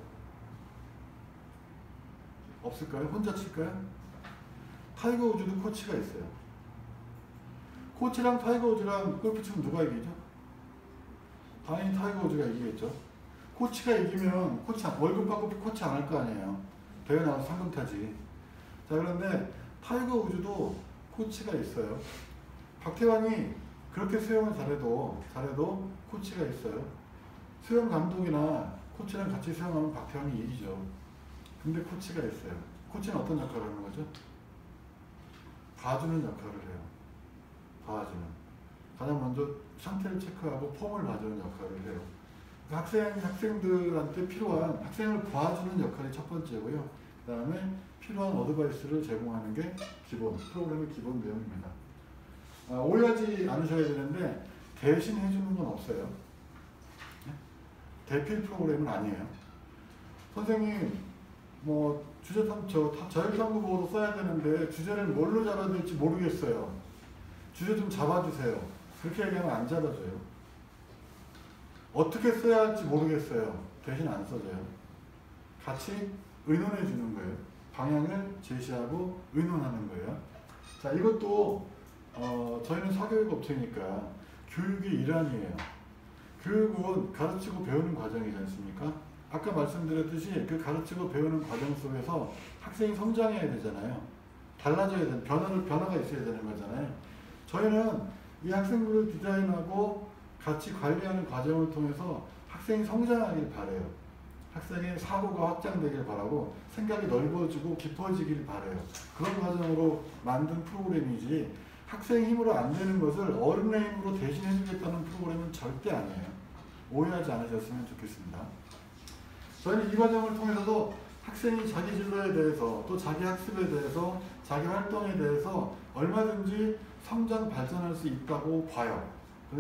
없을까요? 혼자 칠까요? 타이거 우즈도 코치가 있어요. 코치랑 타이거 우즈랑 골프 치면 누가 이기죠? 당연히 타이거 우즈가 이기겠죠. 코치가 이기면 월급 받고 코치 안 할 거 아니에요. 대회 나와서 상금 타지. 자, 그런데 타이거 우즈도 코치가 있어요. 박태환이 그렇게 수영을 잘해도 코치가 있어요. 수영 감독이나 코치랑 같이 수영하면 박태환이 이기죠. 근데 코치가 있어요. 코치는 어떤 역할을 하는 거죠? 봐주는 역할을 해요. 봐주는. 가장 먼저 상태를 체크하고 폼을 봐주는 역할을 해요. 학생들한테 필요한, 학생을 봐주는 역할이 첫 번째고요. 그 다음에 필요한 어드바이스를 제공하는 게 프로그램의 기본 내용입니다. 오해하지 않으셔야 되는데 대신 해주는 건 없어요. 대필 프로그램은 아니에요. 선생님, 자율탐구 보고서 써야 되는데 주제를 뭘로 잡아야 될지 모르겠어요. 주제 좀 잡아주세요. 그렇게 얘기하면 안 잡아줘요. 어떻게 써야 할지 모르겠어요. 대신 안 써줘요. 같이 의논해 주는 거예요. 방향을 제시하고 의논하는 거예요. 자, 이것도 저희는 사교육 업체니까 교육의 일환이에요. 교육은 가르치고 배우는 과정이지 않습니까? 아까 말씀드렸듯이 그 가르치고 배우는 과정 속에서 학생이 성장해야 되잖아요. 달라져야 되는, 변화가 있어야 되는 거잖아요. 저희는 이 학생들을 디자인하고 같이 관리하는 과정을 통해서 학생이 성장하길 바라요. 학생의 사고가 확장되길 바라고 생각이 넓어지고 깊어지길 바라요. 그런 과정으로 만든 프로그램이지 학생 힘으로 안 되는 것을 어른의 힘으로 대신해 주겠다는 프로그램은 절대 아니에요. 오해하지 않으셨으면 좋겠습니다. 저희는 이 과정을 통해서도 학생이 자기 진로에 대해서 또 자기 학습에 대해서 자기 활동에 대해서 얼마든지 성장 발전할 수 있다고 봐요.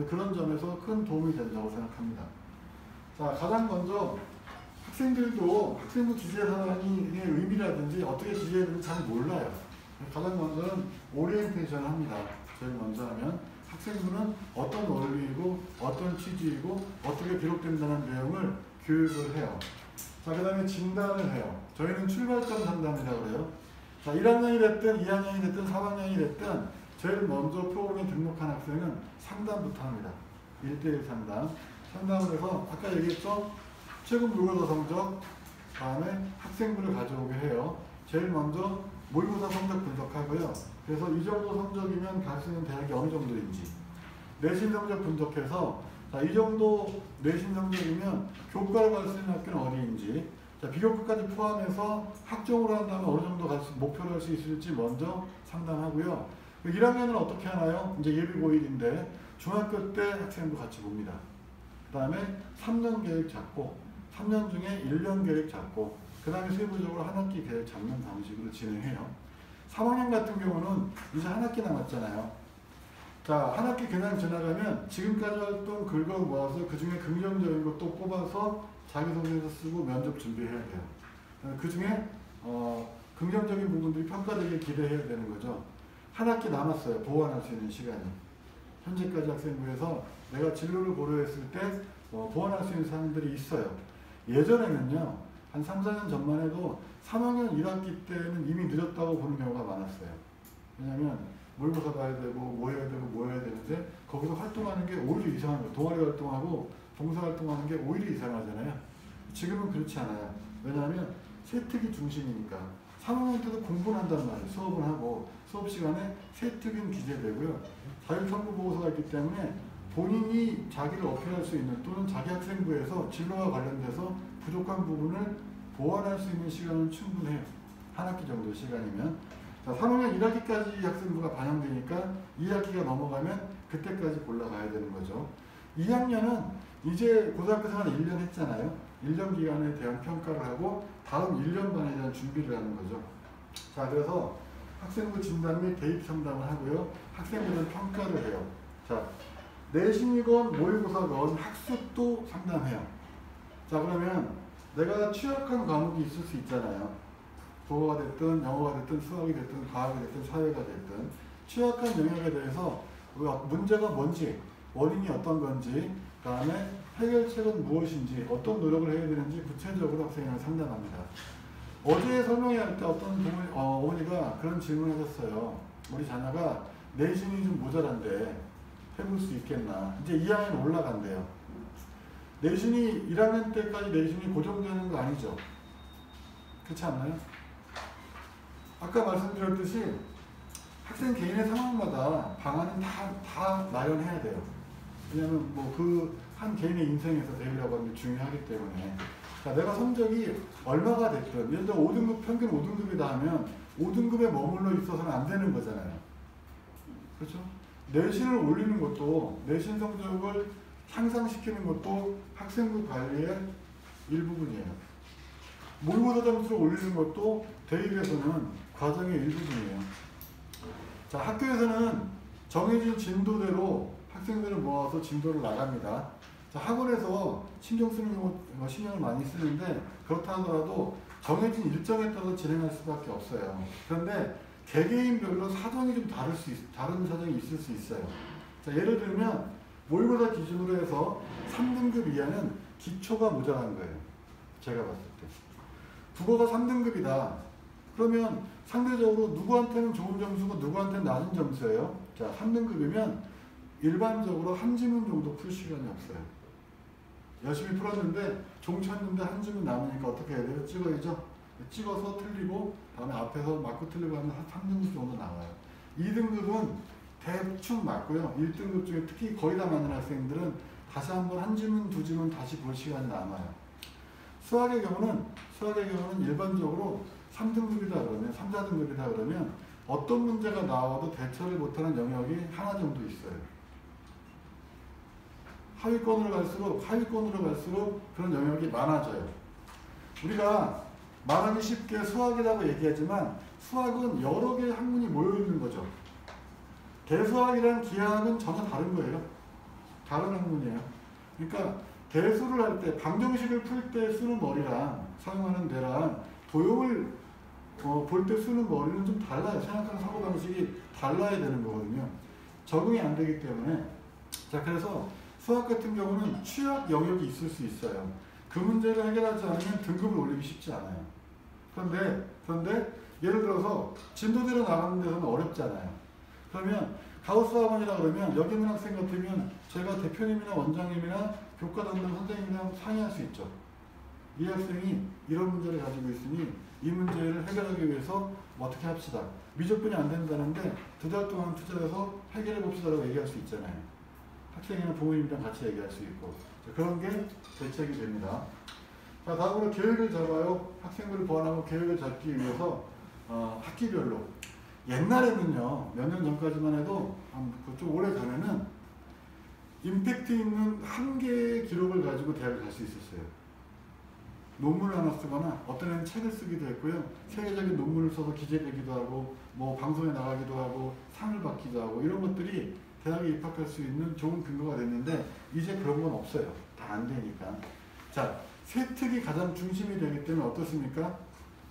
그런 점에서 큰 도움이 된다고 생각합니다. 자, 가장 먼저 학생들도 학생부 기재사항의 의미라든지 어떻게 기재해야 되는지 잘 몰라요. 가장 먼저는 오리엔테이션을 합니다. 제일 먼저 하면 학생부는 어떤 원리이고 어떤 취지이고 어떻게 기록된다는 내용을 교육을 해요. 자, 그 다음에 진단을 해요. 저희는 출발점 상담이라고 그래요. 자, 1학년이 됐든 2학년이 됐든 3학년이 됐든 제일 먼저 프로그램에 등록한 학생은 상담부터 합니다. 1대1 상담. 상담을 해서 아까 얘기했죠? 최근 모의고사 성적, 다음에 학생부를 가져오게 해요. 제일 먼저 모의고사 성적 분석하고요. 그래서 이 정도 성적이면 갈 수 있는 대학이 어느 정도인지 내신 성적 분석해서 자, 이 정도 내신 성적이면 교과를 갈 수 있는 학교는 어디인지 자, 비교과까지 포함해서 학종으로 한다면 어느 정도 목표를 할 수 있을지 먼저 상담하고요. 1학년은 어떻게 하나요? 이제 예비 고1인데 중학교 때 학생부 같이 봅니다. 그 다음에 3년 계획 잡고 3년 중에 1년 계획 잡고 그 다음에 세부적으로 한 학기 계획 잡는 방식으로 진행해요. 3학년 같은 경우는 이제 한 학기 남았잖아요. 자, 한 학기 그냥 지나가면 지금까지 활동 긁어 모아서 그 중에 긍정적인 것도 뽑아서 자기소개서 쓰고 면접 준비해야 돼요. 그 중에 긍정적인 부분들이 평가되길 기대해야 되는 거죠. 한 학기 남았어요. 보완할 수 있는 시간이. 현재까지 학생부에서 내가 진로를 고려했을 때 보완할 수 있는 사항들이 있어요. 예전에는요. 한 3, 4년 전만 해도 3학년 1학기 때는 이미 늦었다고 보는 경우가 많았어요. 왜냐하면 모의고사 봐야 되고 뭐 해야 되고 뭐 해야 되는데 거기서 활동하는 게 오히려 이상한 거예요. 동아리 활동하고 봉사활동하는 게 오히려 이상하잖아요. 지금은 그렇지 않아요. 왜냐하면 세특이 중심이니까 3학년 때도 공부를 한다는 말이에요. 수업을 하고 수업 시간에 세특은 기재되고요. 자율탐구 보고서가 있기 때문에 본인이 자기를 어필할 수 있는 또는 자기 학생부에서 진로와 관련돼서 부족한 부분을 보완할 수 있는 시간은 충분해요. 한 학기 정도 시간이면. 자, 3학년 1학기까지 학생부가 반영되니까 2학기가 넘어가면 그때까지 골라가야 되는 거죠. 2학년은 이제 고등학교 생활 1년 했잖아요. 1년 기간에 대한 평가를 하고 다음 1년반에 대한 준비를 하는 거죠. 자, 그래서 학생부 진단 및 대입 상담을 하고요. 학생부는 평가를 해요. 자, 내신이건 모의고사건 학습도 상담해요. 자, 그러면 내가 취약한 과목이 있을 수 있잖아요. 국어가 됐든 영어가 됐든 수학이 됐든 과학이 됐든 사회가 됐든 취약한 영역에 대해서 문제가 뭔지, 원인이 어떤 건지, 그 다음에 해결책은 무엇인지, 어떤 노력을 해야 되는지 구체적으로 학생이랑 상담합니다. 어제 설명회할 때 어떤 어머니가 그런 질문을 하셨어요. 우리 자녀가 내신이 좀 모자란데 해볼 수 있겠나. 이제 2학년 올라간대요. 내신이 1학년 때까지 내신이 고정되는 거 아니죠? 그렇지 않나요? 아까 말씀드렸듯이 학생 개인의 상황마다 방안은 다 마련해야 돼요. 왜냐하면 뭐 그 한 개인의 인생에서 대비라고 하는 게 중요하기 때문에. 자, 내가 성적이 얼마가 됐든 예를 들어 5등급 평균 5등급이다 하면 5등급에 머물러 있어서는 안 되는 거잖아요. 그렇죠? 내신을 올리는 것도 내신 성적을 향상시키는 것도 학생부 관리의 일부분이에요. 모의고사 점수를 올리는 것도 대입에서는 과정의 일부분이에요. 자, 학교에서는 정해진 진도대로 학생들을 모아서 진도를 나갑니다. 자, 학원에서 신경 쓰는 경우 신경을 많이 쓰는데 그렇다 하더라도 정해진 일정에 따라서 진행할 수밖에 없어요. 그런데 개개인별로 사정이 좀 다른 사정이 있을 수 있어요. 자, 예를 들면 모의고사 기준으로 해서 3등급 이하는 기초가 모자란 거예요. 제가 봤을 때. 국어가 3등급이다. 그러면 상대적으로 누구한테는 좋은 점수고 누구한테는 낮은 점수예요. 자, 3등급이면 일반적으로 한 지문 정도 풀 시간이 없어요. 열심히 풀었는데 종 쳤는데 한 지문 남으니까 어떻게 해야 돼요? 찍어야죠. 찍어서 틀리고 다음에 앞에서 맞고 틀리고 하면 한 3등급 정도 나와요. 2등급은 대충 맞고요. 1등급 중에 특히 거의 다 맞는 학생들은 다시 한번 한 지문 두 지문 다시 볼 시간이 남아요. 수학의 경우는 일반적으로 3등급이다 그러면 3, 4등급이다 그러면 어떤 문제가 나와도 대처를 못하는 영역이 하나 정도 있어요. 하위권으로 갈수록 그런 영역이 많아져요. 우리가 말하기 쉽게 수학이라고 얘기하지만 수학은 여러 개의 학문이 모여있는 거죠. 대수학이랑 기하학은 전혀 다른 거예요. 다른 학문이에요. 그러니까 대수를 할 때 방정식을 풀 때 쓰는 머리랑 사용하는 뇌랑 도형을 볼 때 쓰는 머리는 좀 달라요. 생각하는 사고방식이 달라야 되는 거거든요. 적응이 안 되기 때문에. 자, 그래서 수학 같은 경우는 취약 영역이 있을 수 있어요. 그 문제를 해결하지 않으면 등급을 올리기 쉽지 않아요. 그런데 예를 들어서 진도대로 나가는 데서는 어렵잖아요. 그러면 가우스 학원이라 그러면 여기 있는 학생 같으면 제가 대표님이나 원장님이나 교과 담당 선생님이랑 상의할 수 있죠. 이 학생이 이런 문제를 가지고 있으니 이 문제를 해결하기 위해서 어떻게 합시다. 미적분이 안 된다는데 2달 동안 투자해서 해결해 봅시다라고 얘기할 수 있잖아요. 학생이나 부모님이랑 같이 얘기할 수 있고. 자, 그런 게 대책이 됩니다. 자, 다음으로 계획을 잡아요. 학생부를 보완하고 계획을 잡기 위해서 학기별로. 옛날에는요, 몇 년 전까지만 해도 좀 오래 전에는 임팩트 있는 한 개의 기록을 가지고 대학을 갈 수 있었어요. 논문을 하나 쓰거나 어떤 애는 책을 쓰기도 했고요. 세계적인 논문을 써서 기재되기도 하고 뭐 방송에 나가기도 하고 상을 받기도 하고 이런 것들이 대학에 입학할 수 있는 좋은 근거가 됐는데 이제 그런 건 없어요. 다 안 되니까. 자, 세특이 가장 중심이 되기 때문에 어떻습니까?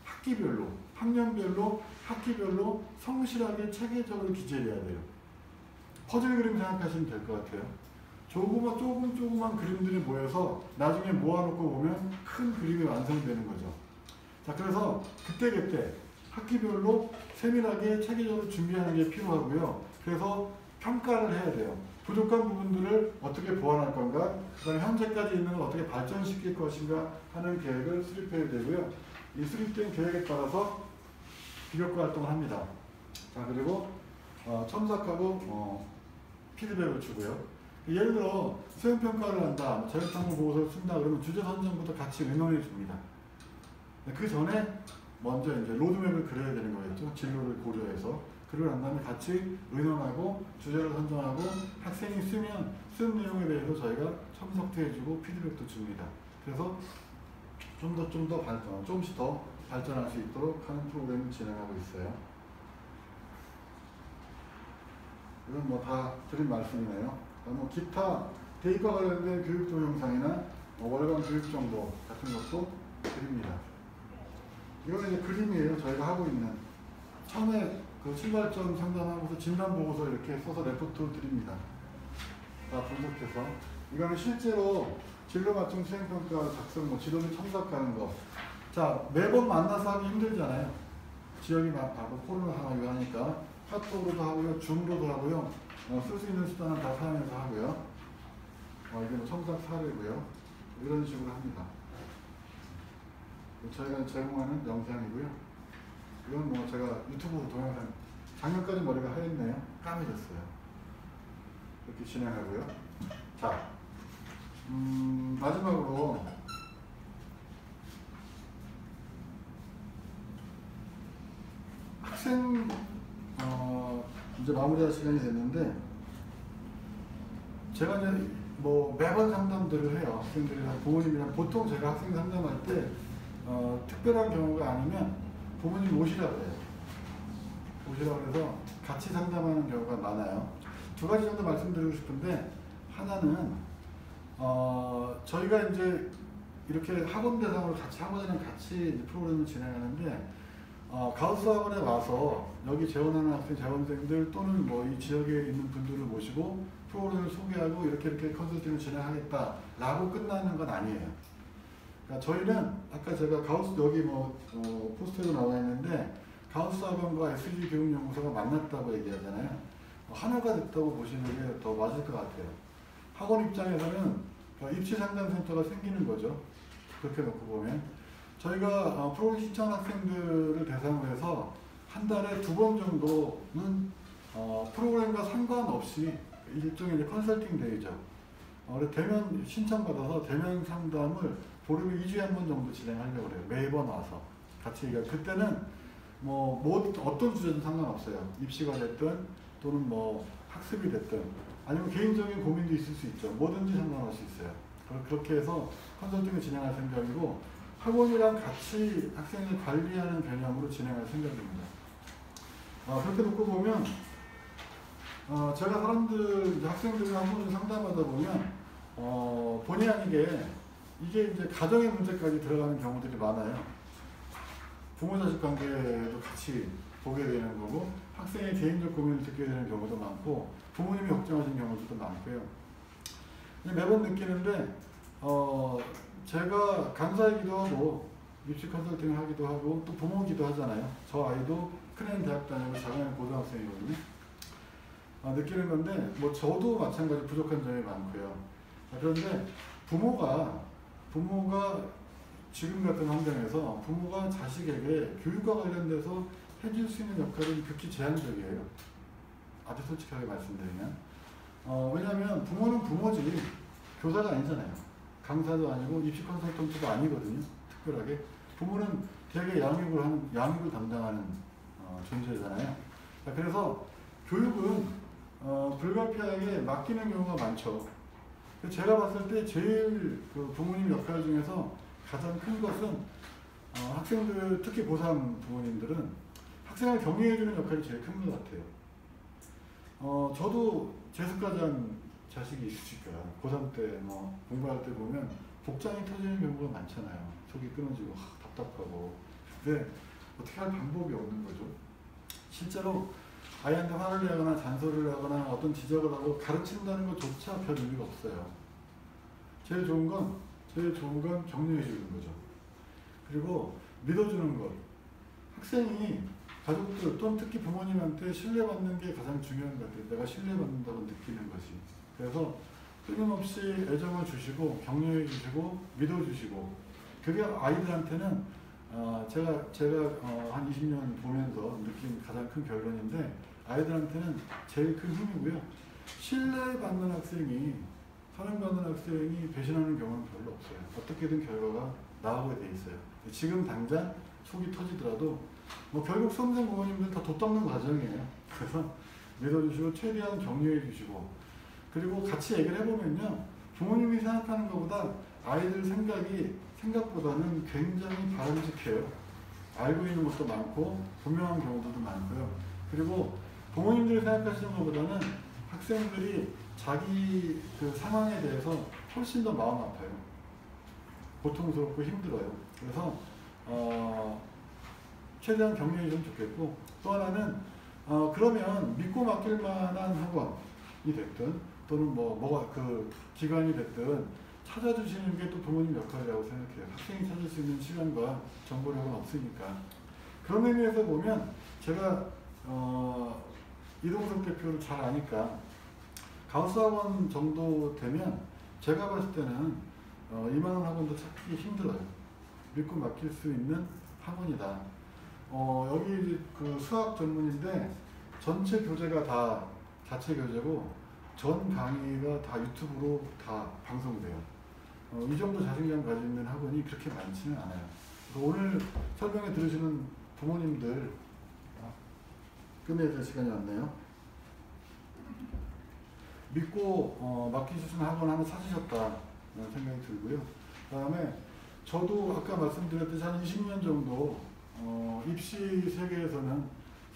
학기별로, 학년별로, 학기별로 성실하게 체계적으로 기재를 해야 돼요. 퍼즐 그림 생각하시면 될 것 같아요. 조그만 그림들이 모여서 나중에 모아놓고 보면 큰 그림이 완성되는 거죠. 자, 그래서 그때 학기별로 세밀하게 체계적으로 준비하는 게 필요하고요. 그래서 평가를 해야 돼요. 부족한 부분들을 어떻게 보완할 건가, 그 다음에 현재까지 있는 걸 어떻게 발전시킬 것인가 하는 계획을 수립해야 되고요. 이 수립된 계획에 따라서 비교과 활동을 합니다. 자, 그리고 첨삭하고 피드백을 주고요. 예를 들어 수행평가를 한다, 자율탐구 보고서를 쓴다 그러면 주제 선정부터 같이 의논해 줍니다. 그 전에 먼저 이제 로드맵을 그려야 되는 거겠죠. 진로를 고려해서. 그러고 난 다음에 같이 의논하고 주제를 선정하고 학생이 쓰면 쓴 내용에 대해서 저희가 첨삭해주고 피드백도 줍니다. 그래서 조금씩 더 발전할 수 있도록 하는 프로그램을 진행하고 있어요. 이건 뭐 다 드린 말씀이네요. 기타 대입과 관련된 교육 동영상이나 월간 교육 정보 같은 것도 드립니다. 이거는 이제 그림이에요. 저희가 하고 있는. 처음에 그 출발점 상담하고서 진단 보고서 이렇게 써서 레포트 드립니다. 다 분석해서. 이거는 실제로 진로 맞춤 수행평가 작성, 지도를 첨삭하는 거. 자, 매번 만나서 하기 힘들잖아요. 지역이 바로 코로나 상황이고 하니까 카톡으로도 하고요, 줌으로도 하고요. 쓸 수 있는 수단은 다 사용해서 하고요. 이게 뭐 첨삭 사례고요. 이런 식으로 합니다. 저희가 제공하는 영상이고요. 이건 뭐 제가 유튜브 동영상, 작년까지 머리가 하얗네요. 까매졌어요. 이렇게 진행하고요. 자, 마지막으로 학생 이제 마무리할 시간이 됐는데 제가 이제 뭐 매번 상담들을 해요. 학생들이랑 부모님이랑. 보통 제가 학생 상담할 때 특별한 경우가 아니면 부모님 오시라고 해요. 오시라고 해서 같이 상담하는 경우가 많아요. 두 가지 정도 말씀드리고 싶은데, 하나는 저희가 이제 이렇게 학원 대상으로 학원이랑 같이 프로그램을 진행하는데, 가우스 학원에 와서 여기 재원하는 학생, 재원생들 또는 뭐 이 지역에 있는 분들을 모시고 프로그램을 소개하고 이렇게 컨설팅을 진행하겠다라고 끝나는 건 아니에요. 그러니까 저희는 아까 제가 가우스 여기 포스터로 나와 있는데 가우스 학원과 SG 교육연구소가 만났다고 얘기하잖아요. 하나가 됐다고 보시는 게 더 맞을 것 같아요. 학원 입장에서는 입시상담센터가 생기는 거죠. 그렇게 놓고 보면. 저희가 프로그램 신청 학생들을 대상으로 해서 한 달에 2번 정도는 프로그램과 상관없이 일종의 이제 컨설팅 데이죠. 대면 신청받아서 대면 상담을 보름에 2주에 한 번 정도 진행하려고 그래요. 매번 와서 같이 얘기하고. 그때는 어떤 주제든 상관없어요. 입시가 됐든 또는 뭐 학습이 됐든 아니면 개인적인 고민도 있을 수 있죠. 뭐든지 상담할 수 있어요. 그렇게 해서 컨설팅을 진행할 생각이고, 학원이랑 같이 학생을 관리하는 개념으로 진행할 생각입니다. 그렇게 놓고 보면 제가 학생들이랑 학부모님 상담하다 보면 본의 아니게 이게 이제 가정의 문제까지 들어가는 경우들이 많아요. 부모 자식 관계도 같이 보게 되는 거고, 학생의 개인적 고민을 듣게 되는 경우도 많고, 부모님이 걱정하시는 경우도 많고요. 매번 느끼는데 제가 강사이기도 하고 입시 컨설팅을 하기도 하고 또 부모기도 하잖아요. 저 아이도 큰애는 대학 다니고 작은애는 고등학생이거든요. 느끼는 건데 저도 마찬가지 부족한 점이 많고요. 그런데 부모가 지금 같은 환경에서 부모가 자식에게 교육과 관련돼서 해줄 수 있는 역할은 극히 제한적이에요. 아주 솔직하게 말씀드리면. 왜냐하면 부모는 부모지 교사가 아니잖아요. 강사도 아니고 입시 컨설턴트도 아니거든요. 특별하게. 부모는 되게 양육을 담당하는 존재잖아요. 그래서 교육은 불가피하게 맡기는 경우가 많죠. 제가 봤을 때 제일 부모님 역할 중에서 가장 큰 것은 학생들, 특히 고3 부모님들은 학생을 격려해주는 역할이 제일 큰 것 같아요. 저도 재수까지 한 자식이 있으실 거야. 고3 때 공부할 때 보면 복장이 터지는 경우가 많잖아요. 속이 끊어지고 답답하고. 근데 어떻게 할 방법이 없는 거죠. 실제로 아이한테 화를 내거나 잔소리를 하거나 어떤 지적을 하고 가르친다는 것조차 별 의미가 없어요. 제일 좋은 건 격려해 주는 거죠. 그리고 믿어주는 것. 학생이 가족들 또는 특히 부모님한테 신뢰받는 게 가장 중요한 것 같아요. 내가 신뢰받는다고 느끼는 것이. 그래서 끊임없이 애정을 주시고 격려해 주시고 믿어주시고, 그게 아이들한테는 제가 한 20년 보면서 느낀 가장 큰 결론인데, 아이들한테는 제일 큰 힘이고요. 신뢰받는 학생이, 사랑받는 학생이 배신하는 경우는 별로 없어요. 어떻게든 결과가 나오게 돼 있어요. 지금 당장 속이 터지더라도 뭐 결국 수험생 부모님들 다 돛닦는 과정이에요. 그래서 믿어주시고 최대한 격려해 주시고 그리고 같이 얘기를 해보면요. 부모님이 생각하는 것보다 아이들 생각보다는 굉장히 바람직해요. 알고 있는 것도 많고 분명한 경우들도 많고요. 그리고 부모님들이 생각하시는 것보다는 학생들이 자기 그 상황에 대해서 훨씬 더 마음 아파요. 고통스럽고 힘들어요. 그래서 최대한 격려해 주면 좋겠고 또 하나는 그러면 믿고 맡길 만한 학원이 됐든 또는 뭐가 그 기관이 됐든 찾아주시는 게 또 부모님 역할이라고 생각해요. 학생이 찾을 수 있는 시간과 정보력은 없으니까. 그런 의미에서 보면 제가 이동석 대표를 잘 아니까 가우스학원 정도 되면 제가 봤을 때는 이만한 학원도 찾기 힘들어요. 믿고 맡길 수 있는 학원이다. 여기 그 수학 전문인데 전체 교재가 다 자체 교재고 전 강의가 다 유튜브로 다 방송돼요. 이 정도 자신감 가지고 있는 학원이 그렇게 많지는 않아요. 오늘 설명회 들으시는 부모님들 끝내야 될 시간이 왔네요. 믿고 맡기시는 학원 하나 찾으셨다는 생각이 들고요. 그 다음에 저도 아까 말씀드렸듯이 한 20년 정도 입시 세계에서는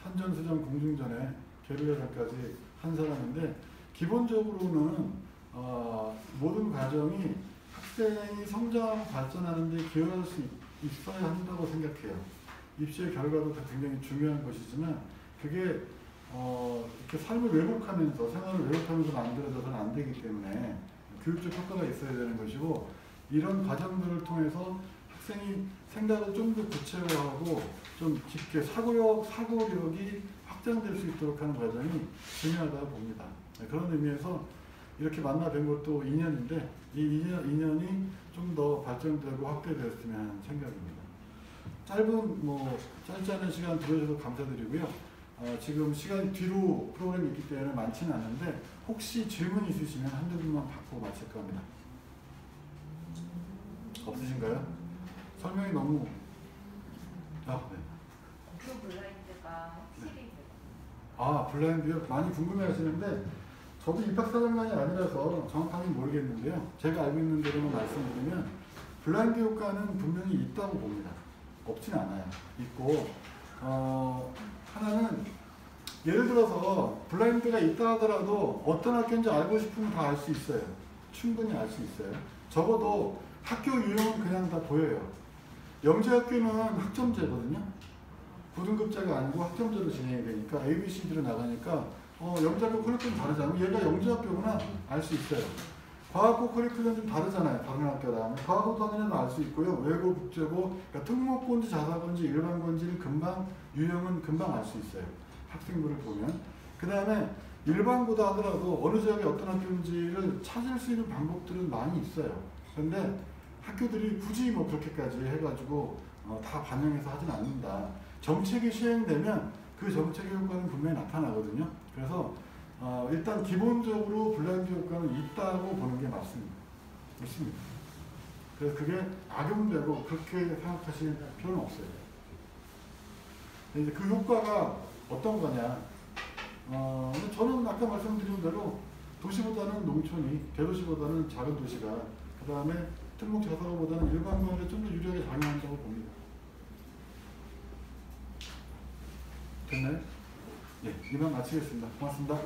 산전수전 공중전에 계류회장까지 한 사람인데 기본적으로는 모든 과정이 학생이 성장하고 발전하는 데 기여할 수 있어야 한다고 생각해요. 입시의 결과도 다 굉장히 중요한 것이지만 그게 이렇게 삶을 왜곡하면서 생활을 왜곡하면서 만들어져서는 안 되기 때문에 교육적 효과가 있어야 되는 것이고 이런 과정들을 통해서 학생이 생각을 좀 더 구체화하고 좀 깊게 사고력이 확장될 수 있도록 하는 과정이 중요하다고 봅니다. 그런 의미에서 이렇게 만나 뵌 것도 인연인데 이 인연이 좀 더 발전되고 확대되었으면 하는 생각입니다. 짧지 않은 시간 들어주셔서 감사드리고요. 지금 시간이 뒤로 프로그램이 있기 때문에 많지는 않은데 혹시 질문 있으시면 한두 분만 받고 마칠 겁니다. 없으신가요? 설명이 너무 네. 그 블라인드가 확실히 블라인드요? 많이 궁금해 하시는데 저도 입학사정관이 아니라서 정확하게 모르겠는데요. 제가 알고 있는 대로만 말씀드리면 블라인드 효과는 분명히 있다고 봅니다. 없진 않아요. 있고 하나는 예를 들어서 블라인드가 있다 하더라도 어떤 학교인지 알고 싶으면 다 알 수 있어요. 충분히 알 수 있어요. 적어도 학교 유형은 그냥 다 보여요. 영재학교는 학점제거든요. 고등급제가 아니고 학점제로 진행이 되니까 ABCD로 나가니까 영재학교 커리큘럼 다르잖아요. 얘가 영재학교구나 알 수 있어요. 과학고 커리큘럼 좀 다르잖아요. 다른 학교랑. 과학고 당연히 알 수 있고요. 외고, 국제고, 그러니까 특목고인지 자사고인지 일반고인지는 유형은 금방 알 수 있어요. 학생부를 보면. 그 다음에 일반고다 하더라도 어느 지역에 어떤 학교인지를 찾을 수 있는 방법들은 많이 있어요. 그런데 학교들이 굳이 그렇게까지 해가지고 다 반영해서 하진 않는다. 정책이 시행되면 그 정책의 효과는 분명히 나타나거든요. 그래서 일단 기본적으로 블라인드 효과는 있다고 보는 게 맞습니다. 있습니다. 그래서 그게 악용되고 그렇게 생각하실 필요는 없어요. 이제 그 효과가 어떤 거냐? 저는 아까 말씀드린 대로 도시보다는 농촌이, 대도시보다는 작은 도시가, 그 다음에 특목 자사고보다는 일반고에 좀 더 유리하게 작용한다고 봅니다. 됐나요? 네, 이만 마치겠습니다. 고맙습니다.